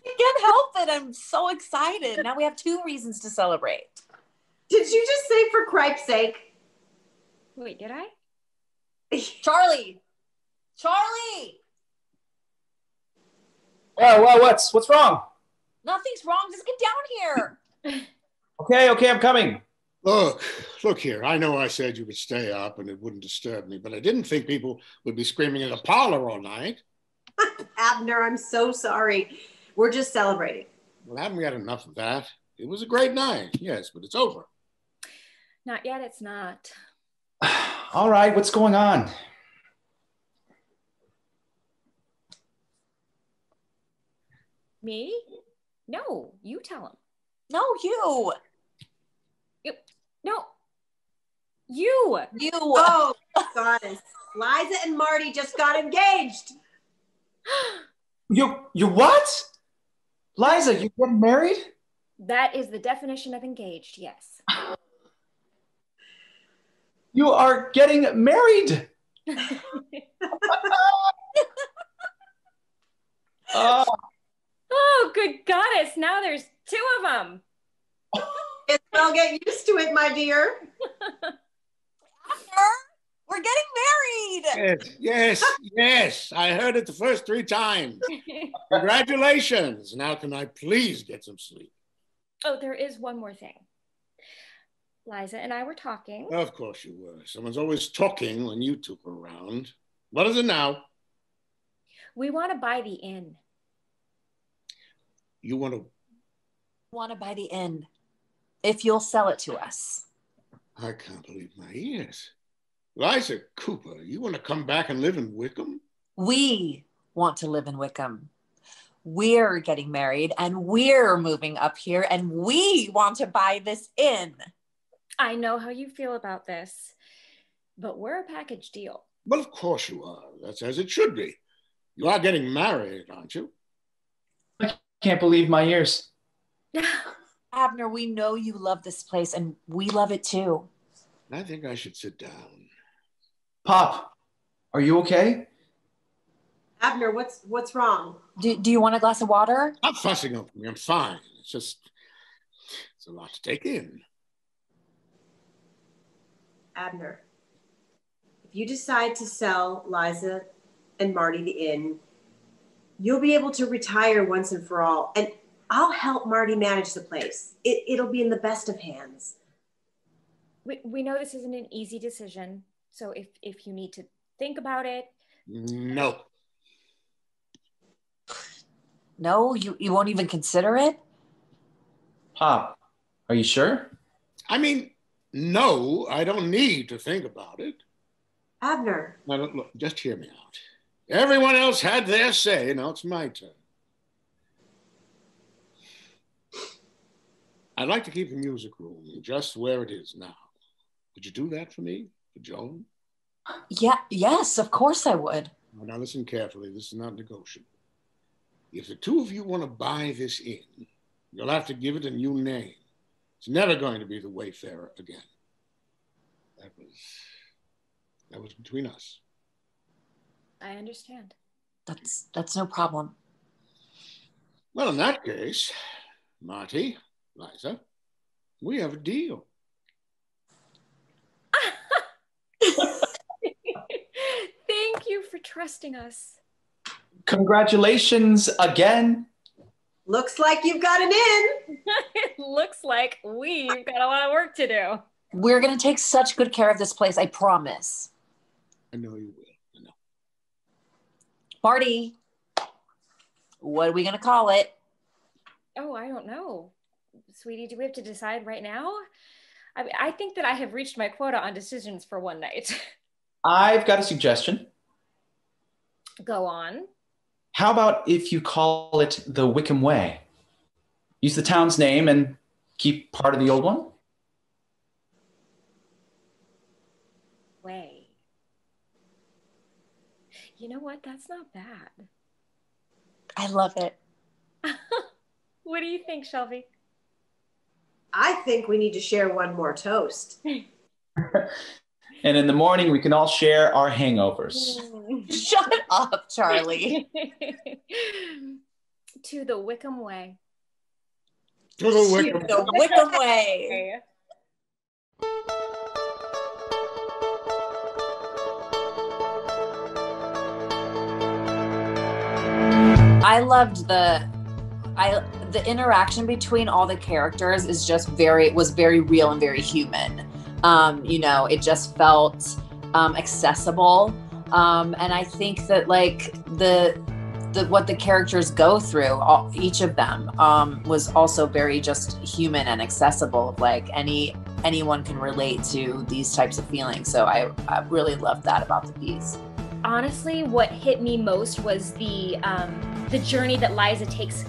I can't help it. I'm so excited. Now we have 2 reasons to celebrate. Did you just say for cripe's sake? Wait, did I? Charlie! Charlie! Well, what's wrong? Nothing's wrong. Just get down here. Okay, I'm coming. Look here. I know I said you would stay up and it wouldn't disturb me, but I didn't think people would be screaming in the parlor all night. Abner, I'm so sorry. We're just celebrating. Well, haven't we had enough of that? It was a great night, yes, but it's over. Not yet, it's not. All right, what's going on? Me? No, you tell him. No, you. No. You. Oh, goddess. Liza and Marty just got engaged. You what? Liza, you getting married? That is the definition of engaged, yes. You are getting married. Oh, good goddess. Now there's 2 of them. I'll get used to it, my dear. We're getting married. Yes. I heard it the first 3 times. Congratulations. Now can I please get some sleep? Oh, there is one more thing. Liza and I were talking. Of course you were. Someone's always talking when you 2 are around. What is it now? We want to buy the inn. You want to buy the inn. If you'll sell it to us. I can't believe my ears. Liza Cooper, you want to come back and live in Wickham? We want to live in Wickham. We're getting married and we're moving up here and we want to buy this inn. I know how you feel about this, but we're a package deal. Well, of course you are. That's as it should be. You are getting married, aren't you? I can't believe my ears. Abner, we know you love this place and we love it too. I think I should sit down. Pop, are you okay? Abner, what's wrong? Do you want a glass of water? Stop fussing over me. I'm fine. It's a lot to take in. Abner, if you decide to sell Liza and Marty the inn, you'll be able to retire once and for all. And I'll help Marty manage the place. It'll be in the best of hands. We know this isn't an easy decision. So if you need to think about it. No. No, you won't even consider it? Pop, are you sure? I mean, no, I don't need to think about it. Abner. Now, look, just hear me out. Everyone else had their say. Now it's my turn. I'd like to keep the music room just where it is now. Would you do that for me, for Joan? Yeah, yes, of course I would. Now listen carefully. This is not negotiable. If the 2 of you want to buy this inn, you'll have to give it a new name. It's never going to be the Wayfarer again. That was between us. I understand. That's no problem. Well, in that case, Marty, Liza, we have a deal. Thank you for trusting us. Congratulations again. Looks like you've got an inn. It looks like we've got a lot of work to do. We're going to take such good care of this place, I promise. I know you will. I know. Marty, what are we going to call it? Oh, I don't know. Sweetie, do we have to decide right now? I think that I have reached my quota on decisions for one night. I've got a suggestion. Go on. How about if you call it the Wickham Way? Use the town's name and keep part of the old one? Way. You know what? That's not bad. I love it. What do you think, Shelby? I think we need to share one more toast. And in the morning, we can all share our hangovers. Shut up, Charlie. To the Wickham Way. To the Wickham, to the Wickham Way. I loved the interaction between all the characters is just was very real and very human. You know, it just felt accessible. And I think that like what the characters go through, each of them, was also very just human and accessible. Like anyone can relate to these types of feelings. So I really loved that about the piece. Honestly, what hit me most was the journey that Liza takes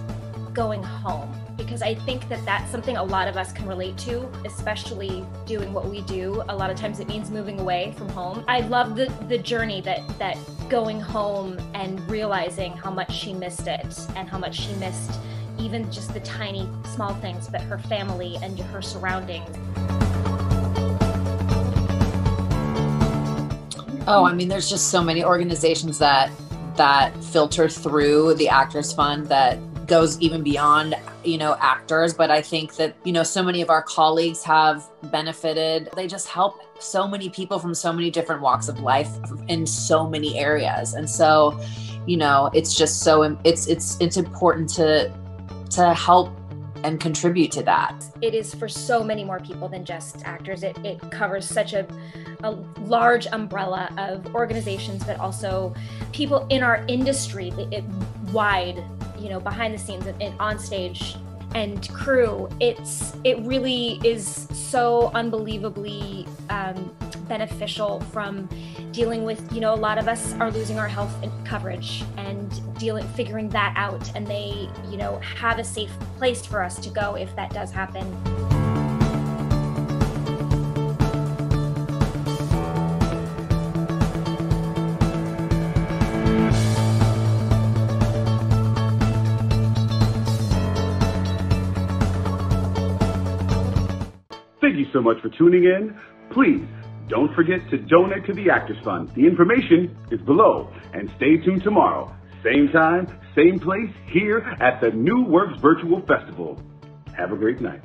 going home, because I think that that's something a lot of us can relate to, especially doing what we do. A lot of times it means moving away from home. I love the journey that going home and realizing how much she missed it and how much she missed even just the tiny small things, but her family and her surroundings. Oh, I mean, there's just so many organizations that filter through the Actors Fund that goes even beyond, you know, actors. But I think that, you know, so many of our colleagues have benefited. They just help so many people from so many different walks of life in so many areas. And so, you know, it's just so, it's important to help and contribute to that. It is for so many more people than just actors. It covers such a large umbrella of organizations, but also people in our industry, wide, you know, behind the scenes and on stage and crew. It really is so unbelievably beneficial from dealing with, you know, a lot of us are losing our health coverage and figuring that out, and they, you know, have a safe place for us to go if that does happen. Thank you so much for tuning in. Please don't forget to donate to the Actors Fund. The information is below. And stay tuned tomorrow, same time, same place, here at the New Works Virtual Festival. Have a great night.